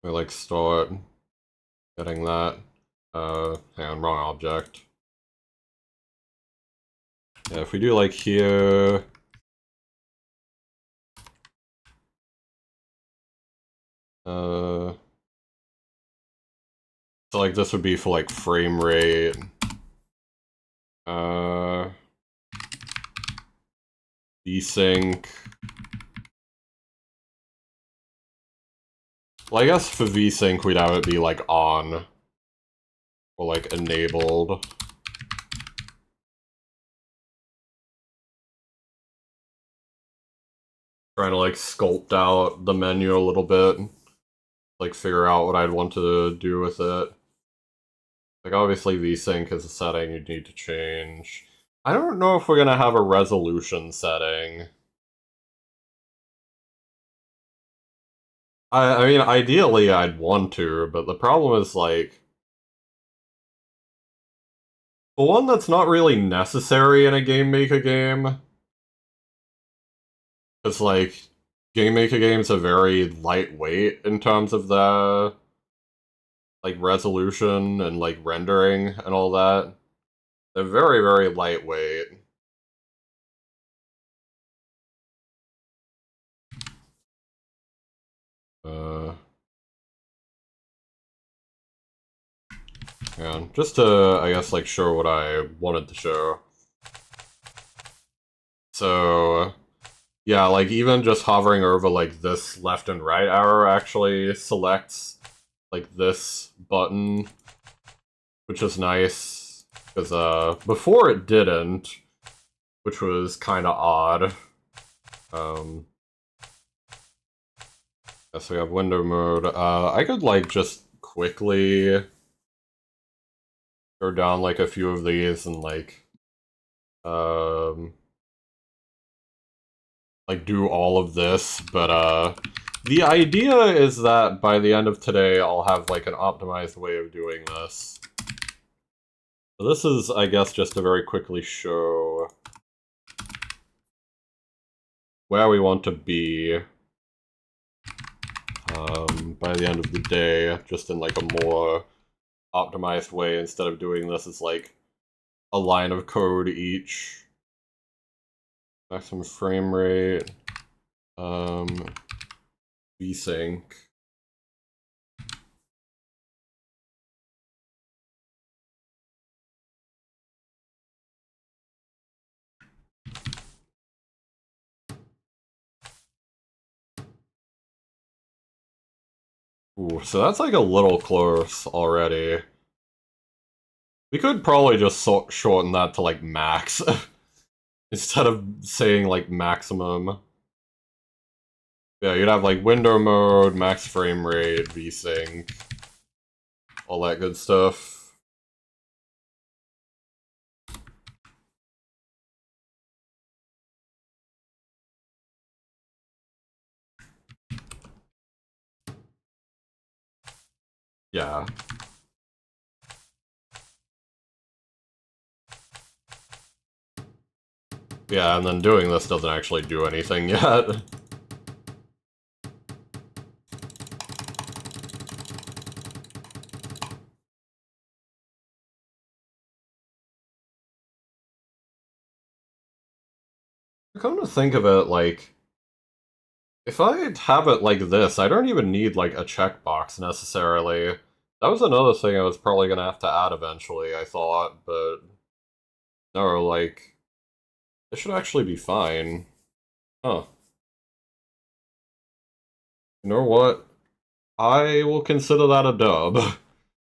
like start getting that. Hang on, wrong object. Yeah, if we do like here... so like this would be for like frame rate. Desync. Well, I guess for VSync we'd have it be like on. Or like enabled. Trying to like sculpt out the menu a little bit. Like figure out what I'd want to do with it. Like obviously VSync is a setting you'd need to change. I don't know if we're gonna have a resolution setting. I mean, ideally I'd want to, but the problem is like... the one that's not really necessary in a Game Maker game. Because like, Game Maker games are very lightweight in terms of the like resolution and like rendering and all that. They're very, very lightweight. Yeah, just to, I guess, like, show what I wanted to show. So, yeah, like, even just hovering over, like, this left and right arrow actually selects, like, this button, which is nice, because, before it didn't, which was kinda odd. So we have window mode. I could, like, just quickly go down, like, a few of these and, um... like, do all of this, but, the idea is that by the end of today, I'll have, like, an optimized way of doing this. So this is, I guess, just to very quickly show where we want to be by the end of the day, just in, like, a more optimized way, instead of doing this as, like, a line of code each. Maximum frame rate, VSync. Ooh, so that's like a little close already. We could probably just shorten that to like max instead of saying like maximum. Yeah, you'd have like window mode, max frame rate, VSync, all that good stuff. Yeah. Yeah, and then doing this doesn't actually do anything yet. Come to think of it, like, if I have it like this, I don't even need, like, a checkbox, necessarily. That was another thing I was probably gonna have to add eventually, I thought, but... no, like... it should actually be fine. Huh. You know what? I will consider that a dub.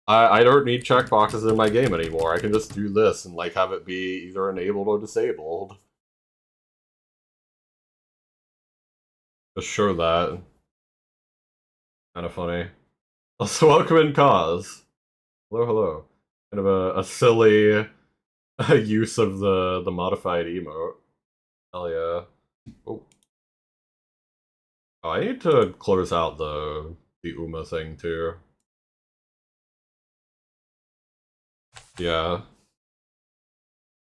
I don't need checkboxes in my game anymore. I can just do this and, like, have it be either enabled or disabled. Just show that. Kinda funny. Also, welcome in, Cause. Hello, hello. Kind of a silly use of the modified emote. Hell yeah. Oh. Oh, I need to close out the Uma thing, too. Yeah.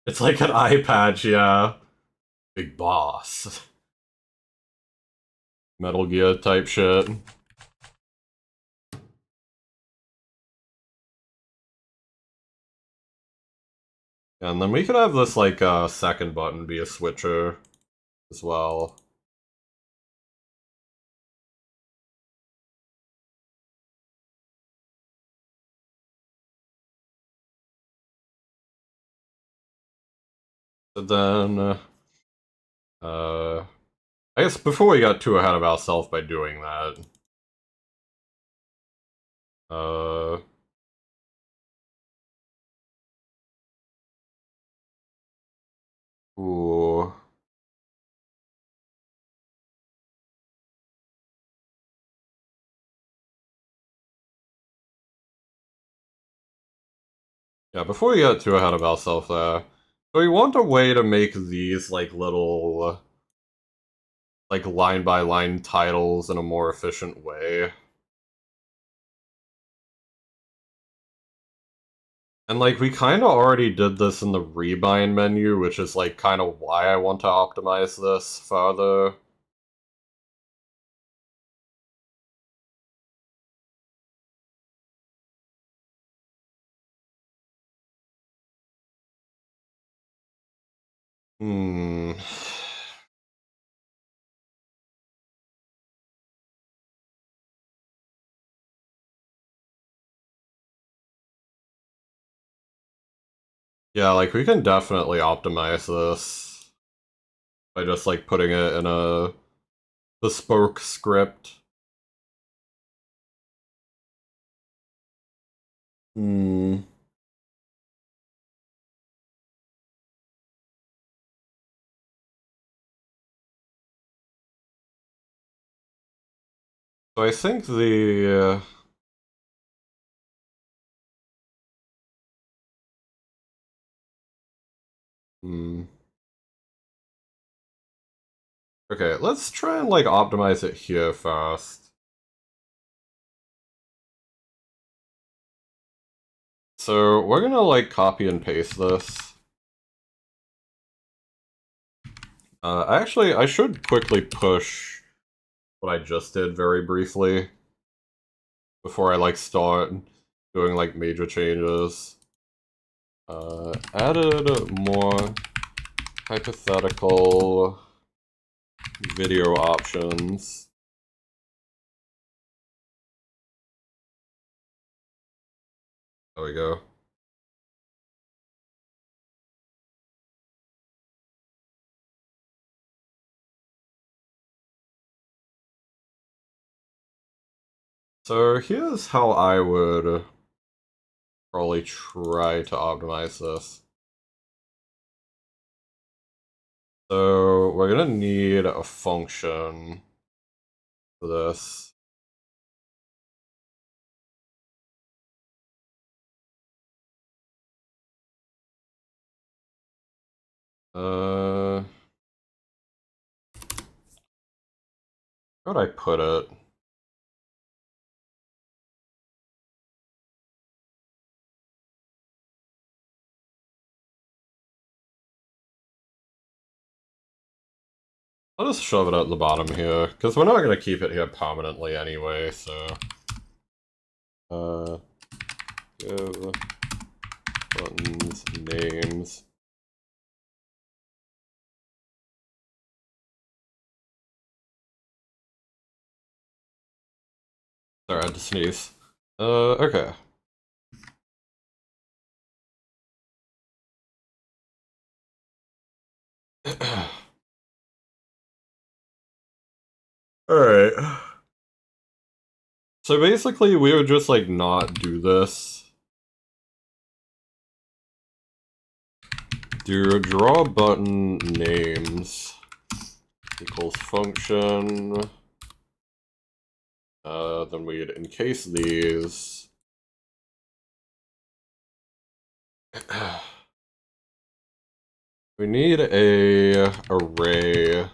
It's like an eye patch, yeah. Big boss. Metal Gear type shit. And then we could have this, like, second button be a switcher as well. But then, I guess before we got too ahead of ourselves by doing that, uh, ooh. Yeah, before we get too ahead of ourselves there, so we want a way to make these, like, little, like, line-by-line titles in a more efficient way. And, like, we kinda already did this in the rebind menu, which is, like, kinda why I want to optimize this further. Hmm. Yeah, like, we can definitely optimize this by just, like, putting it in a bespoke script. Hmm. So I think the... hmm. Okay, let's try and, like, optimize it here first. So we're gonna, like, copy and paste this. Actually, I should quickly push what I just did very briefly before I, like, start doing, like, major changes. Added more hypothetical video options. There we go. So here's how I would probably try to optimize this. So we're gonna need a function for this. Where would I put it? I'll just shove it at the bottom here, because we're not gonna keep it here permanently anyway, so... Give buttons names. Sorry, I had to sneeze. Okay. Alright. So basically, we would just, like, not do this. Do draw button names equals function. Then we'd encase these. We need a array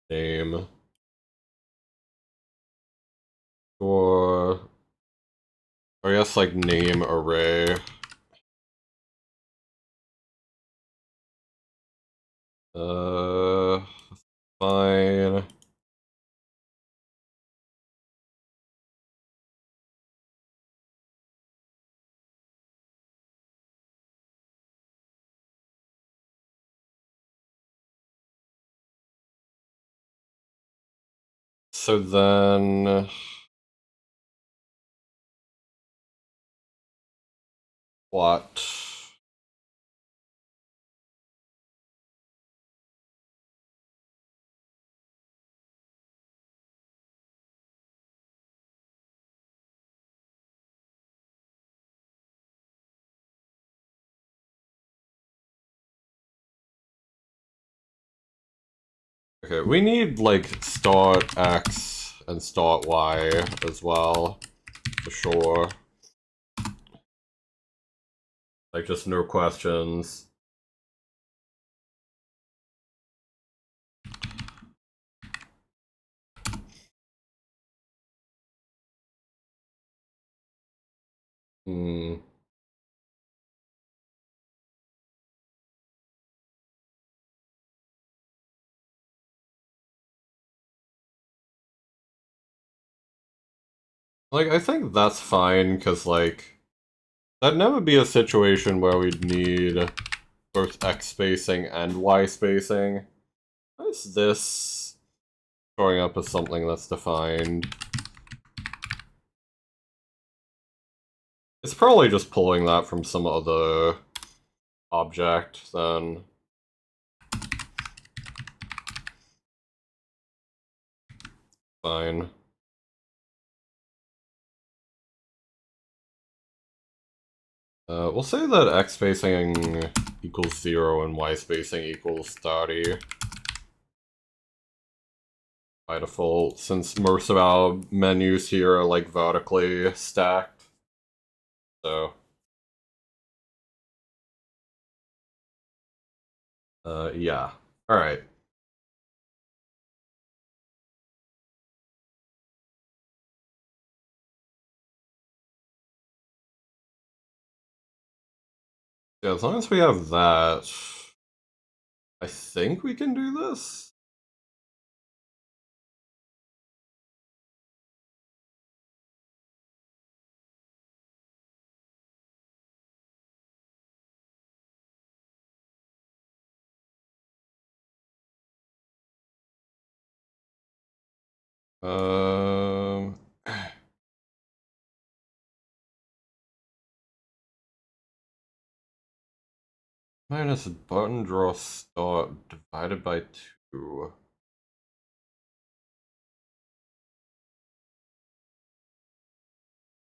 name for, I guess, like, name array. Fine. So then... what? Okay, we need, like, start X and start Y as well, for sure. Like, just no questions. Hmm. Like, I think that's fine, because, like, that'd never be a situation where we'd need both X spacing and Y spacing. Why is this showing up as something that's defined? It's probably just pulling that from some other object, then. Fine. We'll say that X spacing equals 0 and Y spacing equals 30. By default, since most of our menus here are like vertically stacked. So. Yeah. Alright. Yeah, as long as we have that, I think we can do this. Um, minus button draw start divided by 2.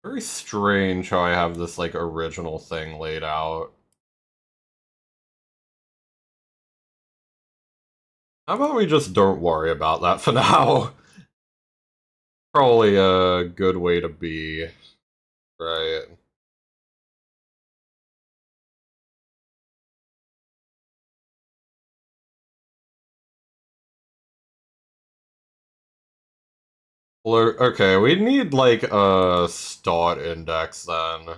Very strange how I have this like original thing laid out. How about we just don't worry about that for now? Probably a good way to be, right? Well, okay, we need like a start index then.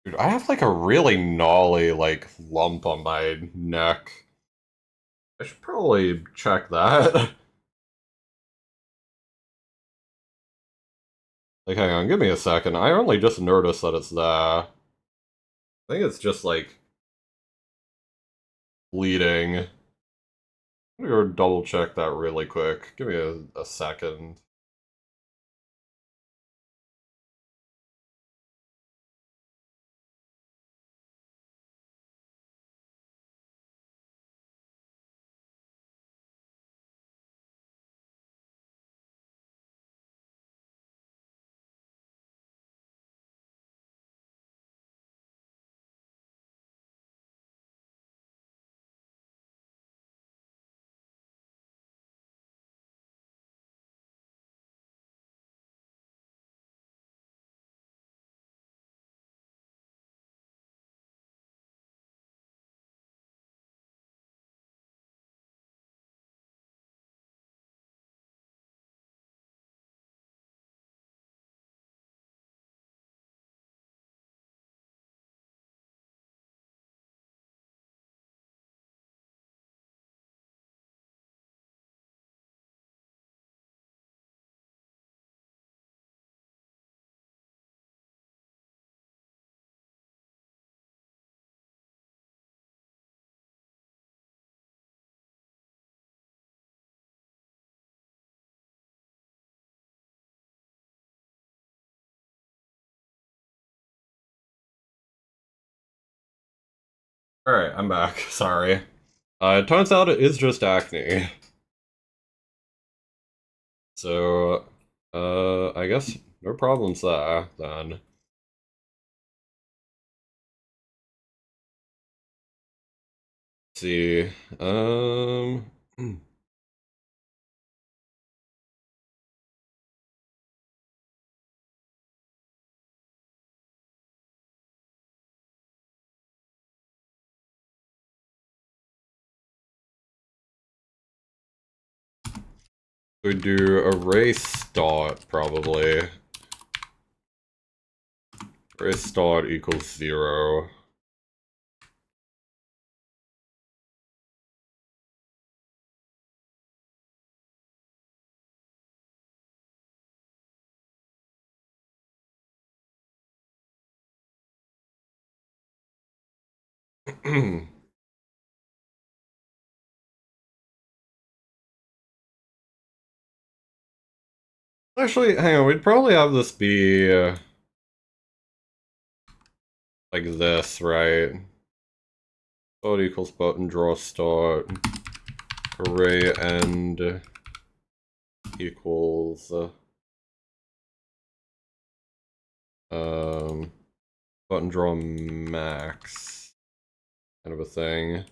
Dude, I have like a really gnarly like lump on my neck. I should probably check that. Like, hang on, give me a second. I only just noticed that it's there. I think it's just like bleeding. I'm gonna go double check that really quick. Give me a second. Alright, I'm back. Sorry. It turns out it is just acne. So, I guess no problems there, then. Let's see, we do array start, probably. Array start equals 0. Actually, hang on, we'd probably have this be like this, right? Start equals button draw start. Array end equals button draw max kind of a thing.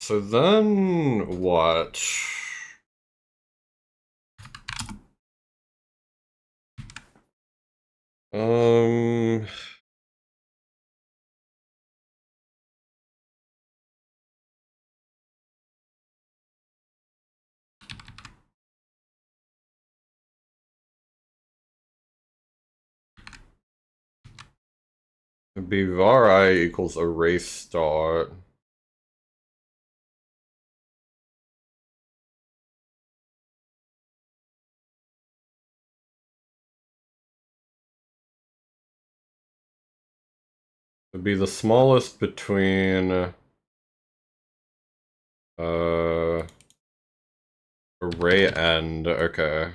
So then what? Um, it'd be var I equals array start. It'd be the smallest between array end, okay.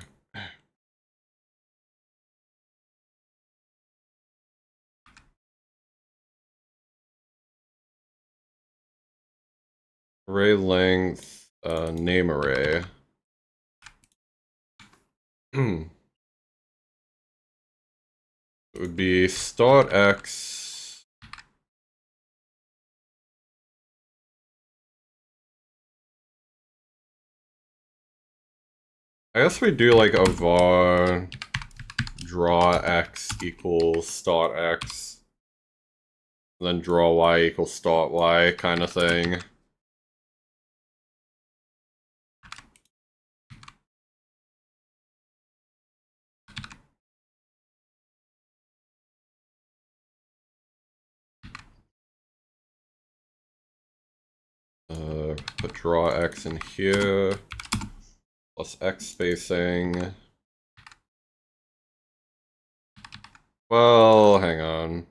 Array length, name array. It would be start x. I guess we do like a var draw x equals start x. And then draw y equals start y kind of thing. Put draw x in here, plus x spacing. Well, hang on.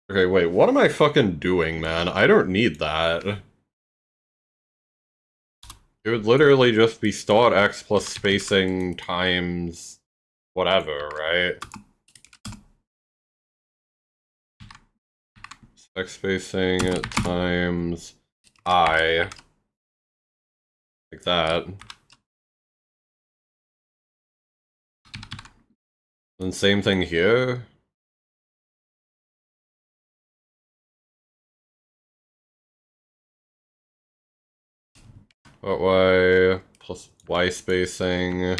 Okay, wait, what am I fucking doing, man? I don't need that. It would literally just be start x plus spacing times whatever, right? X spacing times I. Like that. Then same thing here. But y plus y spacing.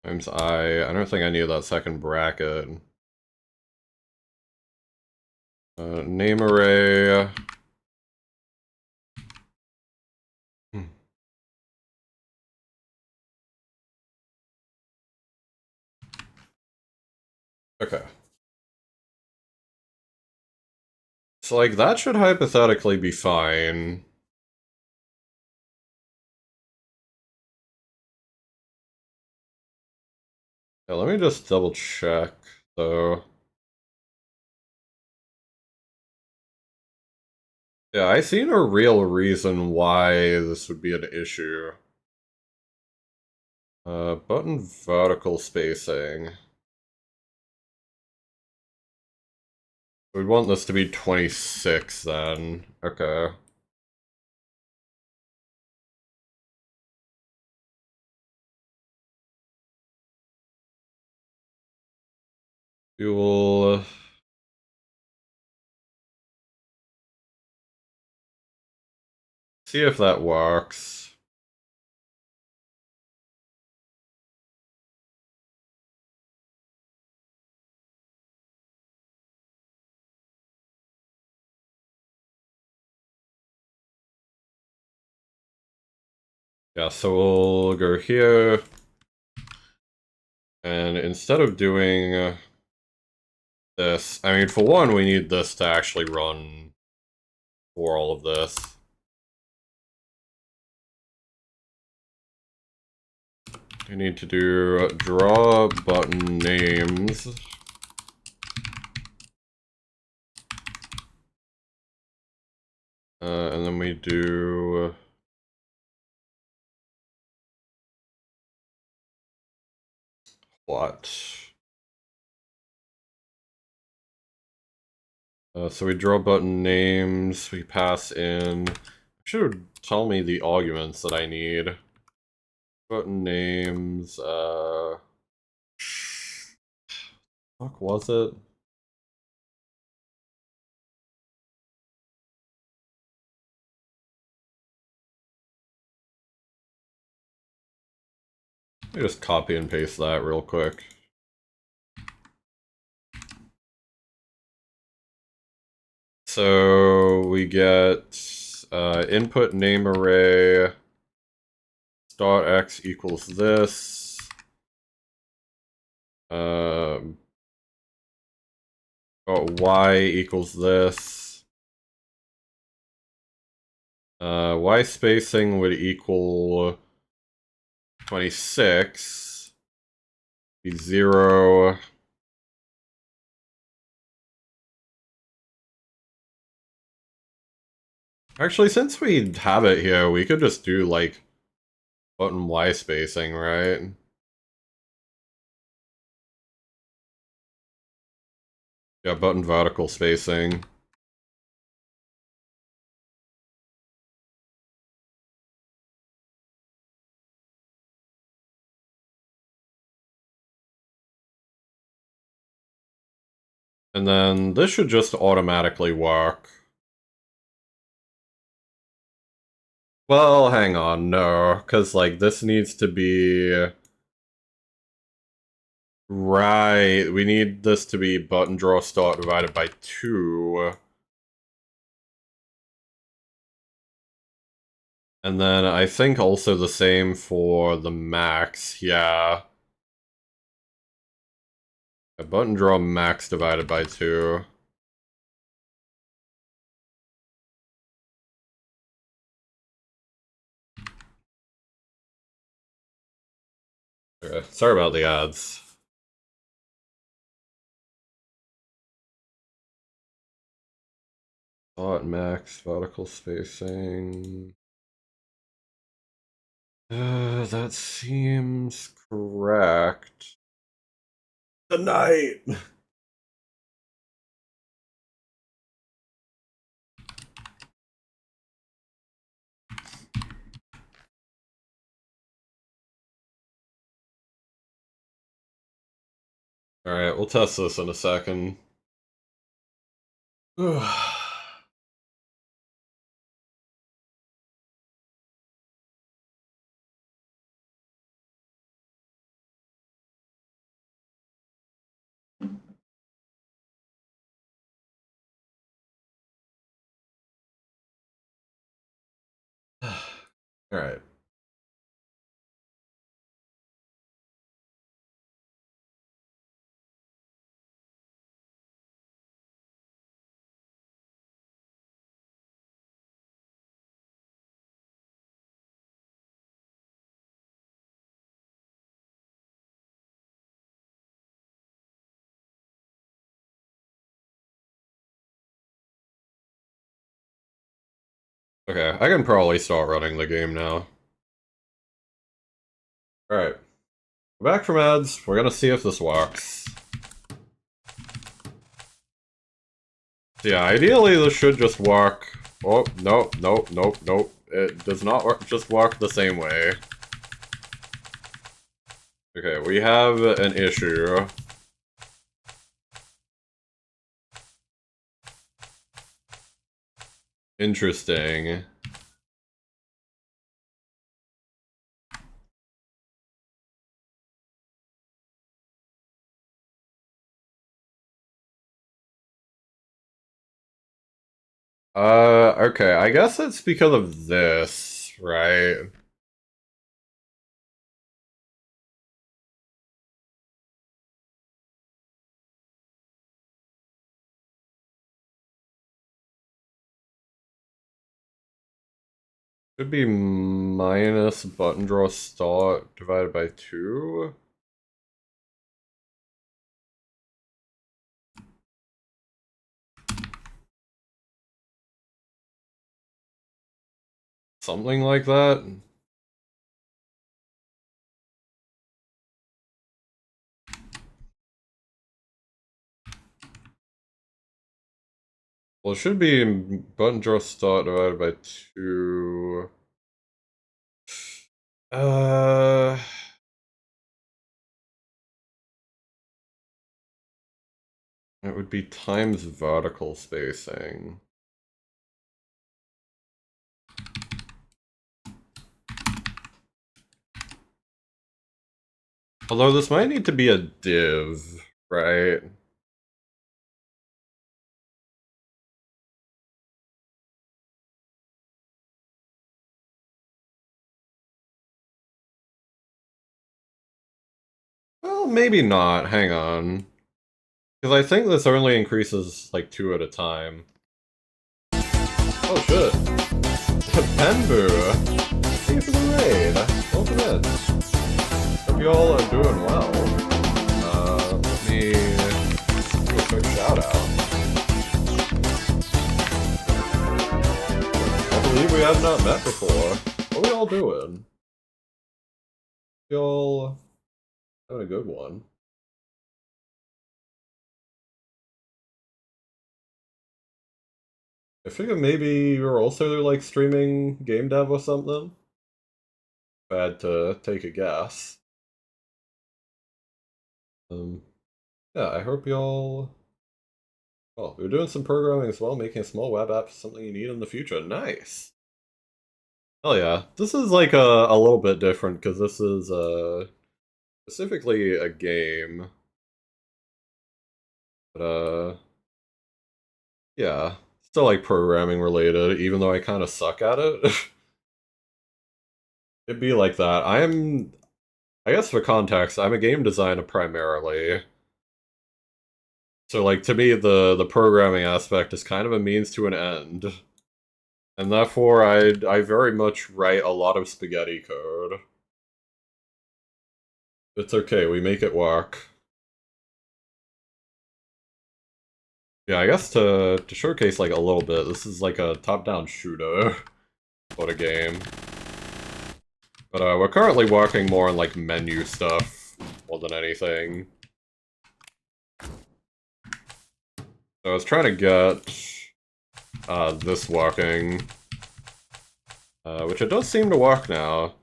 Times I don't think I need that second bracket. Name array. Okay. So, like, that should hypothetically be fine. Yeah, let me just double check, though. Yeah, I see no real reason why this would be an issue. Button vertical spacing. We'd want this to be 26 then. Okay. We will see if that works. Yeah, so we'll go here. And instead of doing this, I mean, for one, we need this to actually run for all of this. We need to do draw button names. And then we do what? So we draw button names, we pass in. Should tell me the arguments that I need. Button names, fuck was it? Let me just copy and paste that real quick. So we get input name array start x equals this. Y equals this. Y spacing would equal 26. Be 0. Actually, since we have it here, we could just do, like, button Y spacing, right? Yeah, button vertical spacing. And then this should just automatically work. Well, hang on, no, because, like, this needs to be... Right, we need this to be button draw start divided by 2. And then I think also the same for the max, yeah. A button draw max divided by 2. Okay, sorry about the ads. Dot max vertical spacing. That seems correct. Tonight! Alright, we'll test this in a second. Alright. Okay, I can probably start running the game now. Alright. Back from ads, we're gonna see if this works. So yeah, ideally this should just work. Oh, nope, nope, nope, nope. It does not work, just work the same way. Okay, we have an issue. Interesting. Okay, I guess it's because of this, right? Should be minus button draw start divided by 2. Something like that. Well, it should be button draw start divided by 2. It would be times vertical spacing. Although this might need to be a div, right? Well, maybe not. Hang on. Because I think this only increases like 2 at a time. Oh shit. Penbu! Thank you for the raid. Welcome in. Hope you all are doing well. Let me do a quick shout out. I believe we have not met before. What are we all doing? We all having a good one. I figured maybe you're also like streaming game dev or something. If I had to take a guess. Yeah, I hope y'all. Well, we're doing some programming as well, making a small web app something you need in the future. Nice. Oh yeah, this is like a little bit different because this is specifically a game. But yeah, still like programming related, even though I kind of suck at it. It'd be like that. I guess for context, I'm a game designer primarily. So like to me the programming aspect is kind of a means to an end. And therefore I very much write a lot of spaghetti code. It's okay, we make it work. Yeah, I guess to showcase like a little bit, this is like a top-down shooter. What a game. But we're currently working more on like menu stuff more than anything. So I was trying to get this working, which it does seem to work now.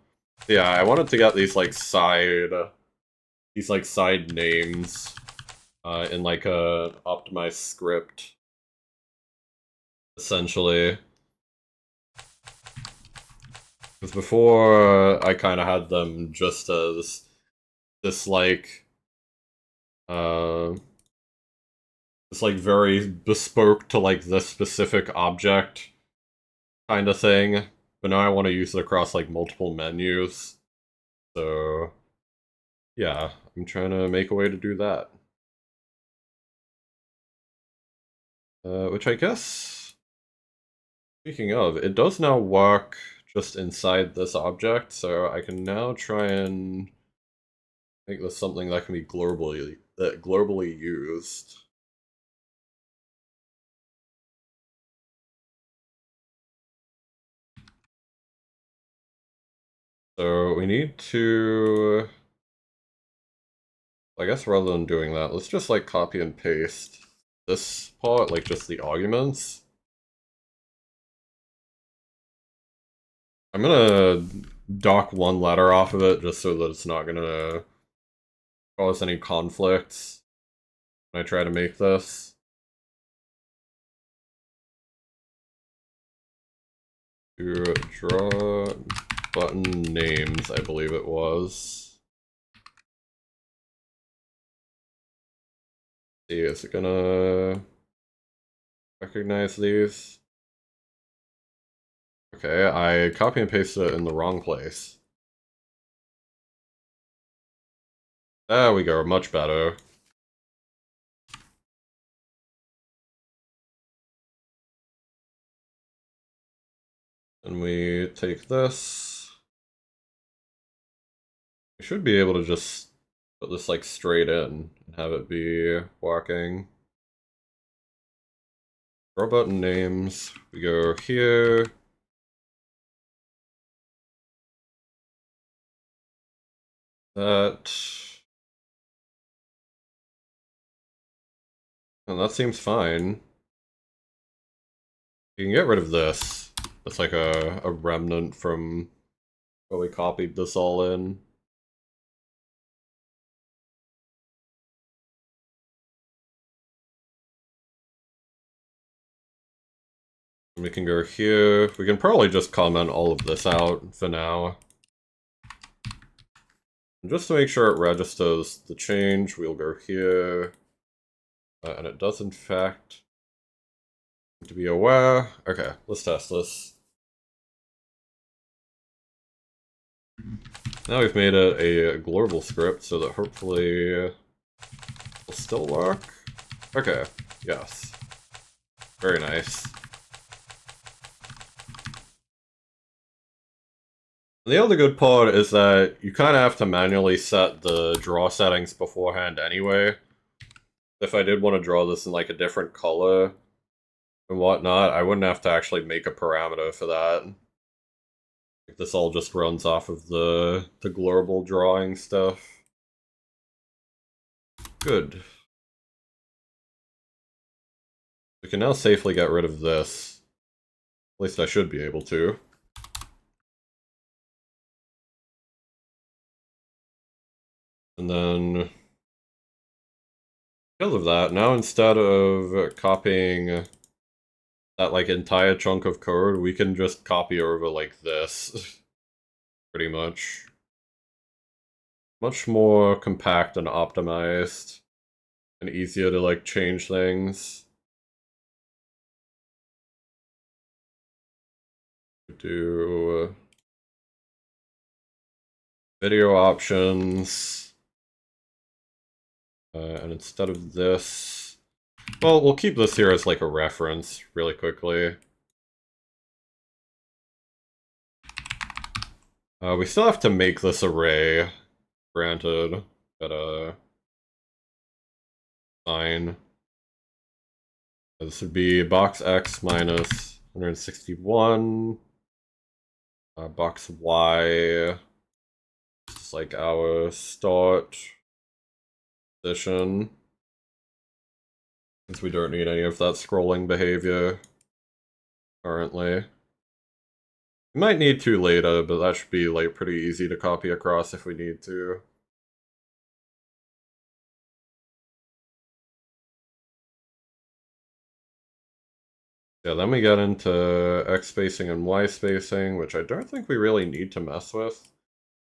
Yeah, I wanted to get these like side names in like a optimized script, essentially. Because before I kind of had them just as this like it's like very bespoke to like this specific object kind of thing, but now I want to use it across like multiple menus. So yeah, I'm trying to make a way to do that. Which I guess, speaking of, it does now work just inside this object, so I can now try and make this something that can be globally used. So we need to, I guess rather than doing that, let's just like copy and paste this part, like just the arguments. I'm gonna dock one letter off of it just so that it's not gonna cause any conflicts when I try to make this. To draw button names, I believe it was. See, is it gonna recognize these? Okay, I copy and pasted it in the wrong place. There we go, much better. And we take this. We should be able to just put this like straight in and have it be walking. Draw button names. We go here. That. And that seems fine. You can get rid of this. That's like a remnant from where we copied this all in. We can go here. We can probably just comment all of this out for now. And just to make sure it registers the change, we'll go here. And it does in fact need to be aware. Okay, let's test this. Now we've made it a global script so that hopefully it'll still work. Okay, yes. Very nice. The other good part is that you kind of have to manually set the draw settings beforehand anyway. If I did want to draw this in like a different color and whatnot, I wouldn't have to actually make a parameter for that. This all just runs off of the global drawing stuff. Good. We can now safely get rid of this. At least I should be able to. And then, because of that, now instead of copying that like entire chunk of code, we can just copy over like this. Pretty much. Much more compact and optimized. And easier to like change things. Do video options. And instead of this, well, we'll keep this here as like a reference really quickly. We still have to make this array, granted, but fine. This would be box X minus 161, box Y, just like our start position, since we don't need any of that scrolling behavior currently. We might need to later, but that should be like pretty easy to copy across if we need to. Yeah, then we get into X spacing and Y spacing, which I don't think we really need to mess with.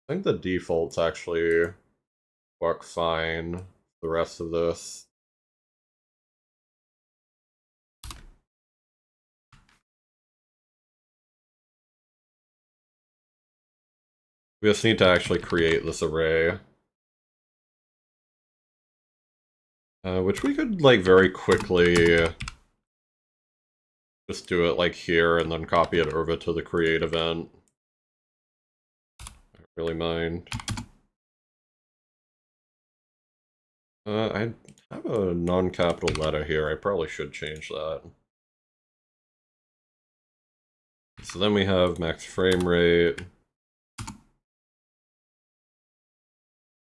I think the defaults actually work fine. The rest of this. We just need to actually create this array. Which we could, like, very quickly just do it, like, here, and then copy it over to the create event. I don't really mind. I have a non-capital letter here. I probably should change that. So then we have max frame rate,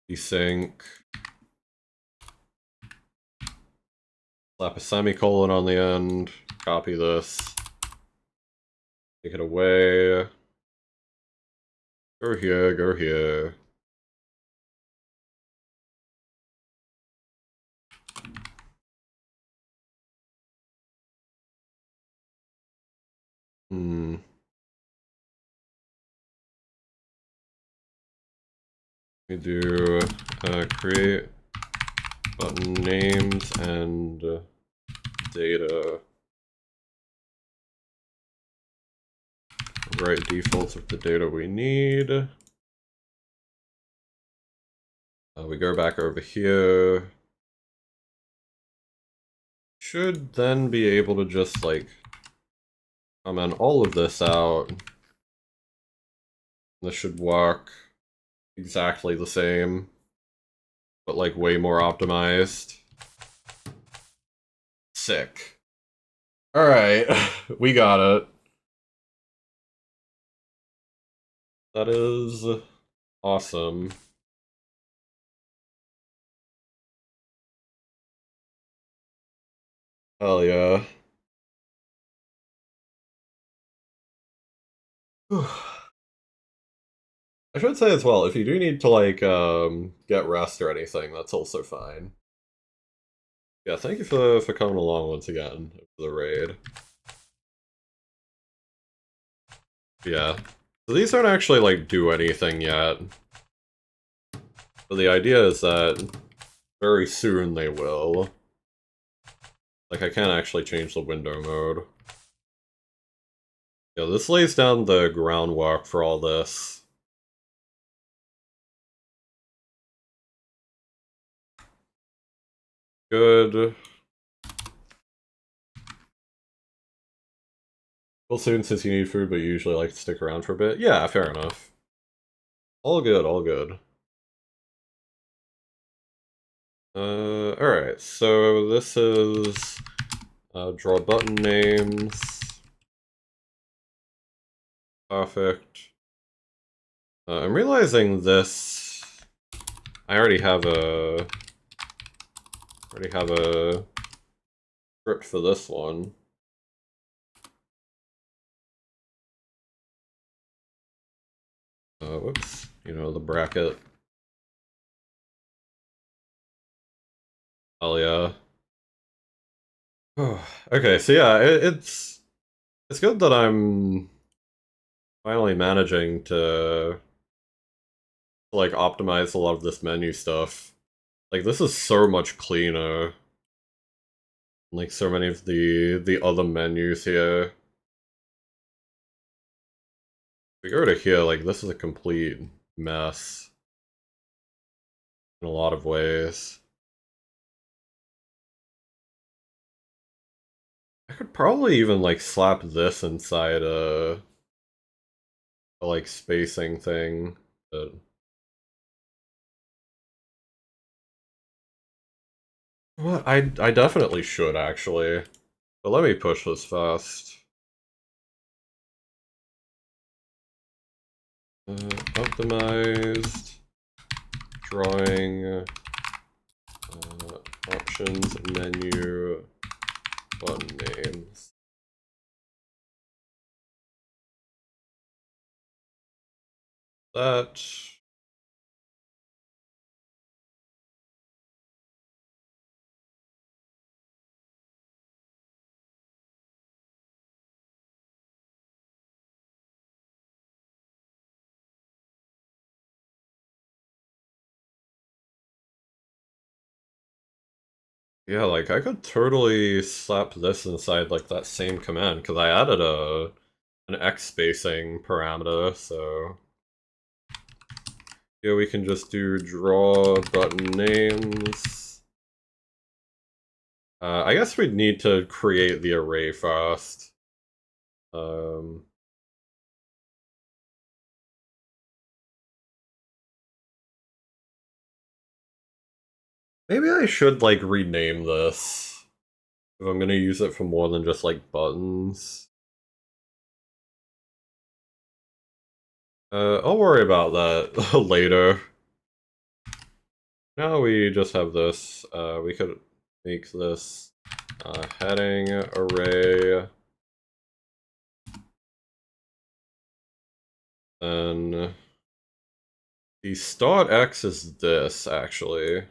desync, slap a semicolon on the end, copy this, take it away, go here, go here. We do create button names and data. Write defaults of the data we need. We go back over here. Should then be able to just like comment all of this out This should work exactly the same, but like way more optimized. Sick. Alright, we got it. That is awesome. Hell yeah. I should say as well, if you do need to like get rest or anything, that's also fine. Yeah, thank you for coming along once again for the raid. Yeah. So these don't actually like do anything yet. But the idea is that very soon they will. Like I can't actually change the window mode. Yeah, this lays down the groundwork for all this. Good. Well, soon since you need food, but you usually like to stick around for a bit. Yeah, fair enough. All good, all good. Alright, so this is draw button names. Perfect. I'm realizing this. I already have a script for this one. Whoops, you know, the bracket. Oh yeah. Okay, so yeah, it's good that I'm finally managing to like optimize a lot of this menu stuff. Like this is so much cleaner. Like so many of the other menus here. If we go to here, like this is a complete mess in a lot of ways. I could probably even like slap this inside a like spacing thing, but what I definitely should actually. But let me push this fast. Optimized drawing options menu button names. That. Yeah, like I could totally slap this inside like that same command because I added an X spacing parameter, so yeah, we can just do draw button names. I guess we'd need to create the array first. Maybe I should like rename this if I'm gonna use it for more than just like buttons. I'll worry about that later. Now we just have this. We could make this heading array. Then the start X is this actually.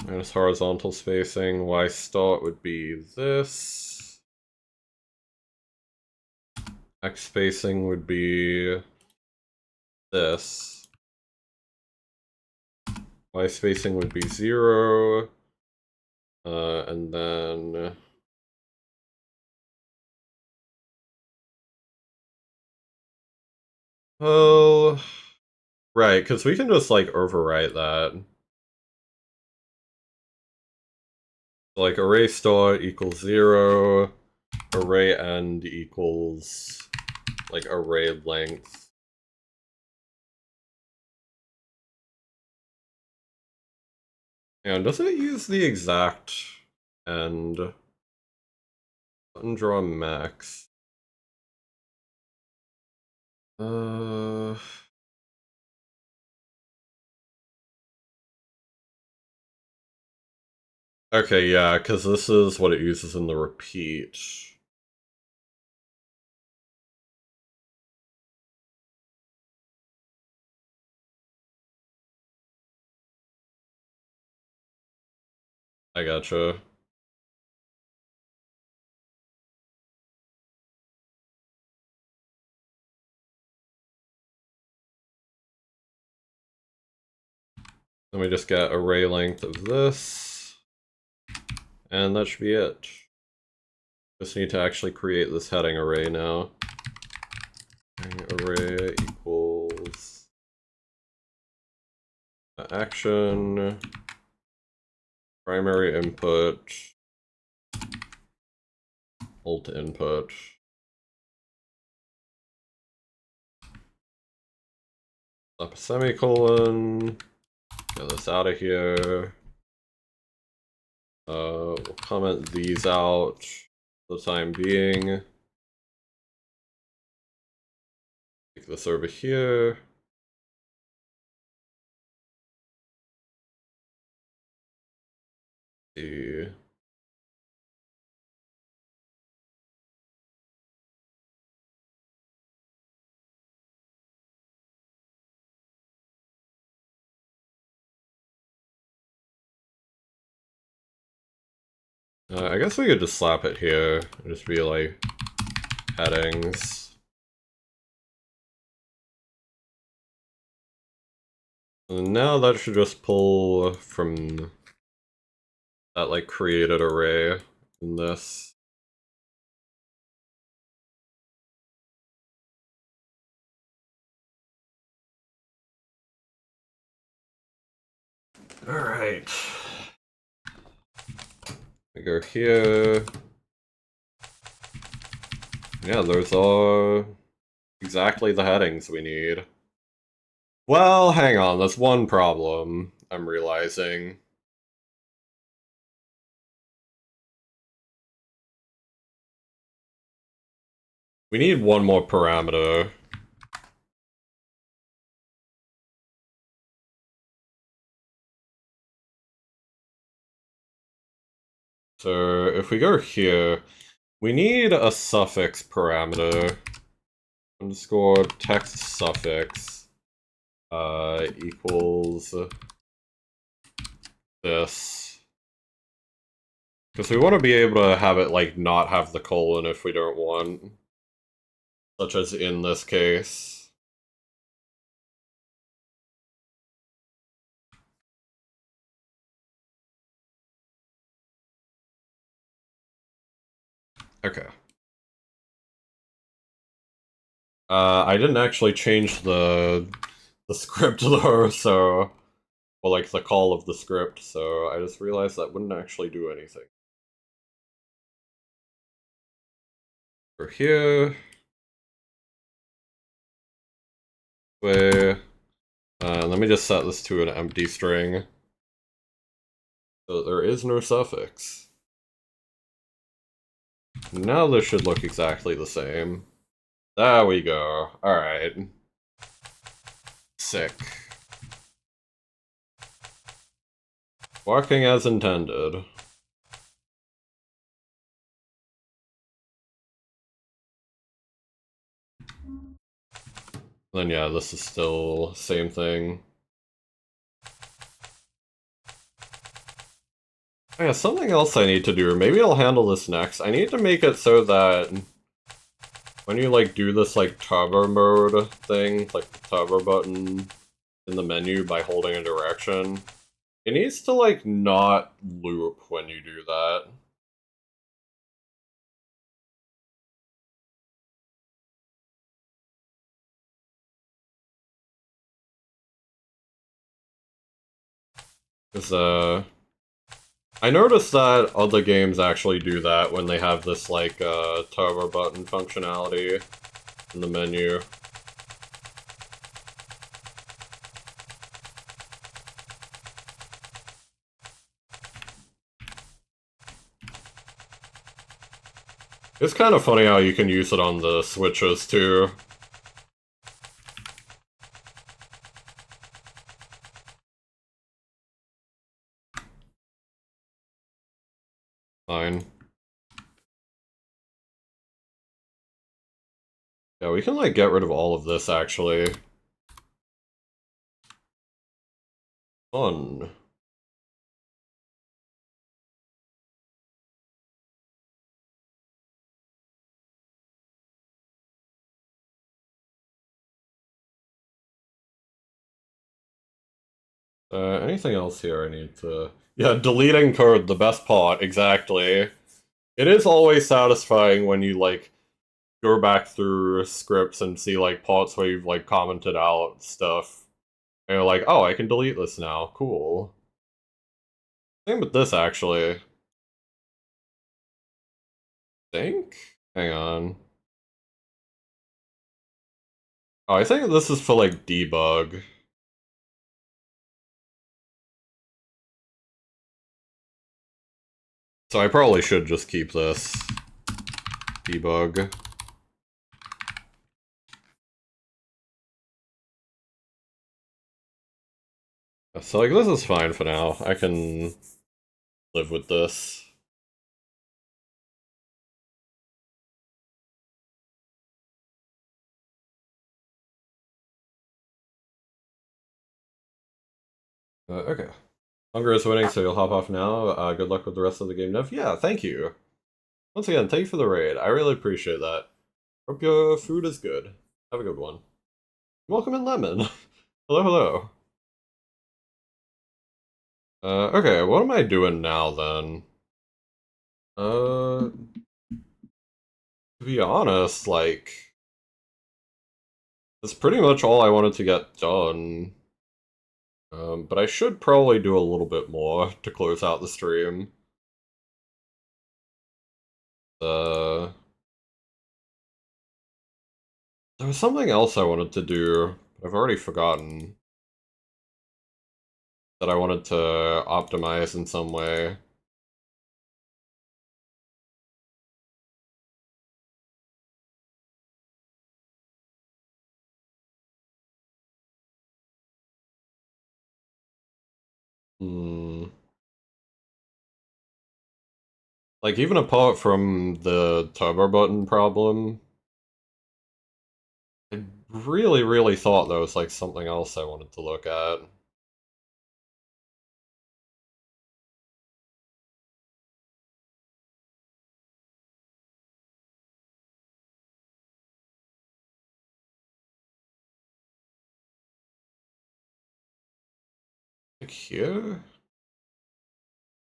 Minus horizontal spacing. Y start would be this. X spacing would be this. Y spacing would be 0. And then oh, right, because we can just like overwrite that. Like array start equals 0, array end equals like array length. And does it use the exact end? Button draw max. Okay, yeah, because this is what it uses in the repeat. I gotcha. Let me just get array length of this. And that should be it. Just need to actually create this heading array now. Array equals action, primary input, alt input. Up a semicolon. Get this out of here. We'll comment these out for the time being. Take this over here. See. I guess we could just slap it here and just be like headings. And now that should just pull from that like created array in this. All right. We go here. Yeah, those are exactly the headings we need. Well, hang on, there's one problem I'm realizing. We need one more parameter. So if we go here, we need a suffix parameter. Underscore text suffix equals this. Because we want to be able to have it like not have the colon if we don't want. Such as in this case. Okay. I didn't actually change the script though, so well, like the call of the script, so I just realized that wouldn't actually do anything. Over here. Wait. Let me just set this to an empty string. So there is no suffix. Now this should look exactly the same. There we go. Alright. Sick. Working as intended. Then yeah, this is still same thing. Oh yeah, something else I need to do, or maybe I'll handle this next. I need to make it so that when you like do this like turbo mode thing, like the turbo button in the menu by holding a direction, it needs to like not loop when you do that. Because I noticed that other games actually do that when they have this, like, turbo button functionality in the menu. It's kind of funny how you can use it on the Switches, too. Fine. Yeah, we can, like, get rid of all of this, actually. Fun. Anything else here I need to... Yeah, deleting code, the best part, exactly. It is always satisfying when you, like, go back through scripts and see, like, parts where you've, like, commented out stuff. And you're like, oh, I can delete this now. Cool. Same with this, actually. Think? Hang on. Oh, I think this is for, like, debug. So I probably should just keep this. Debug. So, like, this is fine for now. I can live with this. Okay. Hunger is winning, so you'll hop off now. Good luck with the rest of the game, Nev. Yeah, thank you. Once again, thank you for the raid. I really appreciate that. Hope your food is good. Have a good one. Welcome in, Lemon. Hello, hello. Okay, what am I doing now, then? To be honest, like... That's pretty much all I wanted to get done. But I should probably do a little bit more to close out the stream. There was something else I wanted to do, but I've already forgotten. That I wanted to optimize in some way. Hmm. Like, even apart from the turbo button problem, I really, really thought there was, like, something else I wanted to look at. Like, here?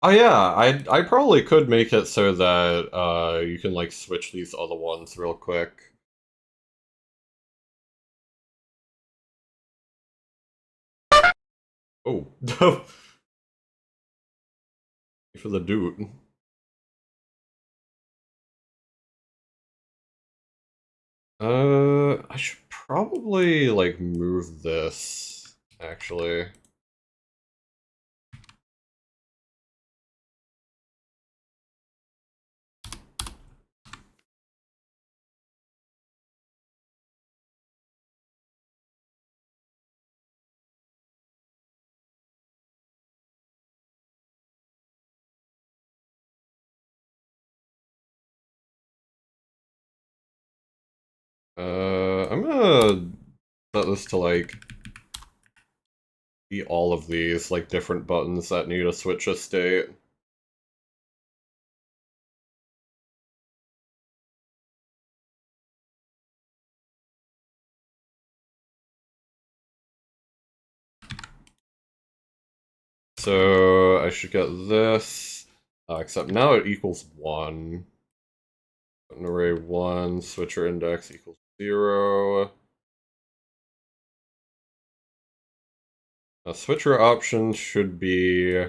Oh yeah, I probably could make it so that, you can, like, switch these other ones real quick. Oh. For the dude. I should probably, like, move this, actually. I'm gonna set this to, like, be all of these, like, different buttons that need a switch of state. So I should get this, except now it equals 1. Button array 1, switcher index equals 0. Switcher options should be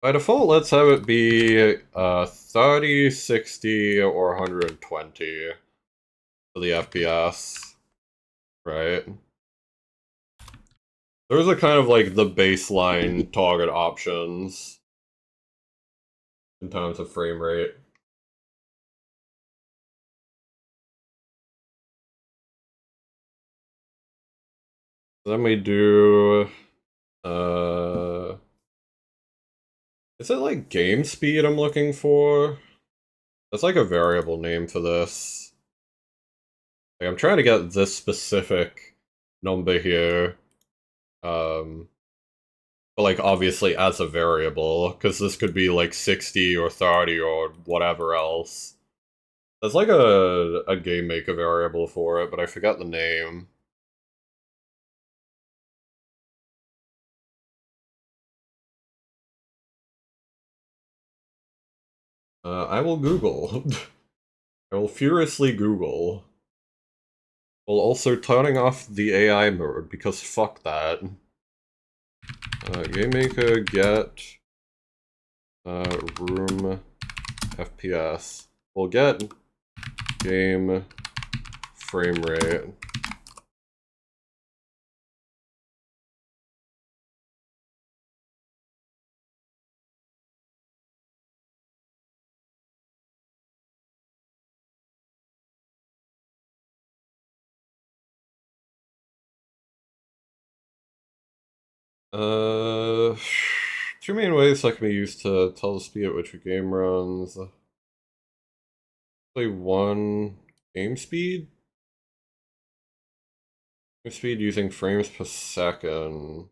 By default, let's have it be 30, 60, or 120 for the FPS, right? Those are kind of like the baseline target options in terms of frame rate. Then we do, is it like game speed I'm looking for? That's like a variable name for this. Like I'm trying to get this specific number here. But like obviously as a variable, because this could be like 60 or 30 or whatever else. There's like a game maker variable for it, but I forgot the name. I will Google. I will furiously Google. While also turning off the AI mode, because fuck that. Game maker get room FPS. We'll get game frame rate. Two main ways that can be used to tell the speed at which a game runs. Play one game speed? Game speed using frames per second.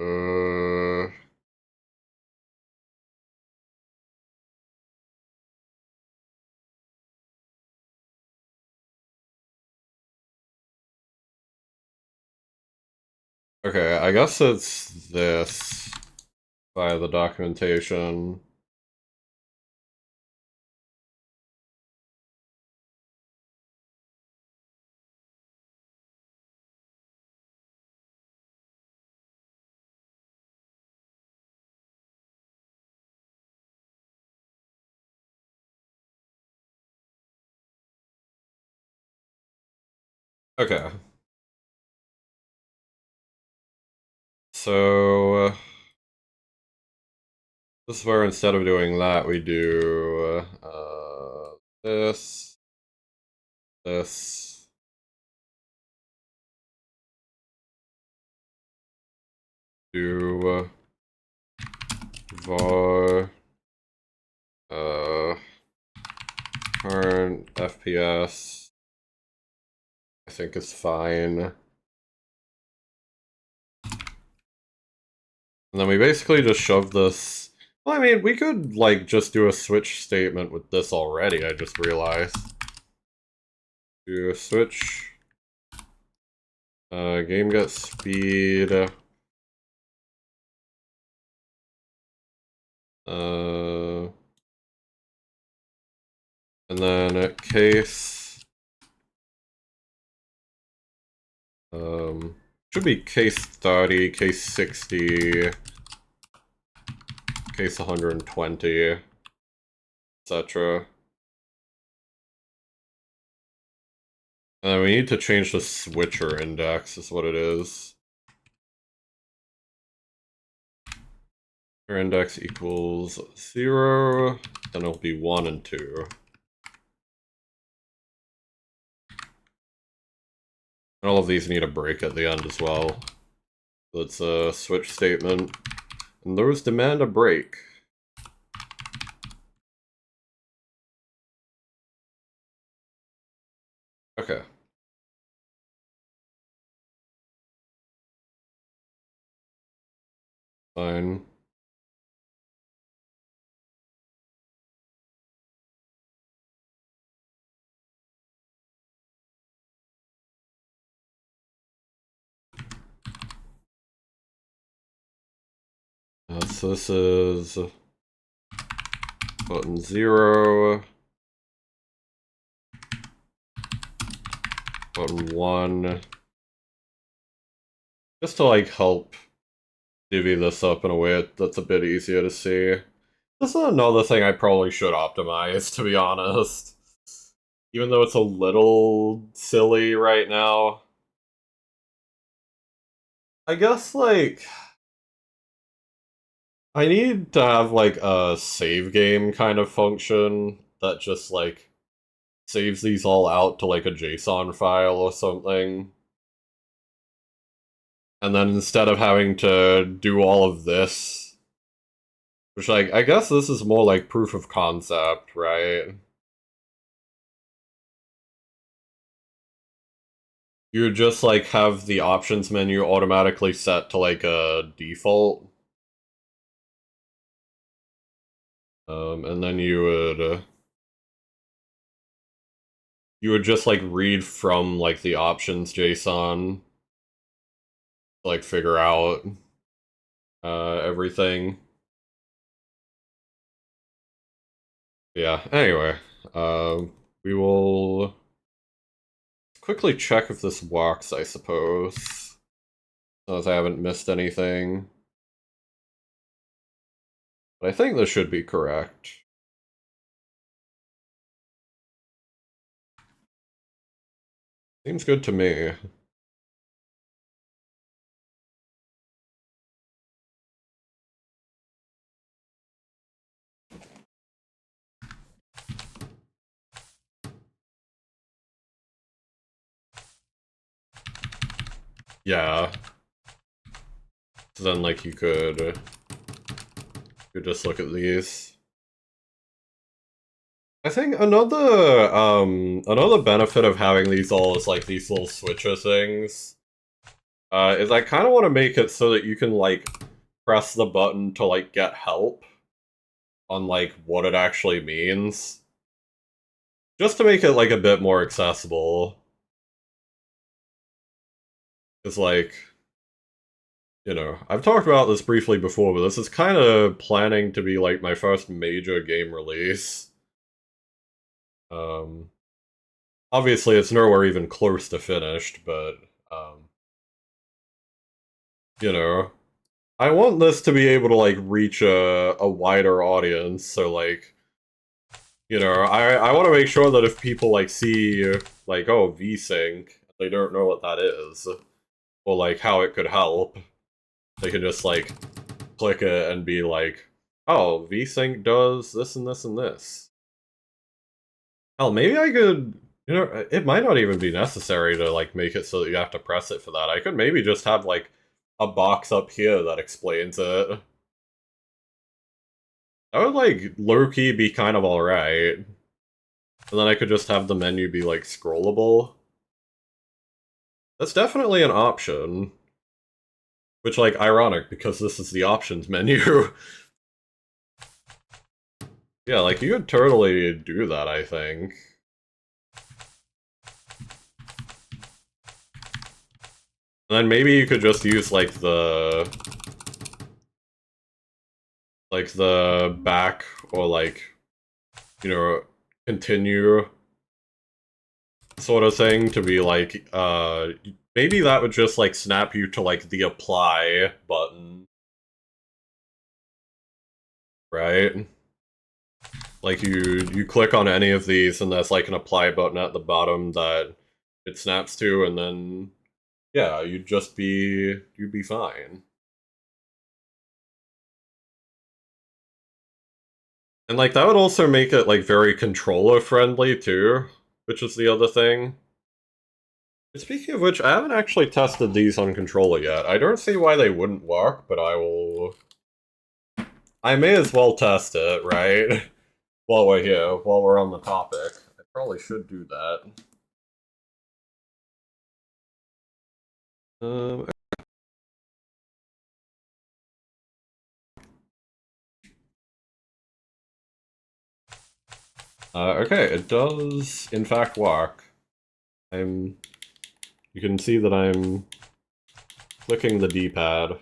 Uh, okay, I guess it's this by the documentation. Okay. So, this is where instead of doing that, we do this, this, do var current FPS. I think is fine. And then we basically just shove this. Well, I mean, we could, like, just do a switch statement with this already, I just realized. Do a switch. Game get speed. And then case. Should be case 30, case 60, case 120, etc. And then we need to change the switcher index, is what it is. Switcher index equals 0, then it'll be 1 and 2. And all of these need a break at the end as well. So it's a switch statement. And those demand a break. Okay. Fine. So this is button 0, button 1, just to like help divvy this up in a way that's a bit easier to see. This is another thing I probably should optimize, to be honest. Even though it's a little silly right now. I guess, like, I need to have, like, a save game kind of function that just, like, saves these all out to, like, a JSON file or something. And then instead of having to do all of this, which, like, I guess this is more like proof of concept, right? You would just, like, have the options menu automatically set to, like, a default. And then you would just, like, read from, like, the options JSON to, like, figure out, everything. Yeah, anyway, we will quickly check if this works, I suppose, as I haven't missed anything. But I think this should be correct. Seems good to me. Yeah. So then, like, you could just look at these. I think another benefit of having these all as, like, these little switcher things, is I kind of want to make it so that you can, like, press the button to, like, get help on, like, what it actually means. Just to make it, like, a bit more accessible. Because, like, you know, I've talked about this briefly before, but this is kind of planning to be, like, my first major game release. Um, Obviously, it's nowhere even close to finished, but, you know, I want this to be able to, like, reach a wider audience, so, like, you know, I want to make sure that if people, like, see, like, oh, VSync, they don't know what that is, or, like, how it could help, they can just, like, click it and be like, oh, VSync does this and this and this. Hell, maybe I could, you know, it might not even be necessary to, like, make it so that you have to press it for that. I could maybe just have, like, a box up here that explains it. That would, like, low-key be kind of alright. And then I could just have the menu be, like, scrollable. That's definitely an option. Which, like, ironic, because this is the options menu. Yeah, like, you could totally do that, I think. And then maybe you could just use, like, the back, or, like, you know, continue sort of thing to be, like, maybe that would just, like, snap you to, like, the apply button. Right? Like, you click on any of these, and there's, like, an apply button at the bottom that it snaps to, and then, yeah, you'd be fine. And, like, that would also make it, like, very controller-friendly, too, which is the other thing. Speaking of which, I haven't actually tested these on controller yet. I don't see why they wouldn't work, but I may as well test it, right? While we're here, while we're on the topic. I probably should do that. Um, okay, it does, in fact, work. You can see that I'm clicking the D-pad.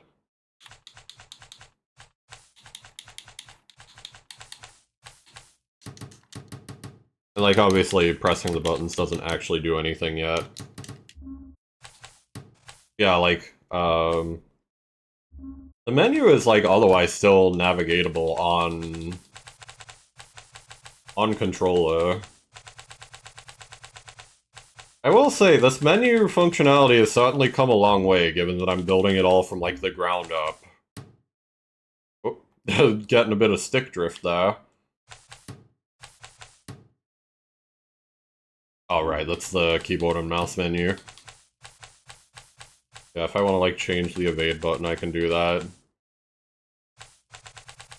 And, like, obviously, pressing the buttons doesn't actually do anything yet. Yeah, like, The menu is, like, otherwise still navigatable on controller. I will say, this menu functionality has certainly come a long way, given that I'm building it all from, like, the ground up. Oh, getting a bit of stick drift there. Alright, that's the keyboard and mouse menu. Yeah, if I want to, like, change the evade button, I can do that.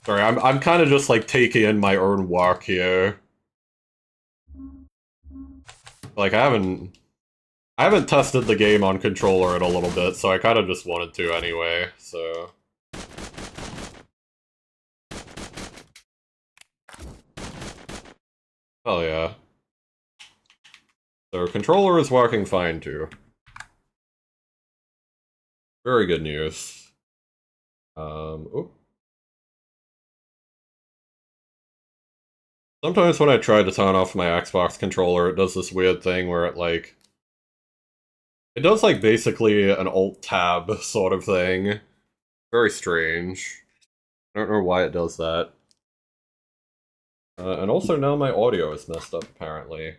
Sorry, I'm kind of just, like, taking in my own work here. Like, I haven't tested the game on controller in a little bit, so I kind of just wanted to anyway, so... Oh yeah. So, controller is working fine, too. Very good news. Oh. Sometimes when I try to turn off my Xbox controller, it does this weird thing where it, like... It does, like, basically an Alt-Tab sort of thing. Very strange. I don't know why it does that. And also now my audio is messed up, apparently.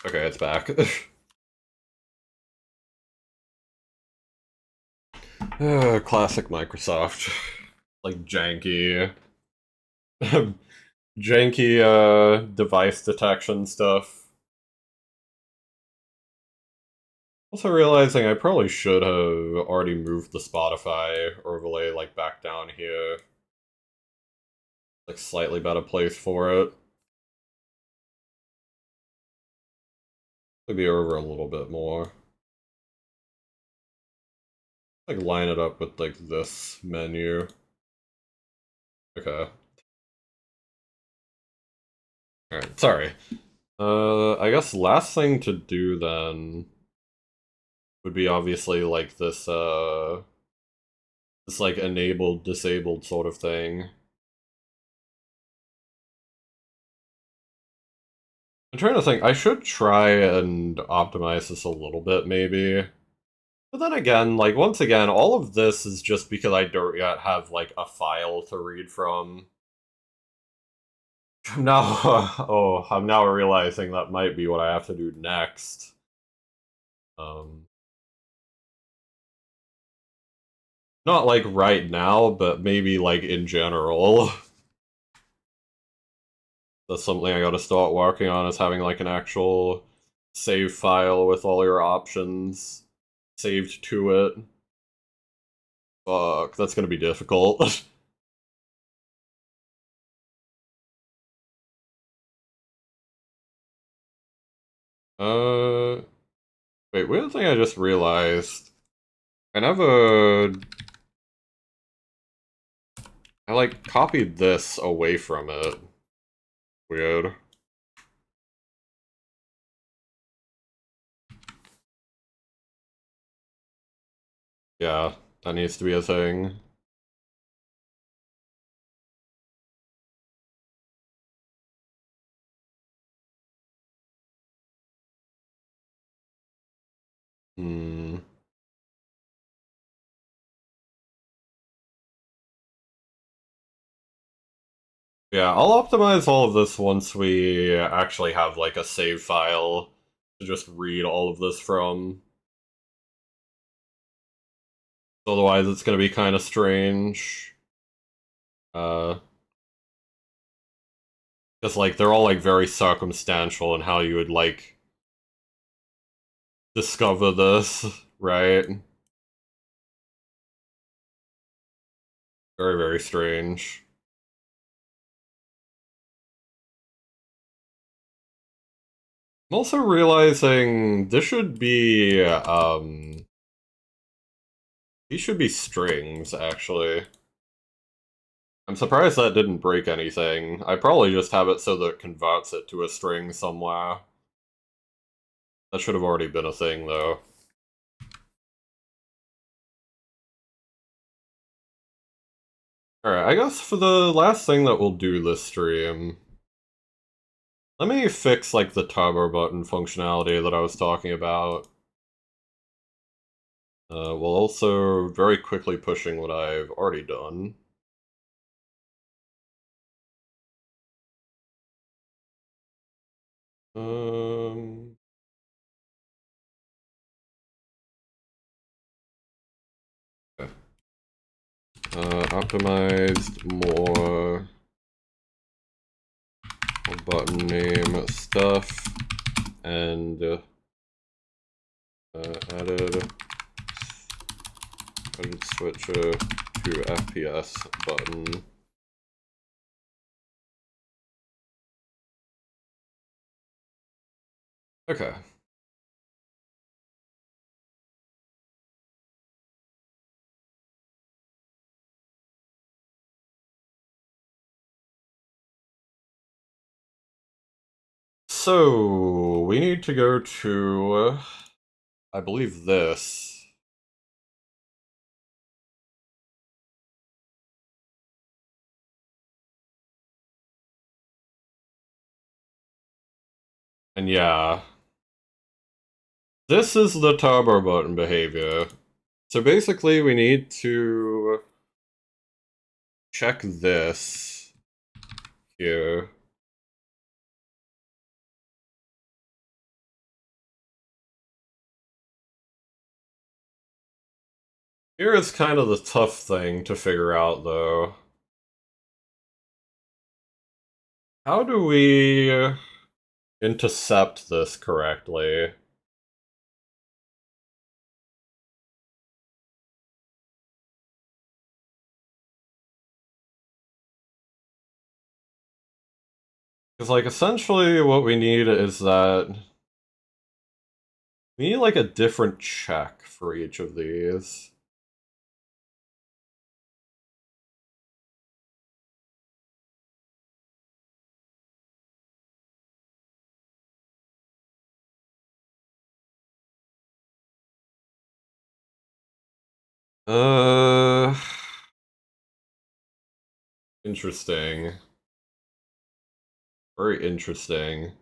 Okay, it's back. Classic Microsoft. Like, janky... janky, device detection stuff. Also realizing I probably should have already moved the Spotify overlay, like, back down here. Like, slightly better place for it. Maybe over a little bit more. Like, line it up with, like, this menu. Okay. Alright, sorry. I guess last thing to do then would be obviously, like, this, like, enabled, disabled sort of thing. I'm trying to think, I should try and optimize this a little bit, maybe. But then again, like, once again, all of this is just because I don't yet have, like, a file to read from. Now, oh, I'm now realizing that might be what I have to do next. Not, like, right now, but maybe, like, in general. That's something I gotta start working on, is having, like, an actual save file with all your options saved to it. Fuck, that's gonna be difficult. uh... Wait, weird thing I just realized. I never... I, like, copied this away from it. Weird. Yeah, that needs to be a thing. Hmm. Yeah, I'll optimize all of this once we actually have, like, a save file to just read all of this from. Otherwise, it's gonna be kind of strange. Because, like, they're all, like, very circumstantial in how you would, like, discover this, right? Very, very strange. I'm also realizing this should be, these should be strings, actually. I'm surprised that didn't break anything. I probably just have it so that it converts it to a string somewhere. That should have already been a thing, though. Alright, I guess for the last thing that we'll do this stream, let me fix, like, the turbo button functionality that I was talking about. While also very quickly pushing what I've already done. Okay. Optimized more button name stuff, and added switcher to FPS button. Okay. So, we need to go to, I believe this. And yeah, this is the turbo button behavior. So basically we need to check this here. Here is kind of the tough thing to figure out, though. How do we intercept this correctly? Because, like, essentially what we need is that we need, like, a different check for each of these. Interesting. Very interesting.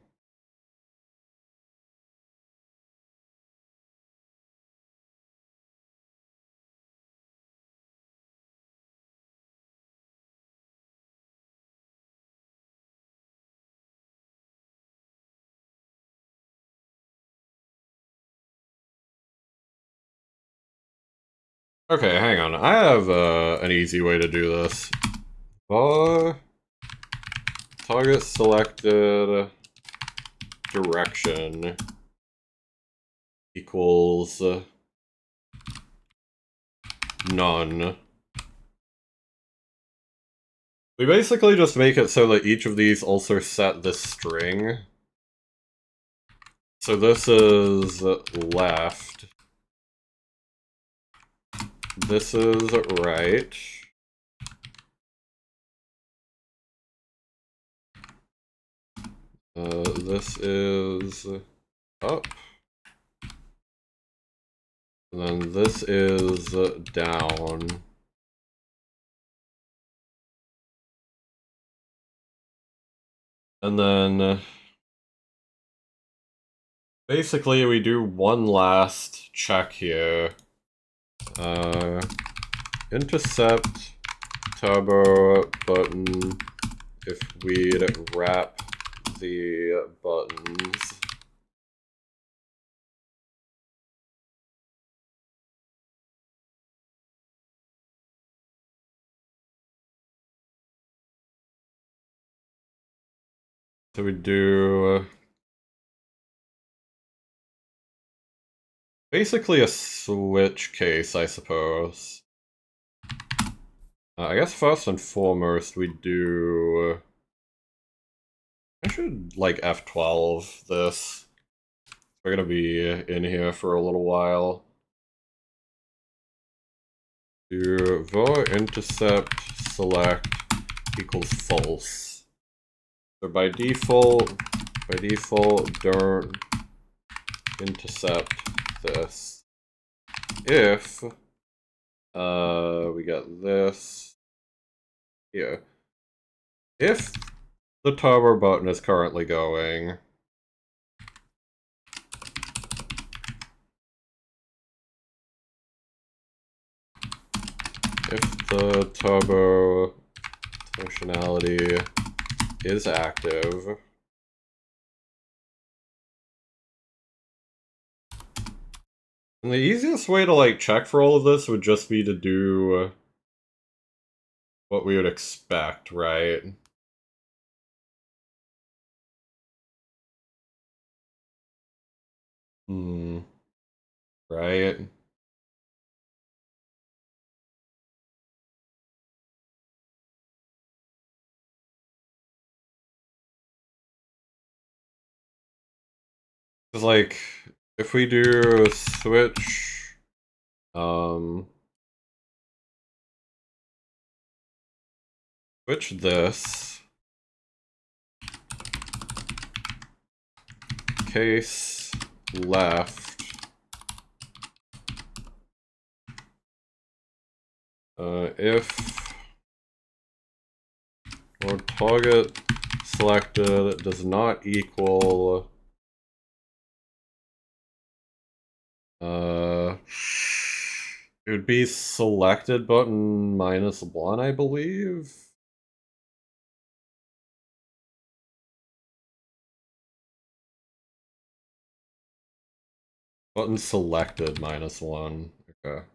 Okay, hang on. I have an easy way to do this. Target selected direction equals none. We basically just make it so that each of these also set this string. So this is left. This is right. This is up. And then this is down. And then basically we do one last check here. Intercept turbo button if we'd wrap the buttons. So we do basically a switch case, I suppose. I guess first and foremost we do... I should, like, F12 this. We're gonna be in here for a little while. Do var intercept select equals false. So by default, don't intercept this. If we get this here. If the turbo button is currently going, if the turbo functionality is active, and the easiest way to like check for all of this would just be to do what we would expect, right? Right? Because like, if we do switch, switch this, case left, if or target selected does not equal it would be selected button -1, I believe. Button selected -1. Okay.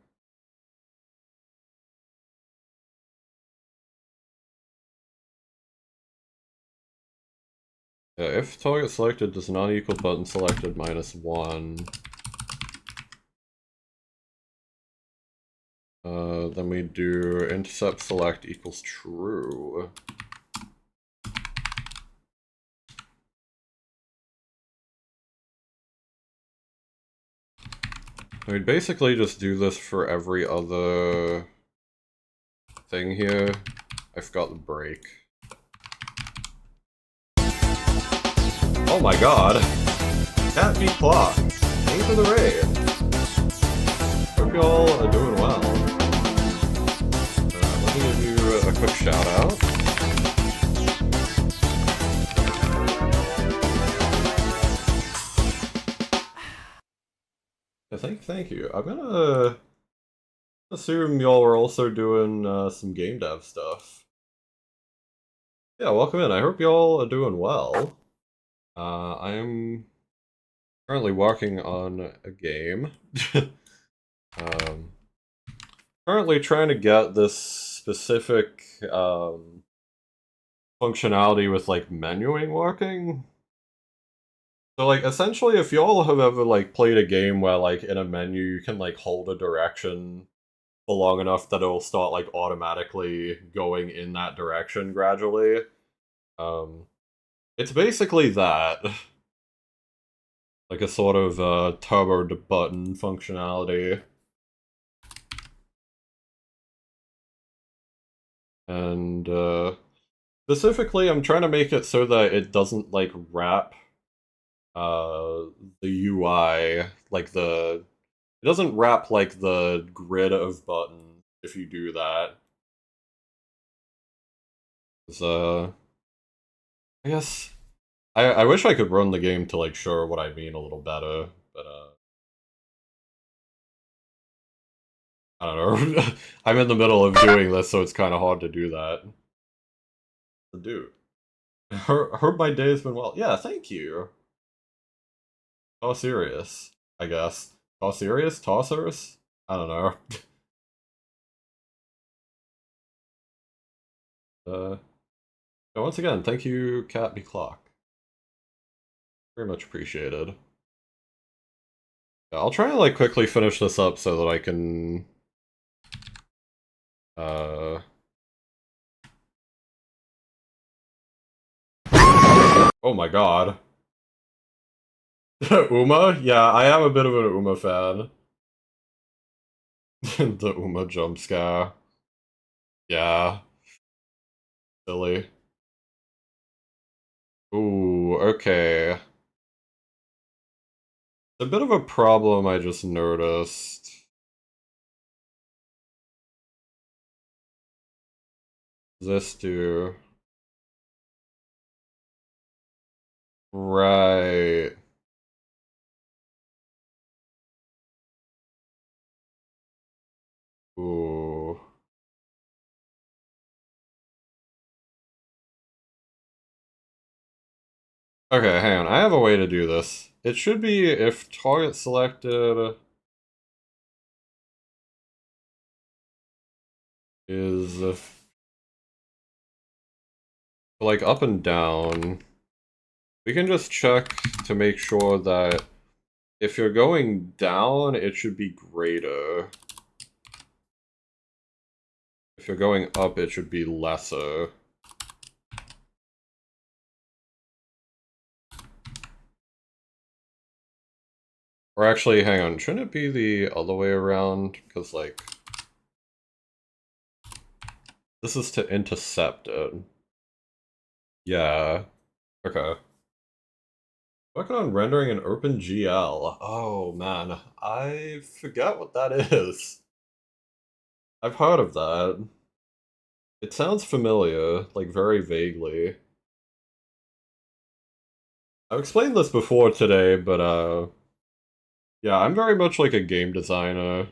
Yeah, if target selected does not equal button selected -1, then we do intercept select equals true. We'd basically just do this for every other thing here. I forgot the break. Oh my god! Can't be clocked! Thanks for the raid! Hope y'all are doing well. Let me give you a quick shout out. Yeah, thank you. I'm gonna assume y'all are also doing some game dev stuff. Yeah, welcome in. I hope y'all are doing well. I am currently working on a game. Currently trying to get this specific functionality with like menuing working. So like essentially if y'all have ever like played a game where like in a menu you can like hold a direction for long enough that it'll start like automatically going in that direction gradually. It's basically that. Like a sort of turbo button functionality. And specifically I'm trying to make it so that it doesn't like wrap the UI, like it doesn't wrap like the grid of buttons if you do that. So I guess I wish I could run the game to like show what I mean a little better, but I don't know. I'm in the middle of doing this, so it's kind of hard to do that. Dude, hope my day's been well. Yeah, thank you. Oh, serious, I guess. Oh, serious? Tossers? I don't know. uh, once again, thank you, Cat Be Clock. Very much appreciated. Yeah, I'll try and like quickly finish this up so that I can uh oh my god. Uma? Yeah, I am a bit of an Uma fan. The Uma jump scare. Yeah. Silly. Ooh, okay. A bit of a problem I just noticed. This do. Right. Ooh. Okay, hang on. I have a way to do this. It should be if target selected is like up and down. We can just check to make sure that if you're going down, it should be greater. If you're going up, it should be lesser. Or actually, hang on, shouldn't it be the other way around? Because, like, this is to intercept it. Yeah. Okay. Working on rendering an OpenGL. Oh, man. I forget what that is. I've heard of that. It sounds familiar, like, very vaguely. I've explained this before today, but, yeah, I'm very much like a game designer.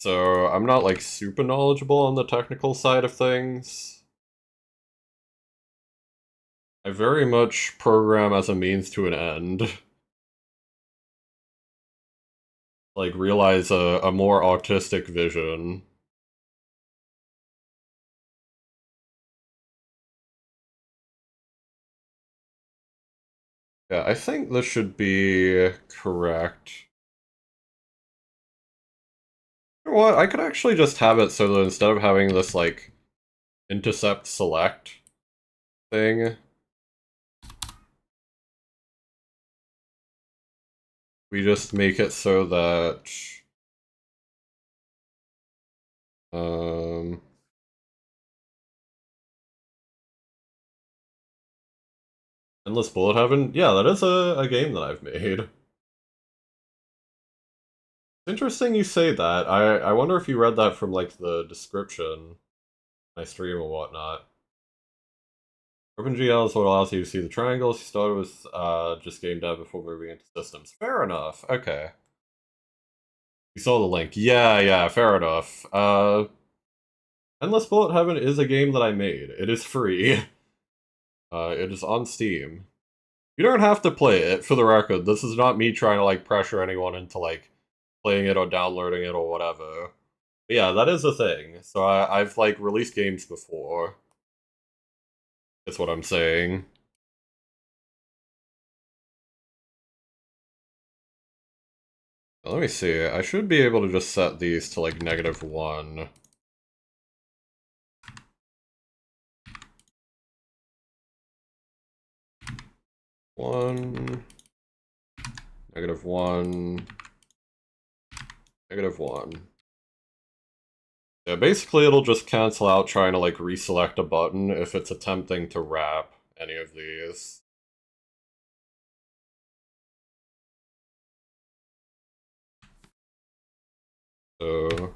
So I'm not like super knowledgeable on the technical side of things. I very much program as a means to an end. Like realize a more artistic vision. Yeah, I think this should be correct. You know what? I could actually just have it so that instead of having this like intercept select thing, we just make it so that um Endless Bullet Heaven? Yeah, that is a game that I've made. Interesting you say that. I wonder if you read that from like the description, my stream or whatnot. OpenGL is what allows you to see the triangles. You started with just game dev before moving into systems. Fair enough. Okay. You saw the link. Yeah, yeah, fair enough. Endless Bullet Heaven is a game that I made. It is free. It is on Steam. You don't have to play it, for the record. This is not me trying to like pressure anyone into like playing it or downloading it or whatever. But yeah, that is a thing. So I've like released games before. That's what I'm saying. Let me see. I should be able to just set these to like -1. 1, -1, -1. Yeah, basically it'll just cancel out trying to like reselect a button if it's attempting to wrap any of these. So,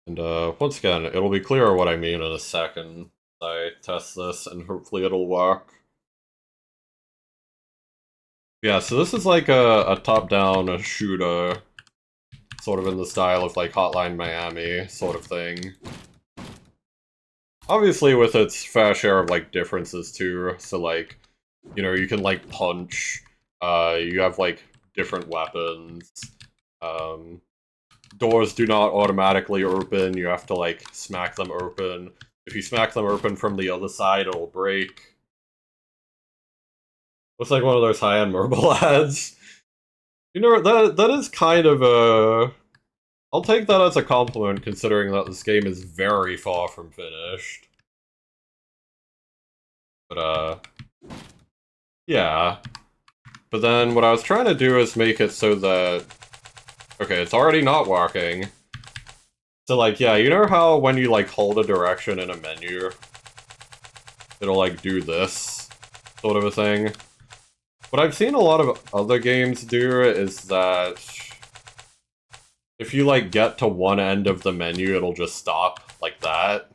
and once again, it'll be clear what I mean in a second. I test this and hopefully it'll work. Yeah, so this is like a top-down shooter, sort of in the style of like Hotline Miami sort of thing. Obviously with its fair share of like differences too, so like, you know, you can like punch, you have like different weapons, um, doors do not automatically open, you have to like smack them open. If you smack them open from the other side, it'll break. Looks like one of those high-end mobile ads. You know, that is kind of a... I'll take that as a compliment, considering that this game is very far from finished. But, yeah. But then what I was trying to do is make it so that... Okay, it's already not working. So, like, yeah, you know how when you, like, hold a direction in a menu, it'll, like, do this sort of a thing? What I've seen a lot of other games do is that if you, like, get to one end of the menu, it'll just stop, like that.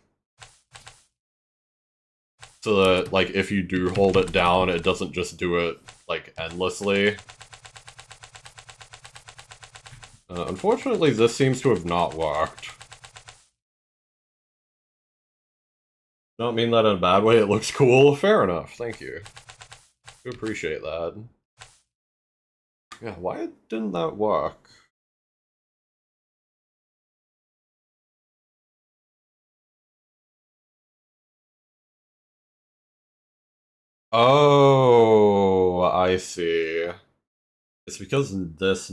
So that, like, if you do hold it down, it doesn't just do it, like, endlessly. Unfortunately, this seems to have not worked. Don't mean that in a bad way, it looks cool. Fair enough, thank you. I appreciate that. Yeah, why didn't that work? Oh, I see. It's because this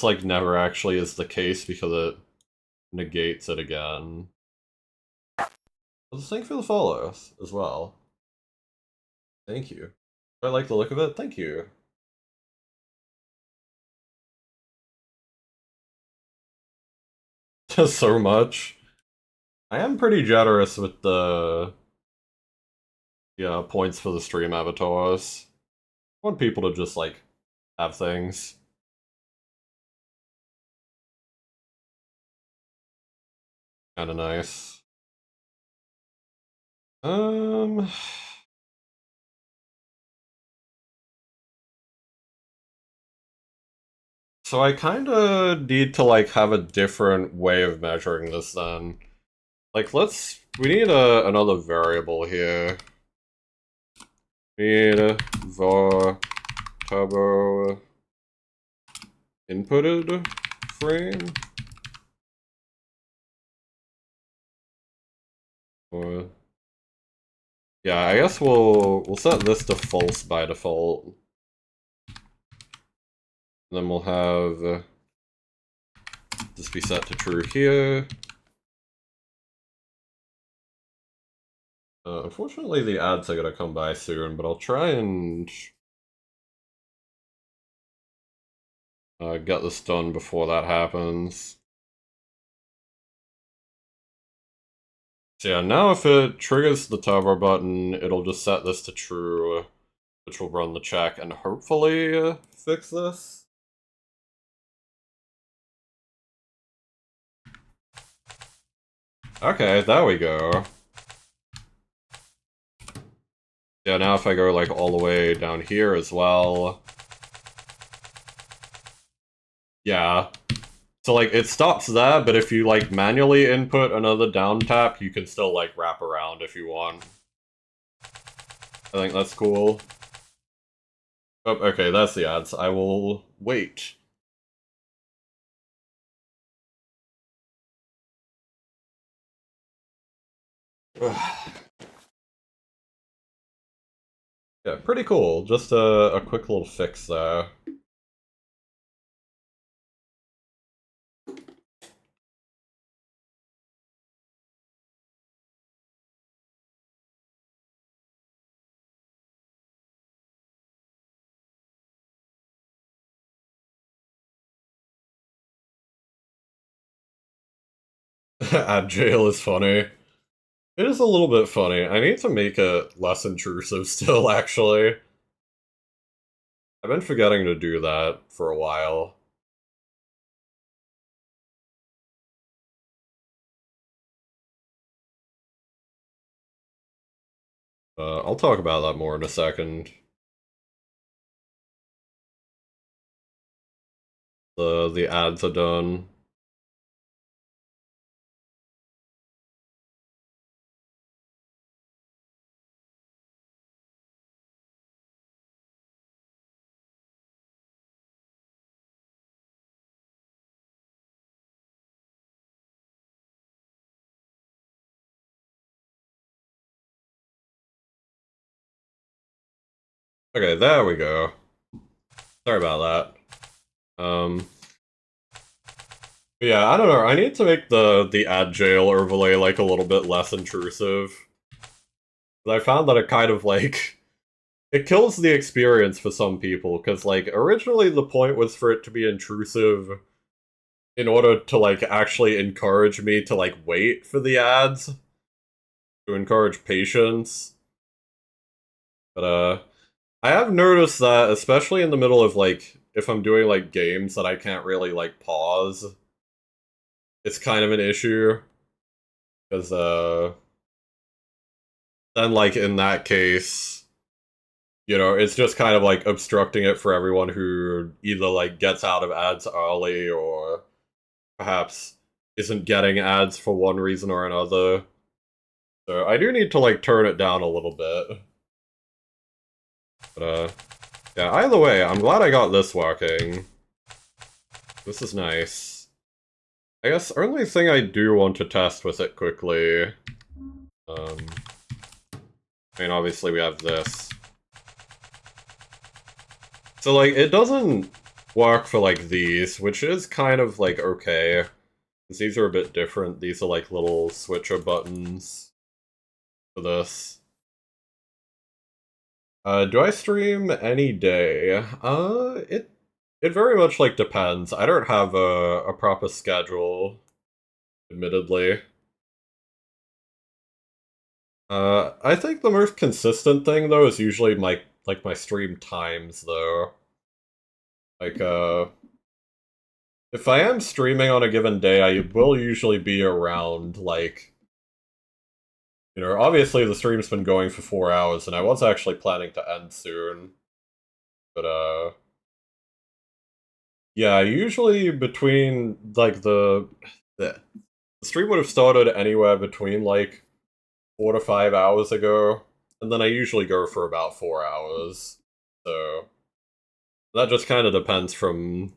like never actually is the case because it negates it again. Well, thank you for the follows as well. Thank you. I like the look of it. Thank you. Just so much. I am pretty generous with the points for the stream avatars. I want people to just like have things. Kind of nice. Um. So I kind of need to like have a different way of measuring this then. Like we need another variable here. We need a var turbo inputted frame. Or yeah, I guess we'll set this to false by default. And then we'll have this be set to true here. Unfortunately, the ads are gonna come by soon, but I'll try and get this done before that happens. So yeah, now if it triggers the turbo button, it'll just set this to true, which will run the check and hopefully fix this. Okay, there we go. Yeah, now if I go like all the way down here as well. Yeah. So like it stops there, but if you like manually input another down tap, you can still like wrap around if you want. I think that's cool. Oh, okay, that's the ads. I will wait. Yeah, pretty cool. Just a quick little fix there. Ad jail is funny. It is a little bit funny. I need to make it less intrusive still, actually. I've been forgetting to do that for a while. I'll talk about that more in a second. The ads are done. Okay, there we go. Sorry about that. Yeah, I don't know. I need to make the ad jail overlay like a little bit less intrusive. I found that it kind of like it kills the experience for some people because like originally the point was for it to be intrusive in order to like actually encourage me to like wait for the ads to encourage patience. But I have noticed that especially in the middle of like if I'm doing like games that I can't really like pause, it's kind of an issue because then like in that case, you know, it's just kind of like obstructing it for everyone who either like gets out of ads early or perhaps isn't getting ads for one reason or another. So I do need to, like, turn it down a little bit. But, yeah, either way, I'm glad I got this working. This is nice. I guess the only thing I do want to test with it quickly... I mean, obviously we have this. So, like, it doesn't work for, like, these, which is kind of, like, okay. Because these are a bit different. These are, like, little switcher buttons for this. Do I stream any day? It very much, like, depends. I don't have a proper schedule, admittedly. I think the most consistent thing, though, is usually my stream times, though. Like, if I am streaming on a given day, I will usually be around, like... You know, obviously the stream's been going for 4 hours, and I was actually planning to end soon. But, yeah, usually between, like, the stream would have started anywhere between, like, 4 to 5 hours ago, and then I usually go for about 4 hours. So, that just kind of depends from,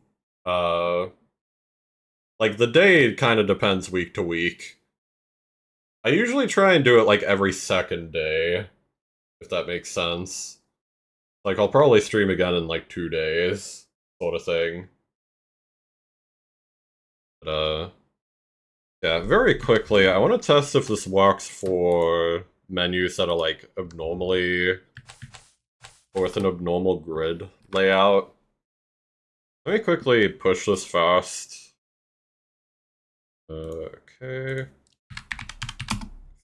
like, the day kind of depends week to week. I usually try and do it, like, every second day, if that makes sense. Like, I'll probably stream again in, like, 2 days, sort of thing. But, yeah, very quickly, I want to test if this works for menus that are, like, abnormally... or with an abnormal grid layout. Let me quickly push this fast. Okay.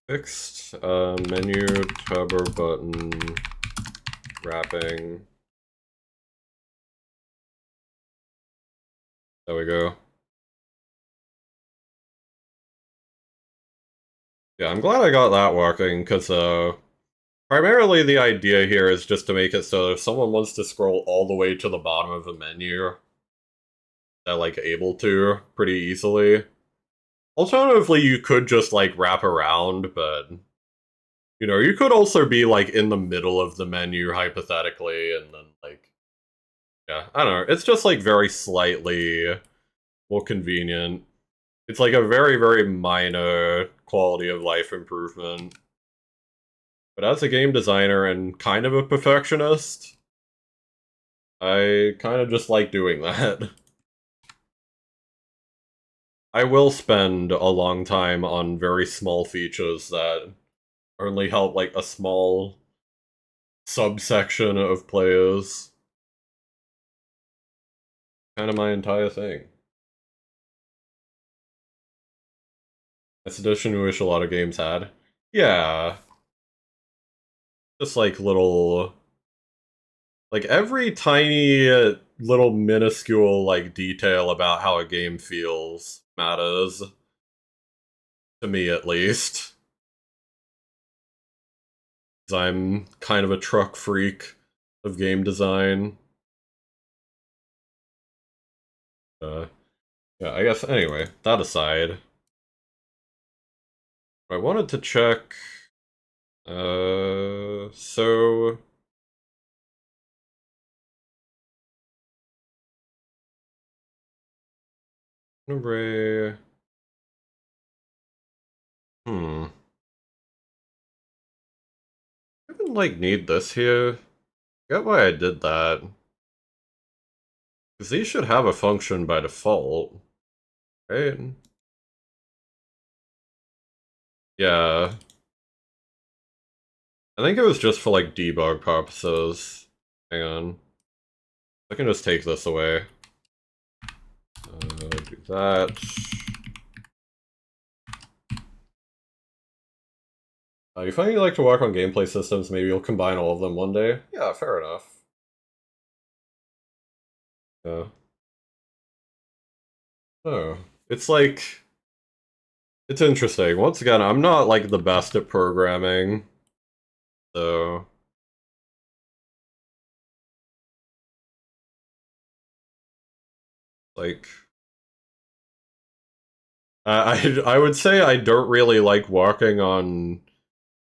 Fixed, menu, tubber button, wrapping. There we go. Yeah, I'm glad I got that working, because, primarily the idea here is just to make it so if someone wants to scroll all the way to the bottom of a menu, they're, like, able to pretty easily. Alternatively, you could just, like, wrap around, but... You know, you could also be, like, in the middle of the menu, hypothetically, and then, like... Yeah, I don't know. It's just, like, very slightly more convenient. It's, like, a very, very minor quality of life improvement. But as a game designer and kind of a perfectionist, I kind of just like doing that. I will spend a long time on very small features that only help, like, a small subsection of players. Kind of my entire thing. It's a tradition we wish a lot of games had. Yeah. Just like little... Like every tiny little minuscule like detail about how a game feels matters. To me at least. 'Cause I'm kind of a truck freak of game design. Yeah, I guess anyway, that aside. I wanted to check... so... Array... Hmm. I didn't, like, need this here. I get why I did that. Because these should have a function by default, right? Yeah. I think it was just for, like, debug purposes. Hang on. I can just take this away. Do that. You find you like to work on gameplay systems, maybe you'll combine all of them one day? Yeah, fair enough. Yeah. Oh. It's like... It's interesting. Once again, I'm not, like, the best at programming. So... Like... I would say I don't really like working on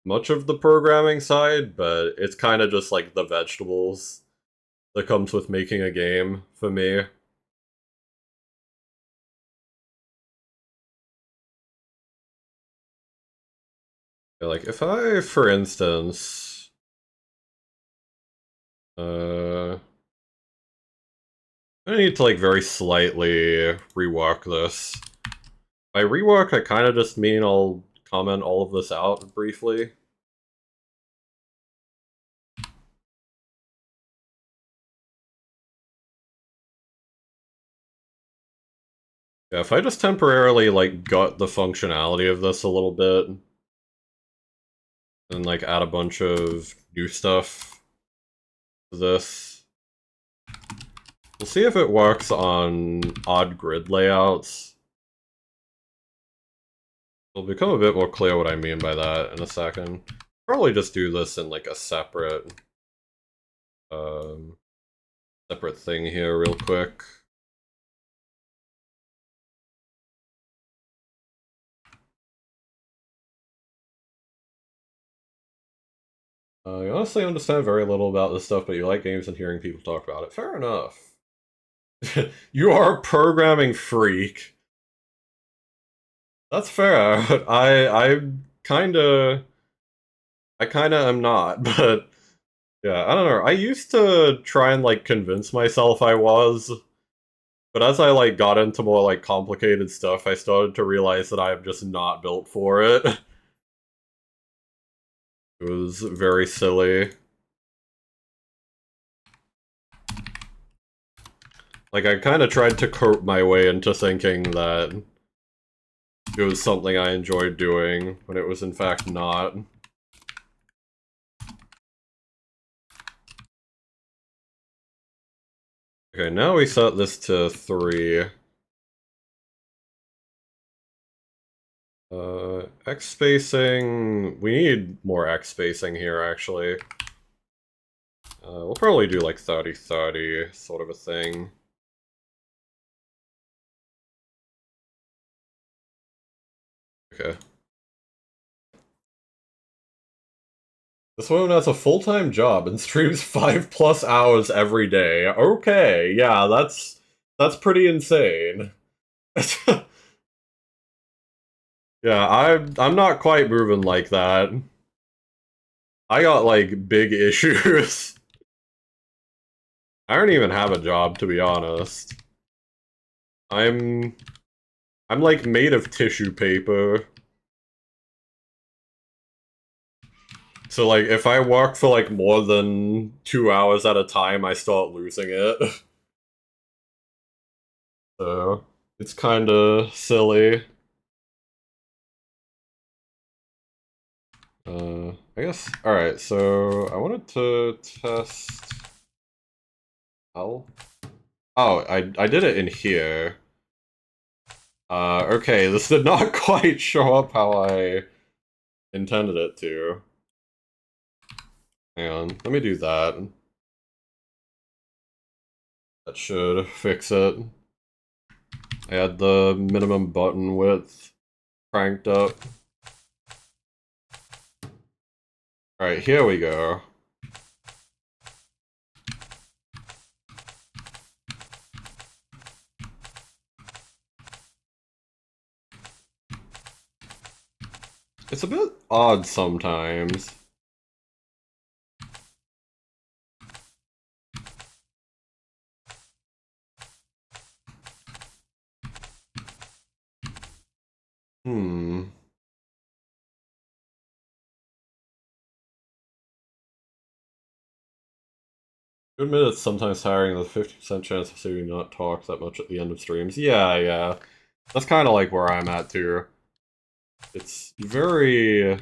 much of the programming side, but it's kind of just like the vegetables that comes with making a game for me. Yeah, like if I, for instance, I need to like very slightly rework this. By rework, I kind of just mean I'll comment all of this out briefly. Yeah, if I just temporarily like gut the functionality of this a little bit, and like add a bunch of new stuff to this, we'll see if it works on odd grid layouts. It'll become a bit more clear what I mean by that in a second. Probably just do this in like a separate separate thing here real quick. I honestly understand very little about this stuff, but you like games and hearing people talk about it. Fair enough. You are a programming freak. That's fair. I kinda am not, but yeah, I don't know. I used to try and like convince myself I was, but as I like got into more like complicated stuff, I started to realize that I am just not built for it. It was very silly. Like I kind of tried to cope my way into thinking that it was something I enjoyed doing, when it was in fact not. Okay, now we set this to 3. X spacing... We need more X spacing here, actually. We'll probably do like 30-30, sort of a thing. Okay. This woman has a full-time job and streams 5+ hours every day. Okay, yeah, that's pretty insane. Yeah, I'm not quite moving like that. I got like big issues. I don't even have a job, to be honest. I'm like made of tissue paper. So like if I walk for like more than 2 hours at a time, I start losing it. So it's kinda silly. I guess, alright, so I wanted to test... Oh, I did it in here. Okay, this did not quite show up how I intended it to. Hang on, let me do that. That should fix it. I had the minimum button width cranked up. Alright, here we go. It's a bit odd sometimes. To admit it's sometimes tiring, the 50% chance of seeing not talk that much at the end of streams. Yeah, yeah. That's kind of like where I'm at too. It's very...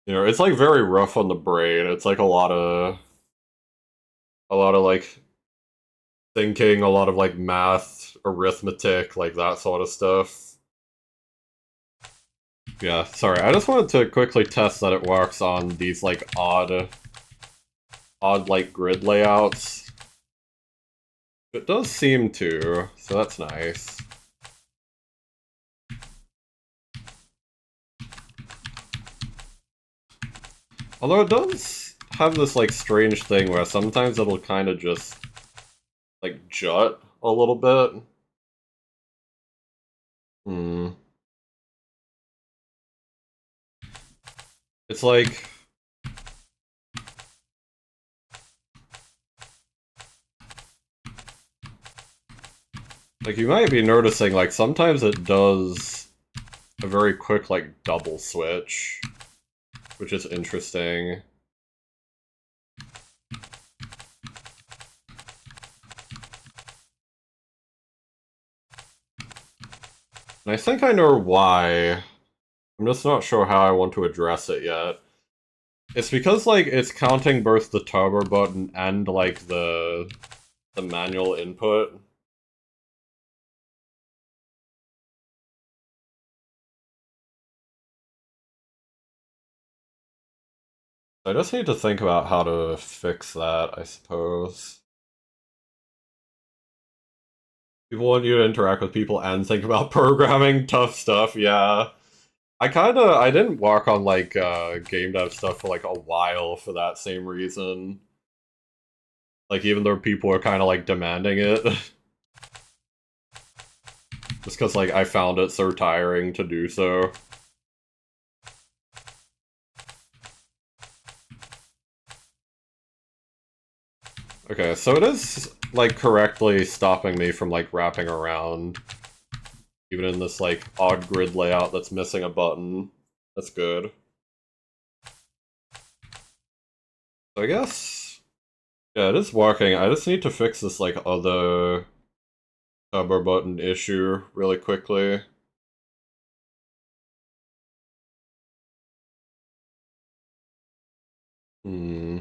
You know, it's like very rough on the brain. It's like a lot of like thinking, a lot of like math, arithmetic, like that sort of stuff. Yeah, sorry, I just wanted to quickly test that it works on these like odd like grid layouts. It does seem to, so that's nice. Although it does have this, like, strange thing where sometimes it'll kind of just, like, jut a little bit. Hmm. It's like... Like, you might be noticing, like, sometimes it does a very quick, like, double switch, which is interesting. And I think I know why. I'm just not sure how I want to address it yet. It's because, like, it's counting both the turbo button and, like, the manual input. I just need to think about how to fix that, I suppose. People want you to interact with people and think about programming, tough stuff, yeah. I didn't work on, like, game dev stuff for, like, a while for that same reason. Like, even though people were kind of, like, demanding it. Just because, like, I found it so tiring to do so. Okay, so it is, like, correctly stopping me from, like, wrapping around. Even in this, like, odd grid layout that's missing a button. That's good. So I guess... Yeah, it is working. I just need to fix this, like, other cover button issue really quickly. Hmm.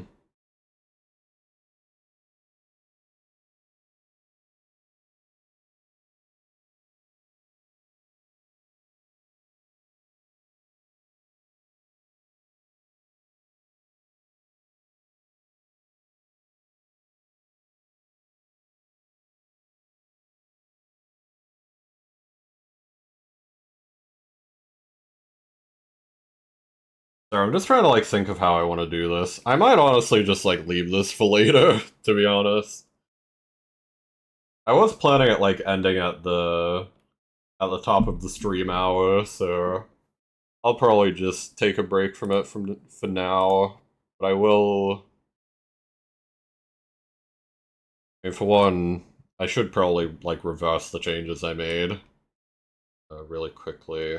Sorry, I'm just trying to, like, think of how I want to do this. I might honestly just, like, leave this for later, to be honest. I was planning at, like, ending at the top of the stream hour, so I'll probably just take a break from it for now. But I will... I mean, for one, I should probably, like, reverse the changes I made really quickly.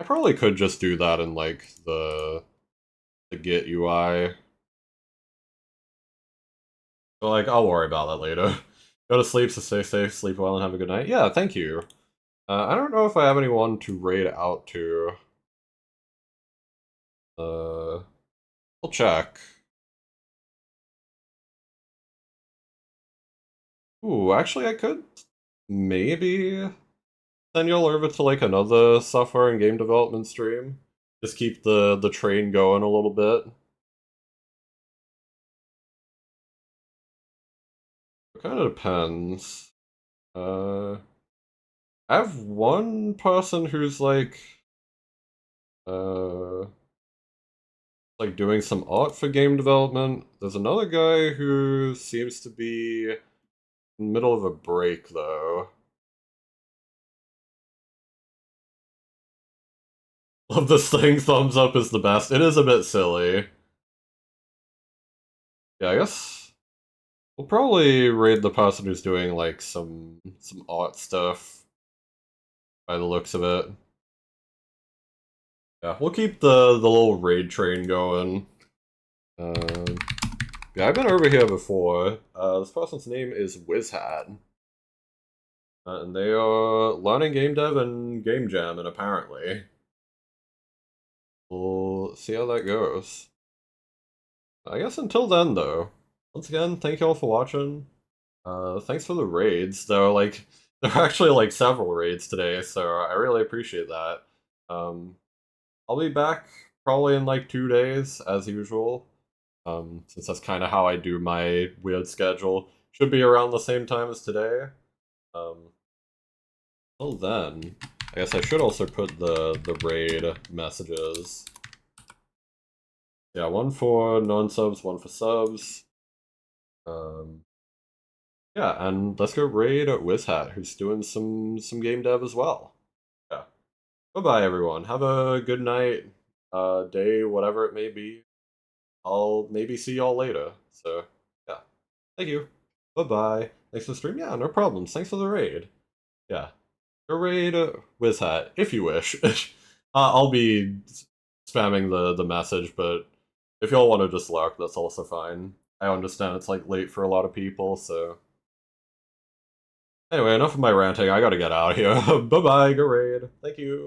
I probably could just do that in, like, the Git UI. But, like, I'll worry about that later. Go to sleep, so stay safe, sleep well, and have a good night. Yeah, thank you. I don't know if I have anyone to raid out to. I'll check. Ooh, actually, I could maybe send y'all over to, like, another software and game development stream. Just keep the train going a little bit. It kind of depends. I have one person who's, uh, like doing some art for game development. There's another guy who seems to be in the middle of a break, though. Love this thing, thumbs up is the best. It is a bit silly. Yeah, I guess we'll probably raid the person who's doing, like, some art stuff, by the looks of it. Yeah, we'll keep the little raid train going. Um, yeah, I've been over here before. This person's name is WizHat. And they are learning game dev and game jam, and apparently. We'll see how that goes. I guess until then, though, once again, thank you all for watching. Thanks for the raids, though, like, there are actually, like, several raids today, so I really appreciate that. I'll be back probably in, like, 2 days, as usual, since that's kind of how I do my weird schedule. Should be around the same time as today. Till then, I guess I should also put the raid messages Yeah, one for non-subs, one for subs. Yeah, and let's go raid Wizhat, who's doing some game dev as well. Yeah. Bye-bye, everyone. Have a good night, day, whatever it may be. I'll maybe see y'all later. So, yeah. Thank you. Bye-bye. Thanks for the stream. Yeah, no problems. Thanks for the raid. Yeah. Go raid Wizhat, if you wish. I'll be spamming the message, but if y'all want to just lurk, that's also fine. I understand it's like late for a lot of people, so... Anyway, enough of my ranting. I gotta get out of here. Bye-bye, go raid. Thank you.